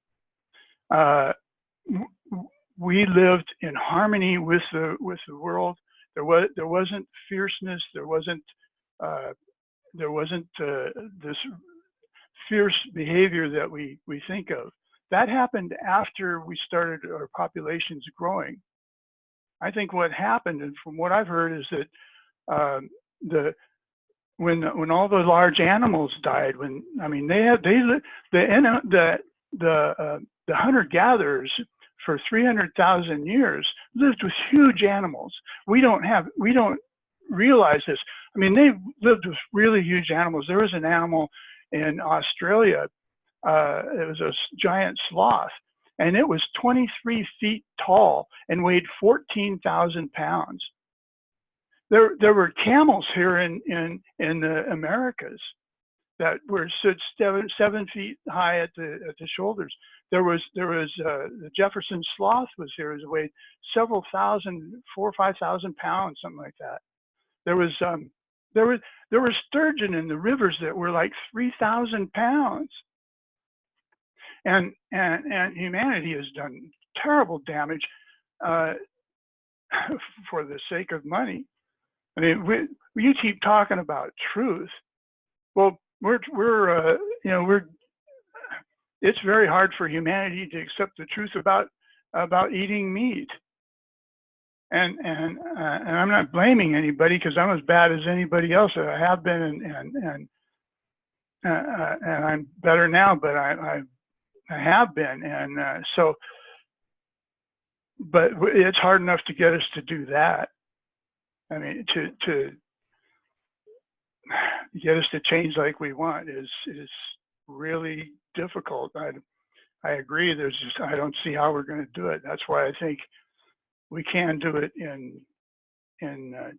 Speaker 8: we lived in harmony with the world. There wasn't fierceness. There wasn't this fierce behavior that we think of. That happened after we started our populations growing. I think what happened, and from what I've heard, is that when all the large animals died, the hunter-gatherers for 300,000 years lived with huge animals. We don't realize this. I mean, they lived with really huge animals. There was an animal in Australia. It was a giant sloth, and it was 23 feet tall and weighed 14,000 pounds. There were camels here in the Americas that stood 7 feet high at the shoulders. There was the Jefferson sloth was here. It weighed several thousand, 4,000 or 5,000 pounds, something like that. There was sturgeon in the rivers that were like 3,000 pounds. And humanity has done terrible damage for the sake of money. I mean, you keep talking about truth. Well, it's very hard for humanity to accept the truth about eating meat. And I'm not blaming anybody, because I'm as bad as anybody else. I have been, and I'm better now, but I have been, and but it's hard enough to get us to do that. I mean, to get us to change like we want is really difficult. I agree. I don't see how we're going to do it. That's why I think we can do it in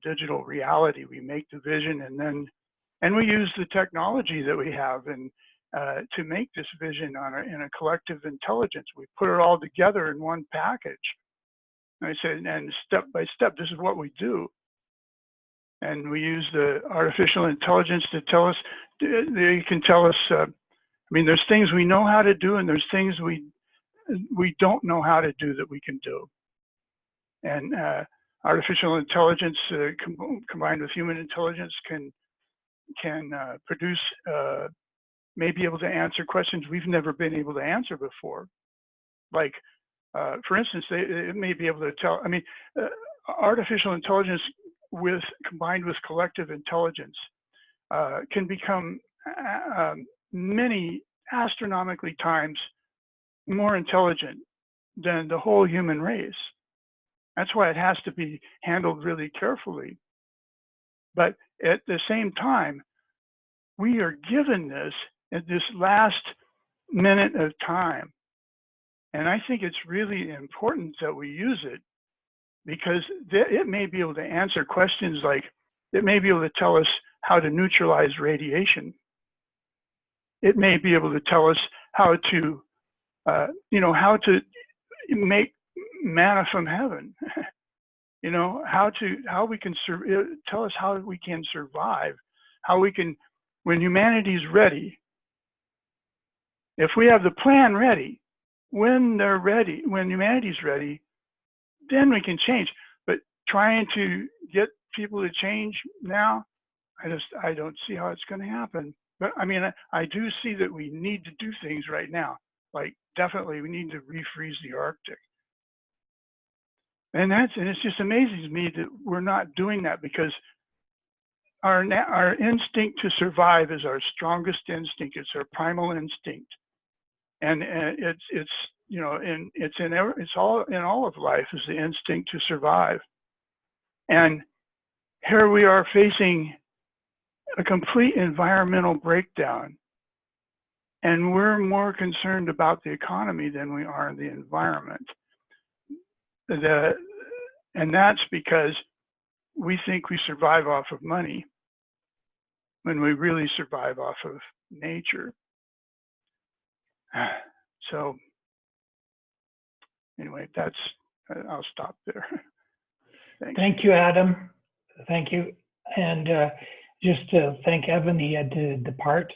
Speaker 8: digital reality. We make the vision, and we use the technology that we have to make this vision in a collective intelligence. We put it all together in one package. And I said, and step by step, this is what we do. And we use the artificial intelligence to tell us. They can tell us. I mean, there's things we know how to do, and there's things we don't know how to do that we can do. And artificial intelligence combined with human intelligence can produce, may be able to answer questions we've never been able to answer before. Like, for instance, it may be able to tell. I mean, artificial intelligence combined with collective intelligence can become many astronomically times more intelligent than the whole human race. That's why it has to be handled really carefully. But at the same time, we are given this at this last minute of time. And I think it's really important that we use it, because it may be able to answer questions like, it may be able to tell us how to neutralize radiation. It may be able to tell us how to, how to make manna from heaven. How we can tell us how we can survive, how we can, when humanity's ready, if we have the plan ready, when they're ready, when humanity's ready, then we can change. But trying to get people to change now, I don't see how it's going to happen. But I mean, I do see that we need to do things right now. Like, definitely we need to refreeze the Arctic. And it's just amazing to me that we're not doing that, because our instinct to survive is our strongest instinct. It's our primal instinct, and it's all in all of life is the instinct to survive. And here we are facing a complete environmental breakdown, and we're more concerned about the economy than we are the environment. And that's because we think we survive off of money when we really survive off of nature. So anyway, I'll stop there. Thanks.
Speaker 14: Thank you, Adam. Thank you. And just to thank Evan, he had to depart.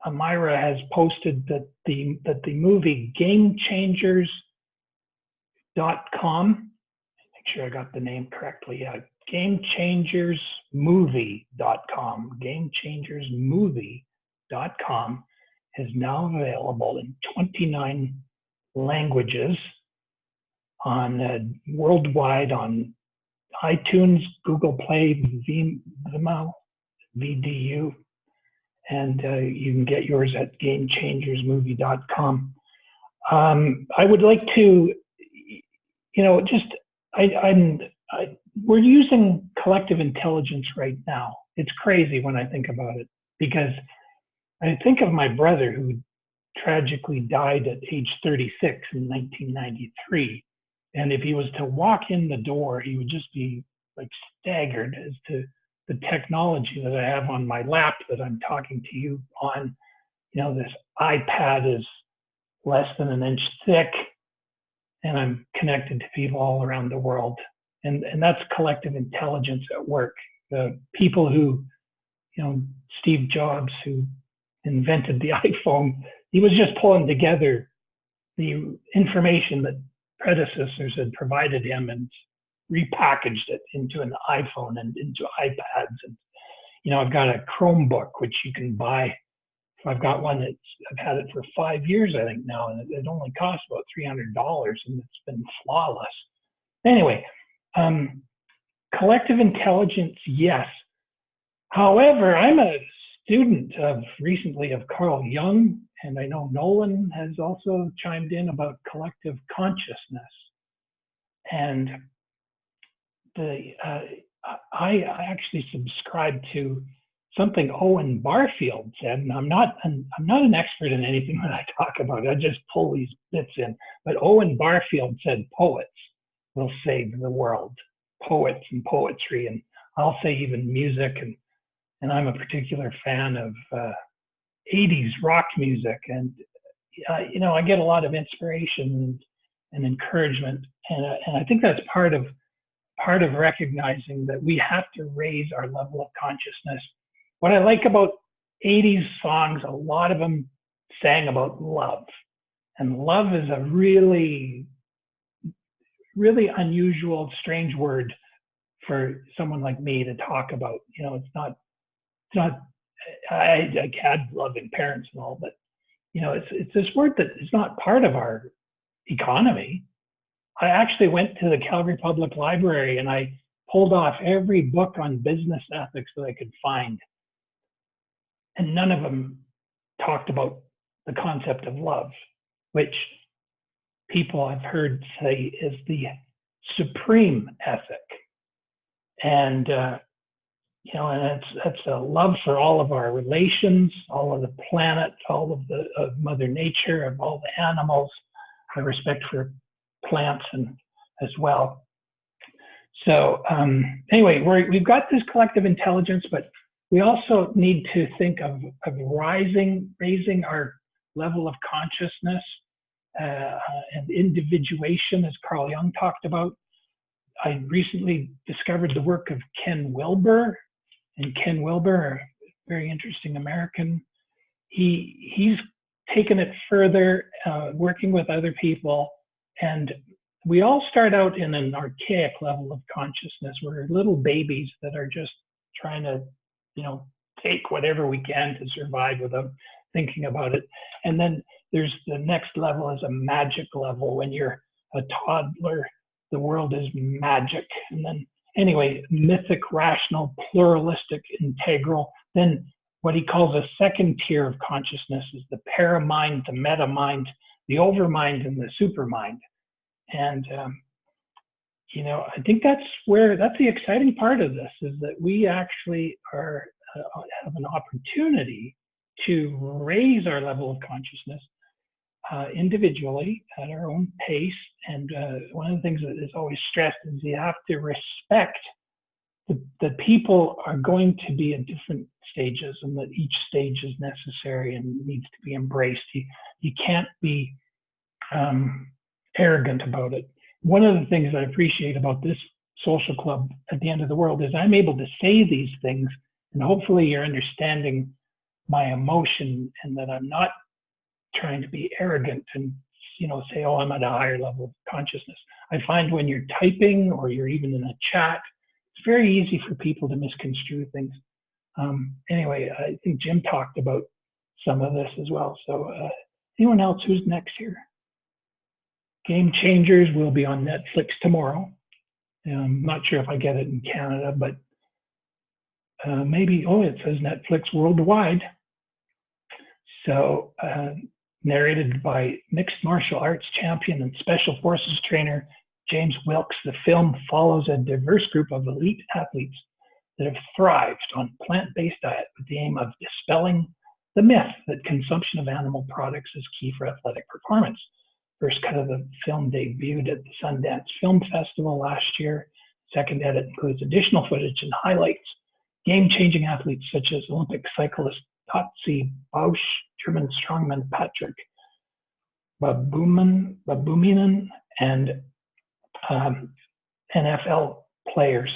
Speaker 14: Amira has posted that the movie GameChangers.com. Make sure I got the name correctly. Yeah, GameChangersMovie.com. GameChangersMovie.com is now available in 29 languages on worldwide on iTunes, Google Play, Vimeo, VDU, and you can get yours at GameChangersMovie.com. I would like to, we're using collective intelligence right now. It's crazy when I think about it, because I think of my brother who tragically died at age 36 in 1993. And if he was to walk in the door, he would just be like staggered as to the technology that I have on my lap that I'm talking to you on. This iPad is less than an inch thick, and I'm connected to people all around the world. And that's collective intelligence at work. The people who, Steve Jobs, who invented the iPhone, he was just pulling together the information that predecessors had provided him and repackaged it into an iPhone and into iPads. And, I've got a Chromebook, which you can buy. I've got one I've had it for 5 years, I think now, and it only costs about $300, and it's been flawless. Anyway, collective intelligence, yes. However, I'm a student recently of Carl Jung, and I know Nolan has also chimed in about collective consciousness. And I actually subscribe to something Owen Barfield said, and I'm not an expert in anything that I talk about. I just pull these bits in. But Owen Barfield said poets will save the world, poets and poetry, and I'll say even music. And I'm a particular fan of 80s rock music, and I get a lot of inspiration and encouragement, and I think that's part of recognizing that we have to raise our level of consciousness. What I like about 80s songs, a lot of them sang about love, and love is a really, really unusual, strange word for someone like me to talk about. It's not. I had loving parents and all, but it's this word that is not part of our economy. I actually went to the Calgary Public Library and I pulled off every book on business ethics that I could find, and none of them talked about the concept of love, which people I've heard say is the supreme ethic. And and it's a love for all of our relations, all of the planet, all of Mother Nature, of all the animals, a respect for plants and as well. So anyway, we've got this collective intelligence, but we also need to think of raising our level of consciousness and individuation, as Carl Jung talked about. I recently discovered the work of Ken Wilber, and Ken Wilber, a very interesting American. He's taken it further, working with other people, and we all start out in an archaic level of consciousness. We're little babies that are just trying to, take whatever we can to survive without thinking about it. And then there's the next level is a magic level. When you're a toddler, the world is magic. And then anyway, mythic, rational, pluralistic, integral. Then what he calls a second tier of consciousness is the paramind, the metamind, the overmind, and the supermind. And I think that's the exciting part of this, is that we actually have an opportunity to raise our level of consciousness. individually at our own pace. And one of the things that is always stressed is you have to respect the people are going to be at different stages, and that each stage is necessary and needs to be embraced. You can't be arrogant about it. One of the things I appreciate about this social club at the end of the world is I'm able to say these things, and hopefully you're understanding my emotion and that I'm not trying to be arrogant and say, oh, I'm at a higher level of consciousness. I find when you're typing or you're even in a chat, it's very easy for people to misconstrue things. Anyway, I think Jim talked about some of this as well. So anyone else who's next here? Game Changers will be on Netflix tomorrow. I'm not sure if I get it in Canada, but maybe, it says Netflix worldwide. So narrated by mixed martial arts champion and special forces trainer James Wilkes, the film follows a diverse group of elite athletes that have thrived on plant-based diet with the aim of dispelling the myth that consumption of animal products is key for athletic performance. First cut of the film debuted at the Sundance Film Festival last year. Second edit includes additional footage and highlights game-changing athletes such as Olympic cyclist Tatsi Bausch, German strongman Patrick Babuminen, and NFL players,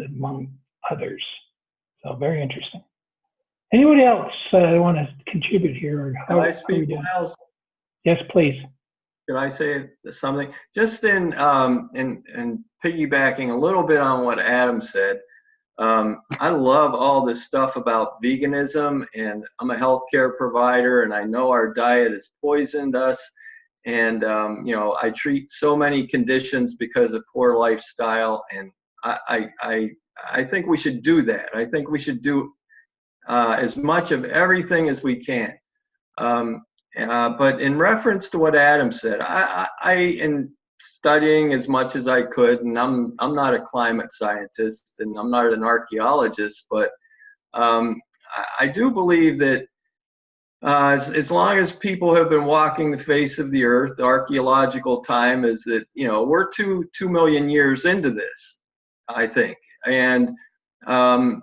Speaker 14: among others. So very interesting. Anybody else want to contribute here? Or
Speaker 3: Can I speak, Myles?
Speaker 14: Yes, please.
Speaker 3: Can I say something? Just in piggybacking a little bit on what Adam said, I love all this stuff about veganism, and I'm a healthcare provider, and I know our diet has poisoned us. And, I treat so many conditions because of poor lifestyle. And I think we should do that. I think we should do as much of everything as we can. But in reference to what Adam said, I in studying as much as I could, and I'm not a climate scientist and I'm not an archaeologist, but I do believe that as long as people have been walking the face of the earth, the archaeological time is that, we're 2 million years into this, I think. And, I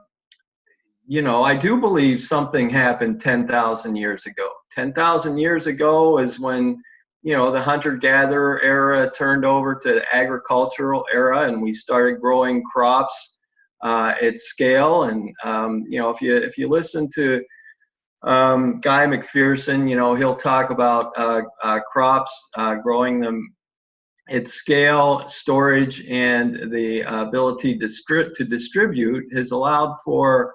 Speaker 3: do believe something happened 10,000 years ago. 10,000 years ago is when, the hunter-gatherer era turned over to the agricultural era, and we started growing crops at scale. And, if you listen to Guy McPherson, he'll talk about crops, growing them at scale, storage, and the ability to distribute has allowed for,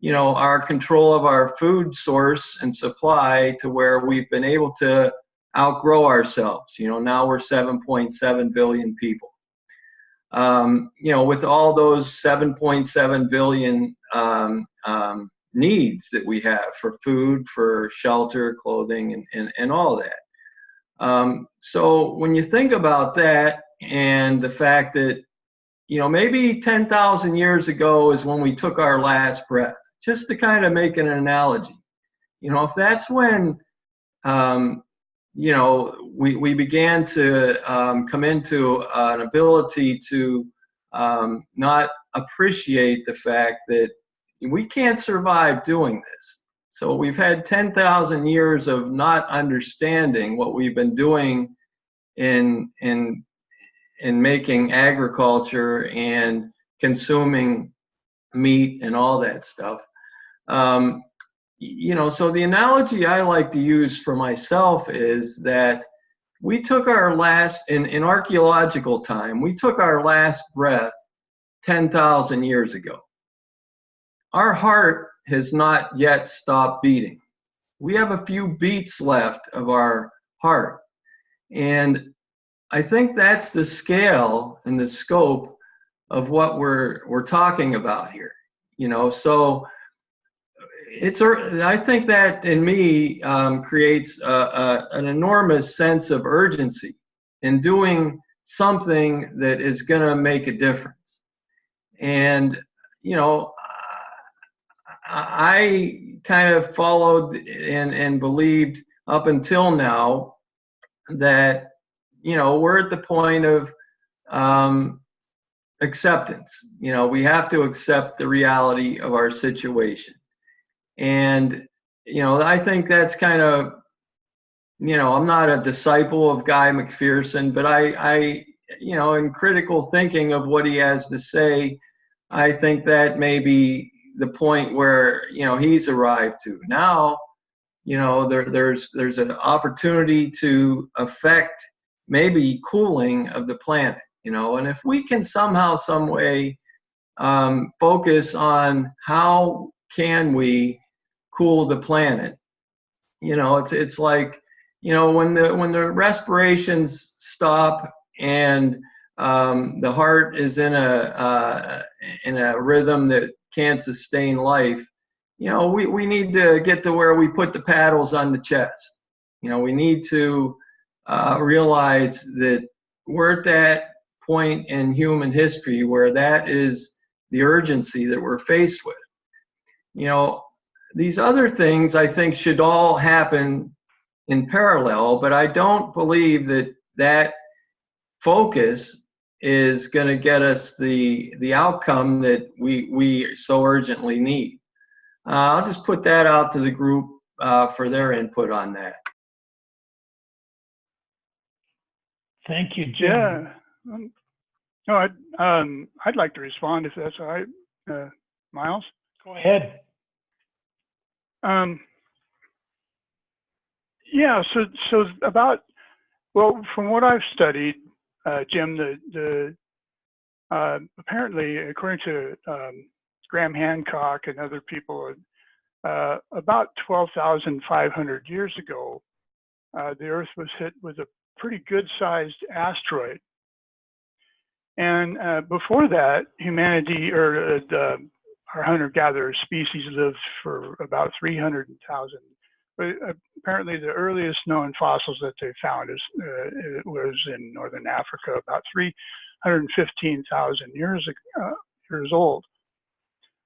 Speaker 3: our control of our food source and supply to where we've been able to outgrow ourselves. Now we're 7.7 billion people. With all those 7.7 billion needs that we have for food, for shelter, clothing, and all that. So when you think about that, and the fact that, maybe 10,000 years ago is when we took our last breath, just to kind of make an analogy, if that's when, we began to come into an ability to not appreciate the fact that we can't survive doing this. So we've had 10,000 years of not understanding what we've been doing in making agriculture and consuming meat and all that stuff. So the analogy I like to use for myself is that we took our last, in archaeological time, we took our last breath 10,000 years ago. Our heart has not yet stopped beating. We have a few beats left of our heart. And I think that's the scale and the scope of what we're talking about here. So I think that in me creates an enormous sense of urgency in doing something that is going to make a difference. And, I kind of followed and believed up until now that, we're at the point of acceptance. We have to accept the reality of our situation. And, I think that's kind of, I'm not a disciple of Guy McPherson, but I in critical thinking of what he has to say, I think that may be the point where, he's arrived to. Now, there's an opportunity to affect maybe cooling of the planet, and if we can somehow, some way focus on how can we cool the planet, it's like, when the respirations stop and the heart is in a rhythm that can't sustain life, we need to get to where we put the paddles on the chest. We need to realize that we're at that point in human history where that is the urgency that we're faced with. These other things I think should all happen in parallel, but I don't believe that focus is going to get us the outcome that we so urgently need. I'll just put that out to the group for their input on that.
Speaker 14: Thank you, Jim.
Speaker 8: Yeah. No, I'd like to respond if that's all right, Myles.
Speaker 14: Go ahead.
Speaker 8: Yeah. So about, well, from what I've studied, Jim, apparently, according to Graham Hancock and other people, about 12,500 years ago, the Earth was hit with a pretty good-sized asteroid. And before that, humanity, or our hunter-gatherer species, lived for about 300,000. But apparently, the earliest known fossils that they found was in northern Africa, about 315,000 years old.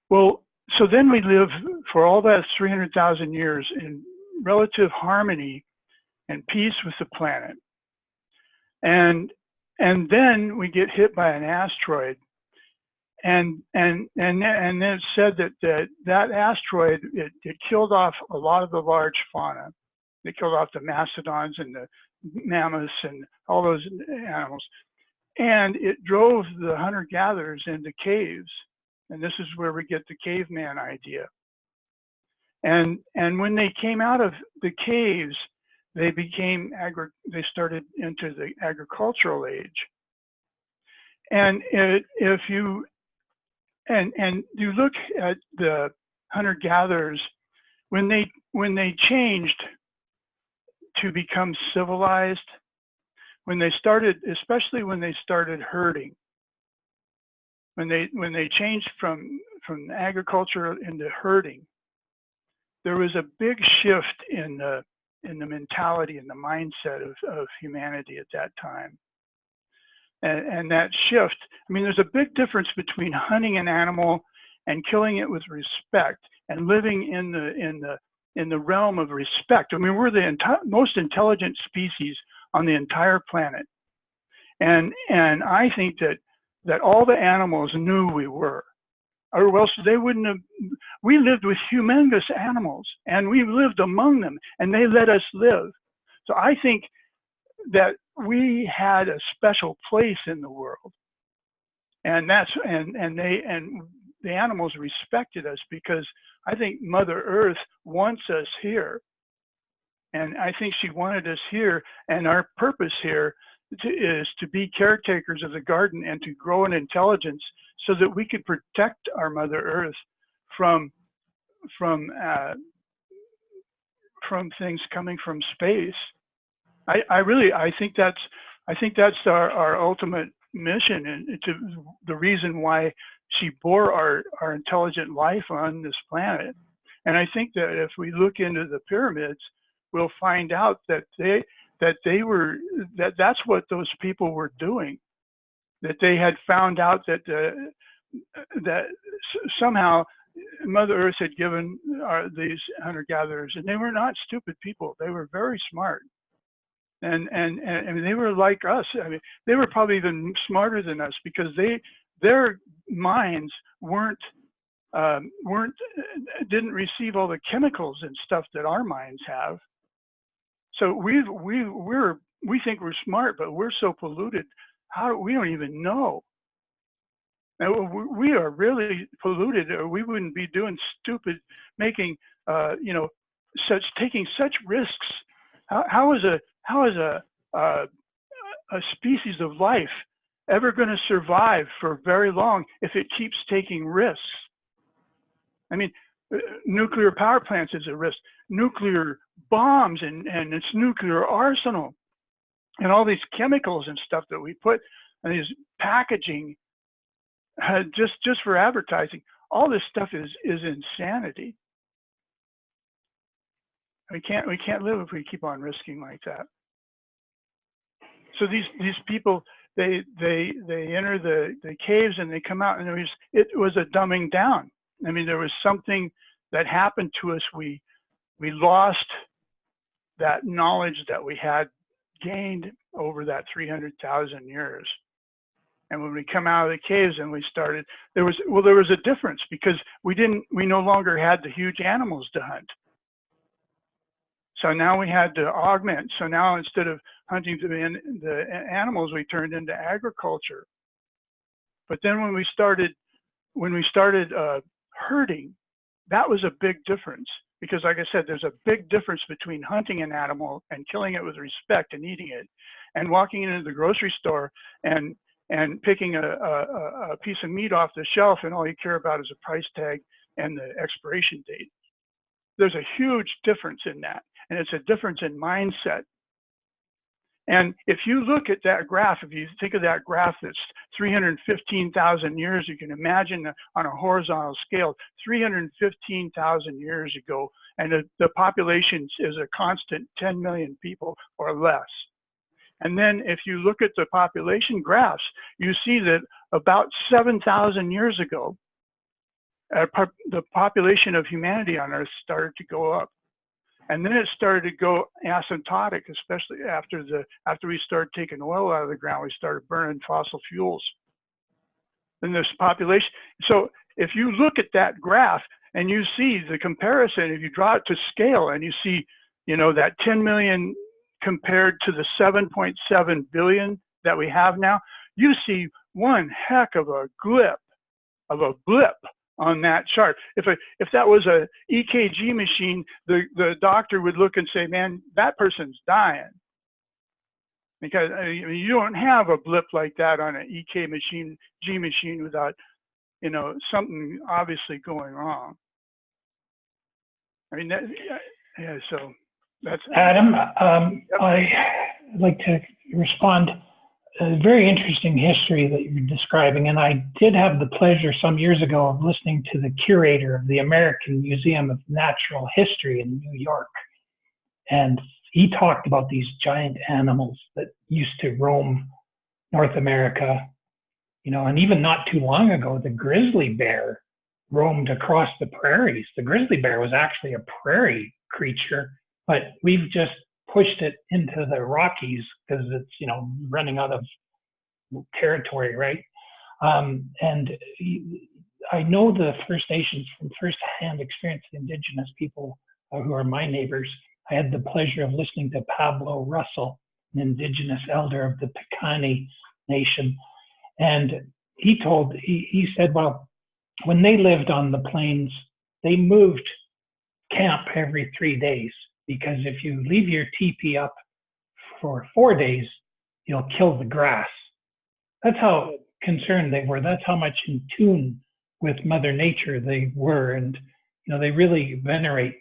Speaker 8: Well, so then we live for all that 300,000 years in relative harmony and peace with the planet. And then we get hit by an asteroid, and then it's said that asteroid it killed off a lot of the large fauna. It killed off the mastodons and the mammoths and all those animals, and it drove the hunter-gatherers into caves, and this is where we get the caveman idea. And when they came out of the caves, they started into the agricultural age. And if you look at the hunter-gatherers, when they changed to become civilized, especially when they started herding, when they changed from agriculture into herding, there was a big shift in the mentality and the mindset of humanity at that time. And that shift, I mean, there's a big difference between hunting an animal and killing it with respect and living in the realm of respect. I mean, we're the most intelligent species on the entire planet. And I think that all the animals knew we were, or else they wouldn't have. We lived with humongous animals, and we lived among them, and they let us live. So I think that we had a special place in the world, and the animals respected us because I think Mother Earth wants us here, and I think she wanted us here, and our purpose here is to be caretakers of the garden and to grow an intelligence so that we could protect our Mother Earth from things coming from space. I think that's our ultimate mission, and the reason why she bore our intelligent life on this planet. And I think that if we look into the pyramids, we'll find out that that's what those people were doing. That they had found out that somehow Mother Earth had given these hunter-gatherers, and they were not stupid people. They were very smart. and they were like us. I mean, they were probably even smarter than us because their minds didn't receive all the chemicals and stuff that our minds have. So we think we're smart, but we're so polluted. We don't even know. We are really polluted, or we wouldn't be doing making taking such risks. How is a species of life ever going to survive for very long if it keeps taking risks? I mean, nuclear power plants is a risk. Nuclear bombs and its nuclear arsenal, and all these chemicals and stuff that we put, and these packaging, just for advertising. All this stuff is insanity. We can't live if we keep on risking like that. So these people, they enter the caves and they come out, and it was a dumbing down. I mean, there was something that happened to us. We lost that knowledge that we had gained over that 300,000 years. And when we come out of the caves and we started, there was a difference because we no longer had the huge animals to hunt. So now we had to augment. So now instead of hunting the animals, we turned into agriculture. But then when we started herding, that was a big difference. Because like I said, there's a big difference between hunting an animal and killing it with respect and eating it, and walking into the grocery store and picking a piece of meat off the shelf, and all you care about is a price tag and the expiration date. There's a huge difference in that, and it's a difference in mindset. And if you look at that graph, if you think of that graph that's 315,000 years, you can imagine on a horizontal scale, 315,000 years ago, and the population is a constant 10 million people or less. And then if you look at the population graphs, you see that about 7,000 years ago, the population of humanity on Earth started to go up. And then it started to go asymptotic, especially after we started taking oil out of the ground, we started burning fossil fuels. Then this population, so if you look at that graph and you see the comparison, if you draw it to scale and you see, that 10 million compared to the 7.7 billion that we have now, you see one heck of a blip on that chart. If that was a EKG machine, the doctor would look and say, man, that person's dying. Because you don't have a blip like that on an EKG machine without, something obviously going wrong. I mean, so that's
Speaker 14: Adam. I'd like to respond. A very interesting history that you're describing, and I did have the pleasure some years ago of listening to the curator of the American Museum of Natural History in New York, and he talked about these giant animals that used to roam North America, and even not too long ago, the grizzly bear roamed across the prairies. The grizzly bear was actually a prairie creature, but we've just pushed it into the Rockies because it's, running out of territory, right? And I know the First Nations from firsthand experience, the indigenous people who are my neighbors. I had the pleasure of listening to Pablo Russell, an indigenous elder of the Piikani Nation. And he said, well, when they lived on the plains, they moved camp every 3 days. Because if you leave your teepee up for 4 days, you'll kill the grass. That's how concerned they were. That's how much in tune with Mother Nature they were. And, they really venerate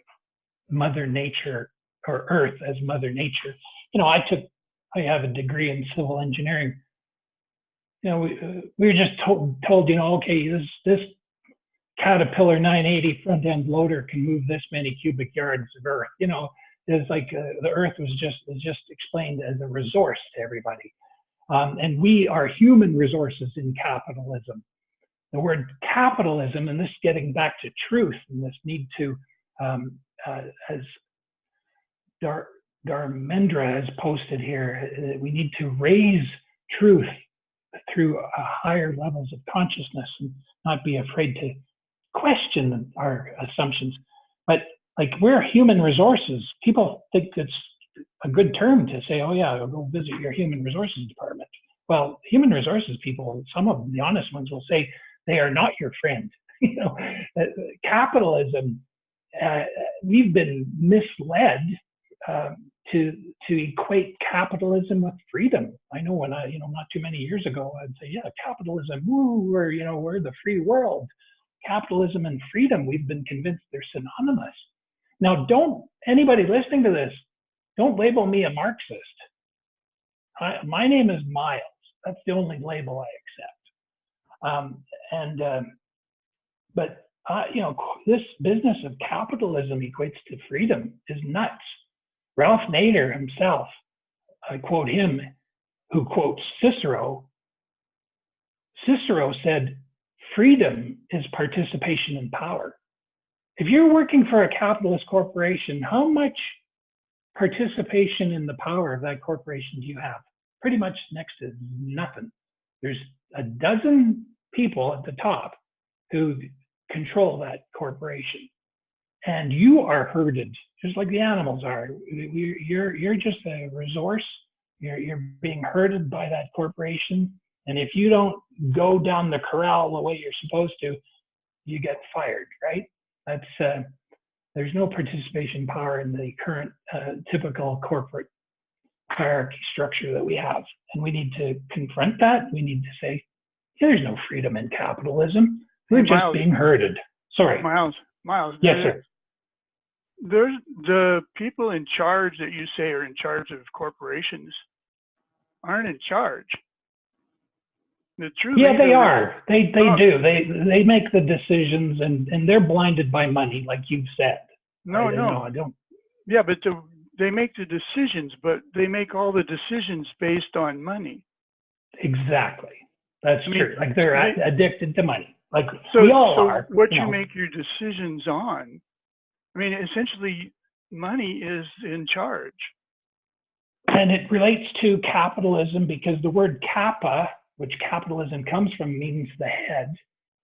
Speaker 14: Mother Nature or Earth as Mother Nature. I have a degree in civil engineering. We were just told, okay, this Caterpillar 980 front end loader can move this many cubic yards of earth. There's like the earth was just explained as a resource to everybody. And we are human resources in capitalism. The word capitalism, and this getting back to truth and this need to, as Dharmendra has posted here, we need to raise truth through higher levels of consciousness and not be afraid to question our assumptions. But like, we're human resources. People think it's a good term to say, oh yeah, go visit your human resources department. Well, human resources people, some of them, the honest ones, will say they are not your friend. You know, capitalism, we've been misled to equate capitalism with freedom. I know when not too many years ago, I'd say, yeah, capitalism, woo, we're the free world. Capitalism and freedom, we've been convinced they're synonymous. Now, anybody listening to this, don't label me a Marxist. My name is Myles. That's the only label I accept. But this business of capitalism equates to freedom is nuts. Ralph Nader himself, I quote him, who quotes Cicero. Cicero said, freedom is participation in power. If you're working for a capitalist corporation, how much participation in the power of that corporation do you have? Pretty much next to nothing. There's a dozen people at the top who control that corporation, and you are herded just like the animals are. You're just a resource. You're being herded by that corporation, and if you don't go down the corral the way you're supposed to, you get fired, right? That's there's no participation power in the current typical corporate hierarchy structure that we have, and we need to confront that. We need to say, yeah, there's no freedom in capitalism. We're just
Speaker 8: Myles,
Speaker 14: being herded. Sorry.
Speaker 8: Myles.
Speaker 14: Yes, sir.
Speaker 8: There's the people in charge that you say are in charge of corporations aren't in charge. The true
Speaker 14: Yeah, they
Speaker 8: leader
Speaker 14: are. They do. They make the decisions, and they're blinded by money, like you've said.
Speaker 8: No,
Speaker 14: I don't.
Speaker 8: Yeah, but they make the decisions, but they make all the decisions based on money.
Speaker 14: Exactly. That's true. Like, they're addicted to money. Like,
Speaker 8: so,
Speaker 14: we all
Speaker 8: so
Speaker 14: are.
Speaker 8: what you make your decisions on, I mean, essentially, money is in charge.
Speaker 14: And it relates to capitalism, because the word kappa, which capitalism comes from, means the head,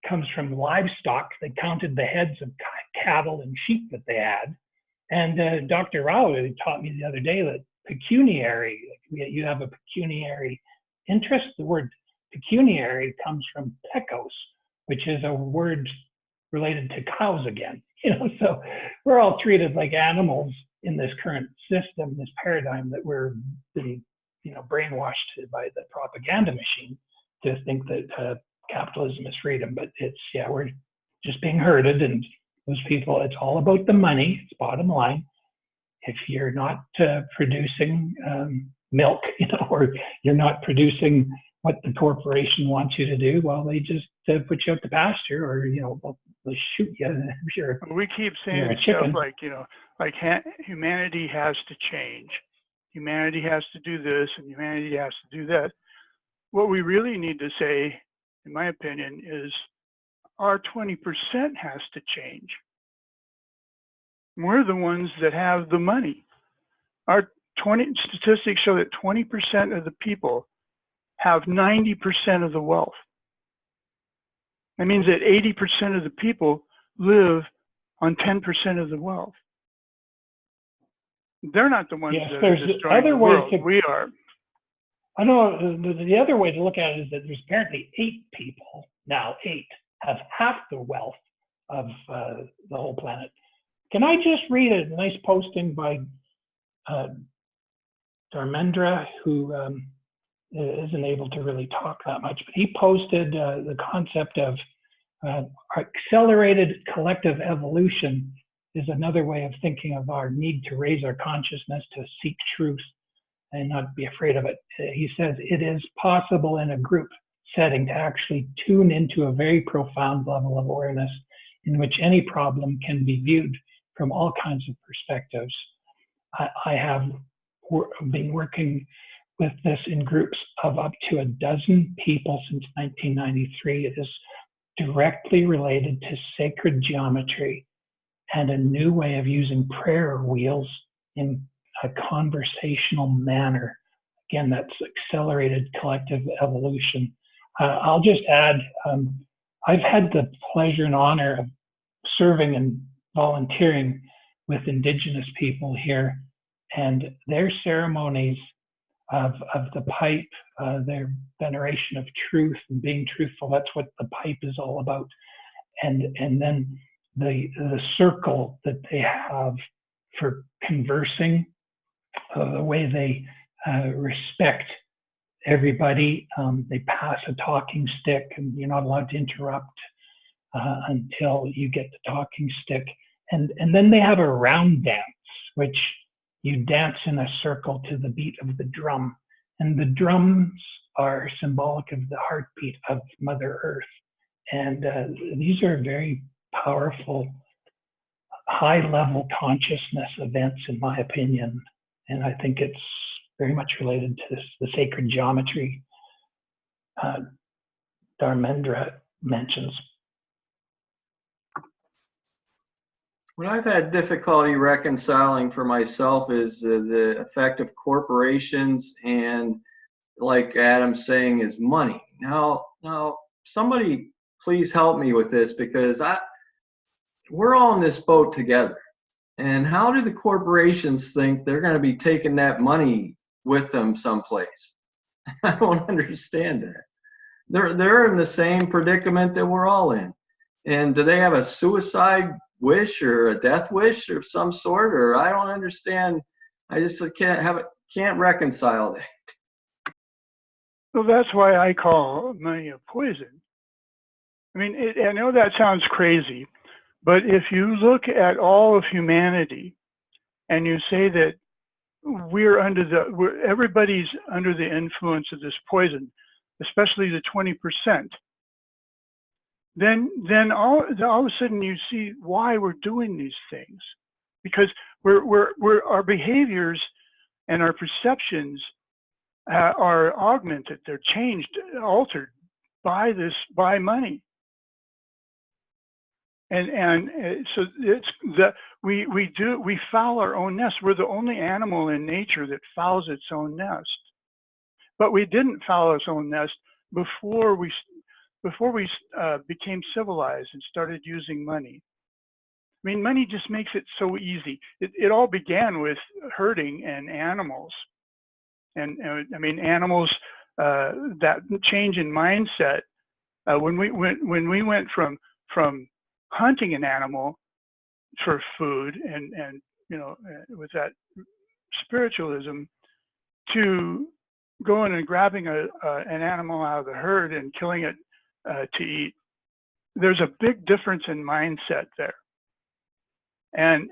Speaker 14: comes from livestock. They counted the heads of cattle and sheep that they had. And Dr. Rao taught me the other day that pecuniary, you have a pecuniary interest. The word pecuniary comes from pecos, which is a word related to cows again. So we're all treated like animals in this current system, this paradigm that we're being, brainwashed by the propaganda machine to think that capitalism is freedom. But we're just being herded, and those people, it's all about the money. It's bottom line. If you're not producing milk, or you're not producing what the corporation wants you to do, well, they just put you out to pasture, or they'll shoot you.
Speaker 8: We keep saying stuff like humanity has to change. Humanity has to do this, and humanity has to do that. What we really need to say, in my opinion, is our 20% has to change. We're the ones that have the money. Our statistics show that 20% of the people have 90% of the wealth. That means that 80% of the people live on 10% of the wealth. They're not the ones that are destroying the world. We are.
Speaker 14: I know the other way to look at it is that there's apparently 8 people, now 8, have half the wealth of the whole planet. Can I just read a nice posting by Dharmendra, who isn't able to really talk that much, but he posted the concept of accelerated collective evolution is another way of thinking of our need to raise our consciousness, to seek truth and not be afraid of it. He says it is possible in a group setting to actually tune into a very profound level of awareness in which any problem can be viewed from all kinds of perspectives. I have been working with this in groups of up to 12 people since 1993. It is directly related to sacred geometry and a new way of using prayer wheels in a conversational manner. Again, that's accelerated collective evolution. I'll just add, I've had the pleasure and honor of serving and volunteering with Indigenous people here, and their ceremonies of the pipe, their veneration of truth and being truthful, that's what the pipe is all about. And then the circle that they have for conversing, the way they respect everybody. They pass a talking stick, and you're not allowed to interrupt until you get the talking stick. And then they have a round dance, which you dance in a circle to the beat of the drum. And the drums are symbolic of the heartbeat of Mother Earth. And these are very powerful, high-level consciousness events, in my opinion. And I think it's very much related to the sacred geometry Dharmendra mentions.
Speaker 3: What I've had difficulty reconciling for myself is the effect of corporations and, like Adam's saying, is money. Now, somebody please help me with this, because we're all in this boat together. And how do the corporations think they're going to be taking that money with them someplace? I don't understand that. They're in the same predicament that we're all in. And do they have a suicide wish or a death wish of some sort? Or I don't understand. I just can't reconcile that.
Speaker 8: Well, that's why I call money a poison. I mean, I know that sounds crazy, but if you look at all of humanity and you say that everybody's under the influence of this poison, especially the 20%, then all of a sudden you see why we're doing these things, because our behaviors and our perceptions are augmented, they're changed, altered by money. And so it's that we foul our own nest. We're the only animal in nature that fouls its own nest. But we didn't foul its own nest before we became civilized and started using money. I mean, money just makes it so easy. It all began with herding and animals, and I mean animals. That change in mindset when we went from hunting an animal for food and with that spiritualism to going and grabbing an animal out of the herd and killing it to eat. There's a big difference in mindset there. And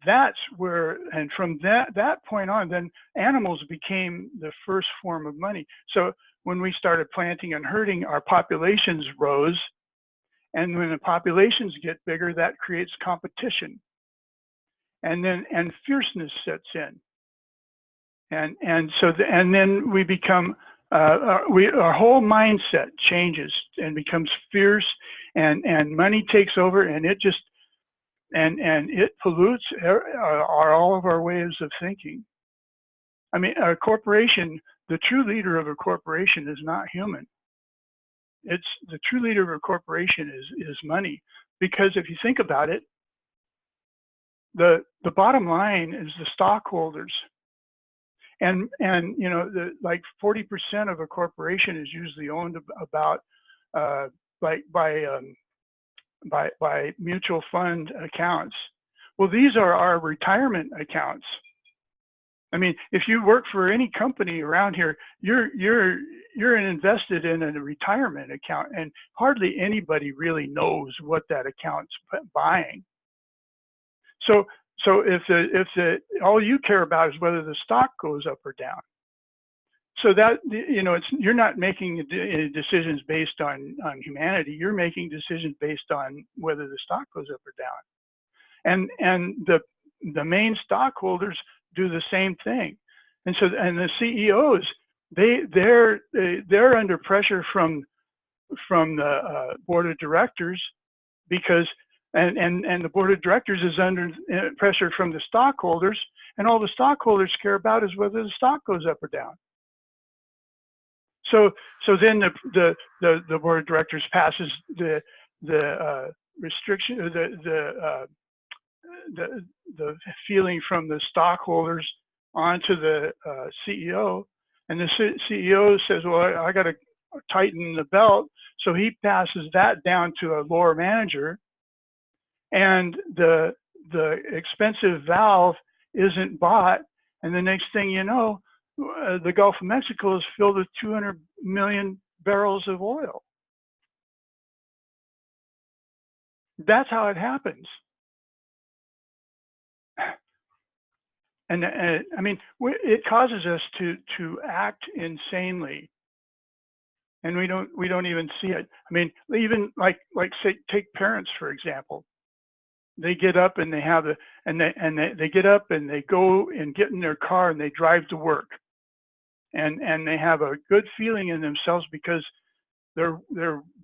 Speaker 8: that's where, and from that point on, then animals became the first form of money. So when we started planting and herding, our populations rose. And when the populations get bigger, that creates competition. And fierceness sets in. And then we become, our whole mindset changes and becomes fierce, and money takes over, and it just, and it pollutes all of our ways of thinking. I mean, a corporation, the true leader of a corporation is not human. It's the true leader of a corporation is money, because if you think about it, the bottom line is the stockholders, and like 40% of a corporation is usually owned about by mutual fund accounts. Well, these are our retirement accounts. I mean, if you work for any company around here, you're invested in a retirement account, and hardly anybody really knows what that account's buying. So if all you care about is whether the stock goes up or down. So that, you're not making decisions based on humanity. You're making decisions based on whether the stock goes up or down. And the main stockholders do the same thing. And the CEOs, they're under pressure from the board of directors, because and the board of directors is under pressure from the stockholders, and all the stockholders care about is whether the stock goes up or down. So then the board of directors passes the restriction, the feeling from the stockholders onto the CEO, and the CEO says, well, I got to tighten the belt, so he passes that down to a lower manager, and the expensive valve isn't bought, and the next thing you know, the Gulf of Mexico is filled with 200 million barrels of oil. That's how it happens. And I mean, it causes us to act insanely, and we don't even see it. I mean, even like say, take parents for example. They get up and they have they get up and they go and get in their car and they drive to work, and they have a good feeling in themselves because they're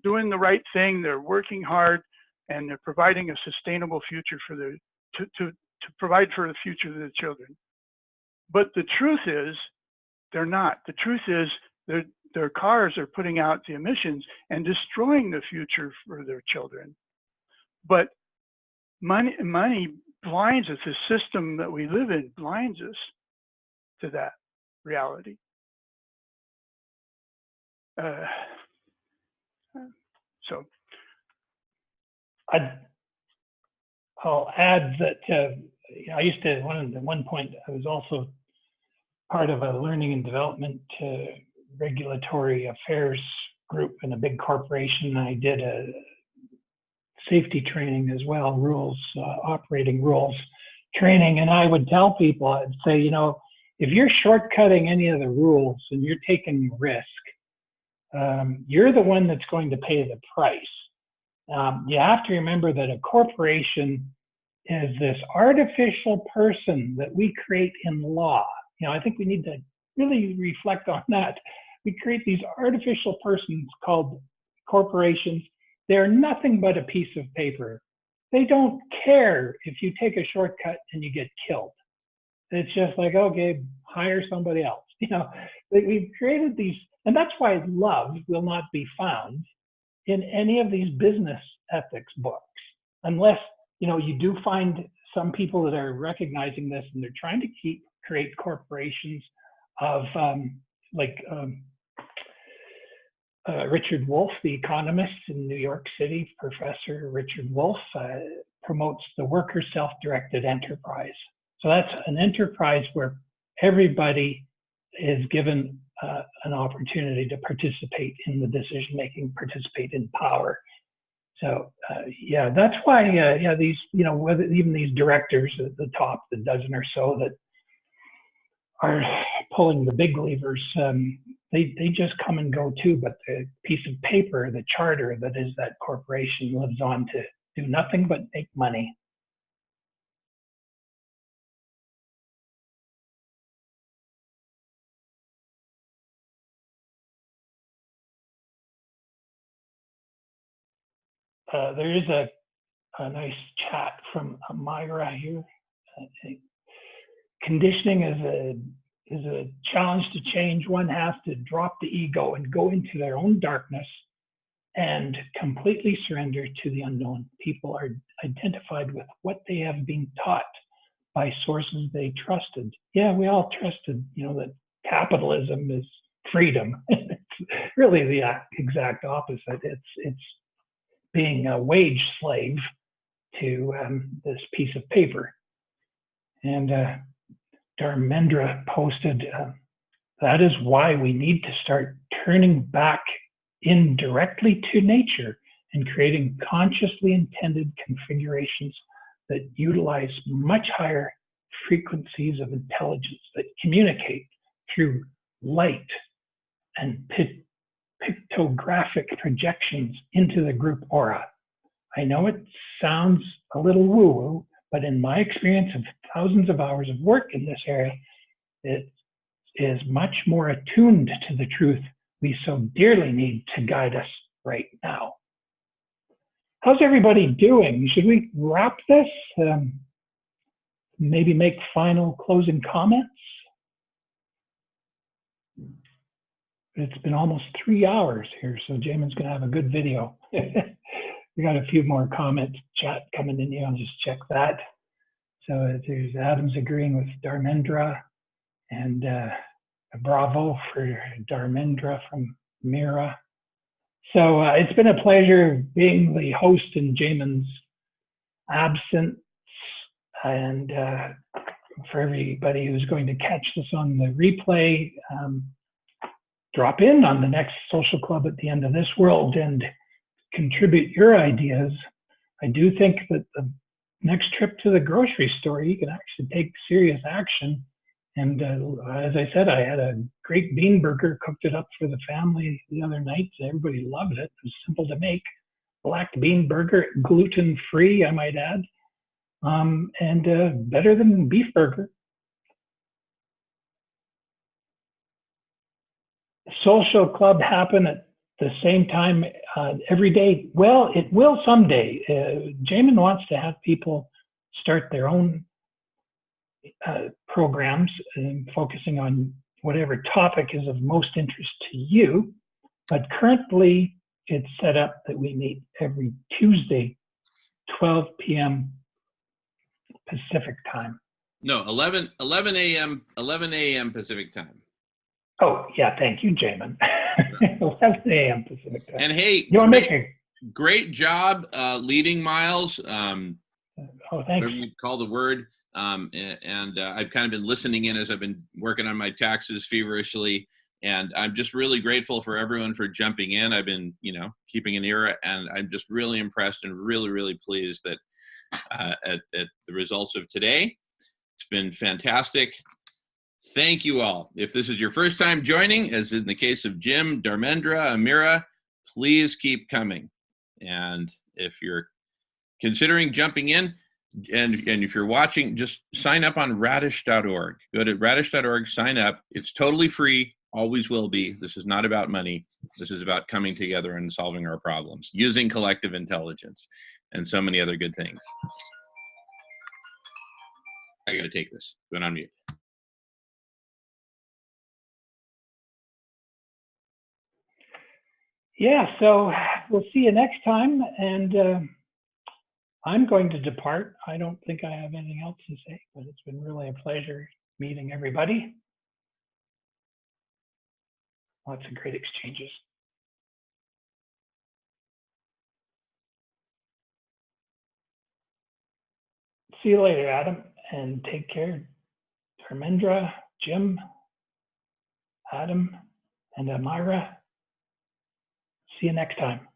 Speaker 8: doing the right thing, they're working hard, and they're providing a sustainable future for to provide for the future of the children. But the truth is, they're not. The truth is, their cars are putting out the emissions and destroying the future for their children. But money blinds us. The system that we live in blinds us to that reality. So
Speaker 14: I'll add that I used to, at one point, I was also part of a learning and development regulatory affairs group in a big corporation. I did a safety training as well, operating rules training. And I would tell people, I'd say, you know, if you're shortcutting any of the rules and you're taking risk, you're the one that's going to pay the price. You have to remember that a corporation is this artificial person that we create in law. You know, I think we need to really reflect on that. We create these artificial persons called corporations. They're nothing but a piece of paper. They don't care if you take a shortcut and you get killed. It's just like, okay, hire somebody else. You know, we've created these, and that's why love will not be found in any of these business ethics books, unless, you know, you do find some people that are recognizing this and they're trying to create corporations of Richard Wolff, the economist in New York City, Professor Richard Wolff, promotes the worker self-directed enterprise. So that's an enterprise where everybody is given an opportunity to participate in the decision-making, participate in power. So yeah, that's why these, you know, whether even these directors at the top, the dozen or so that are pulling the big levers, they just come and go too. But the piece of paper, the charter that is that corporation, lives on to do nothing but make money. There is a nice chat from Myra here. Conditioning is a challenge to change. One has to drop the ego and go into their own darkness and completely surrender to the unknown. People are identified with what they have been taught by sources they trusted. Yeah, we all trusted, you know, that capitalism is freedom. It's really the exact opposite. It's being a wage slave to this piece of paper. And Dharmendra posted, that is why we need to start turning back in directly to nature and creating consciously intended configurations that utilize much higher frequencies of intelligence that communicate through light and pictographic projections into the group aura. I know it sounds a little woo-woo, but in my experience of thousands of hours of work in this area, it is much more attuned to the truth we so dearly need to guide us right now. how's everybody doing? Should we wrap this? Maybe make final closing comments? It's been almost 3 hours here, so Jamin's going to have a good video. We got a few more comments, chat coming in here. I'll just check that. So there's Adam's agreeing with Dharmendra, and a bravo for Dharmendra from Mira. So it's been a pleasure being the host in Jamin's absence, and for everybody who's going to catch this on the replay, drop in on the next social club at the end of this world and contribute your ideas. I do think that the next trip to the grocery store, you can actually take serious action. And as I said, I had a great bean burger, cooked it up for the family the other night. Everybody loved it. It was simple to make. Black bean burger, gluten-free, I might add, and better than beef burger. Social club happen at the same time every day? Well, it will someday. Jamin wants to have people start their own programs and focusing on whatever topic is of most interest to you. But currently, it's set up that we meet every Tuesday, 12 p.m. Pacific time.
Speaker 2: No, 11 a.m. Pacific time.
Speaker 14: Oh, yeah, thank you, Jamin. 11 a.m. Pacific time.
Speaker 2: And hey,
Speaker 14: you want to make a
Speaker 2: great job leading, Myles.
Speaker 14: Oh, thanks.
Speaker 2: Whatever you call the word. And I've kind of been listening in as I've been working on my taxes feverishly. And I'm just really grateful for everyone for jumping in. I've been, keeping an ear, and I'm just really impressed and really, really pleased that at the results of today. It's been fantastic. Thank you all. If this is your first time joining, as in the case of Jim, Dharmendra, Amira, please keep coming. And if you're considering jumping in, and if you're watching, just sign up on radish.org. Go to radish.org, sign up. It's totally free, always will be. This is not about money. This is about coming together and solving our problems, using collective intelligence, and so many other good things. I got to take this. Going on mute.
Speaker 14: Yeah, so we'll see you next time. And I'm going to depart. I don't think I have anything else to say, but it's been really a pleasure meeting everybody. Lots of great exchanges. See you later, Adam, and take care. Dharmendra, Jim, Adam, and Amira. See you next time.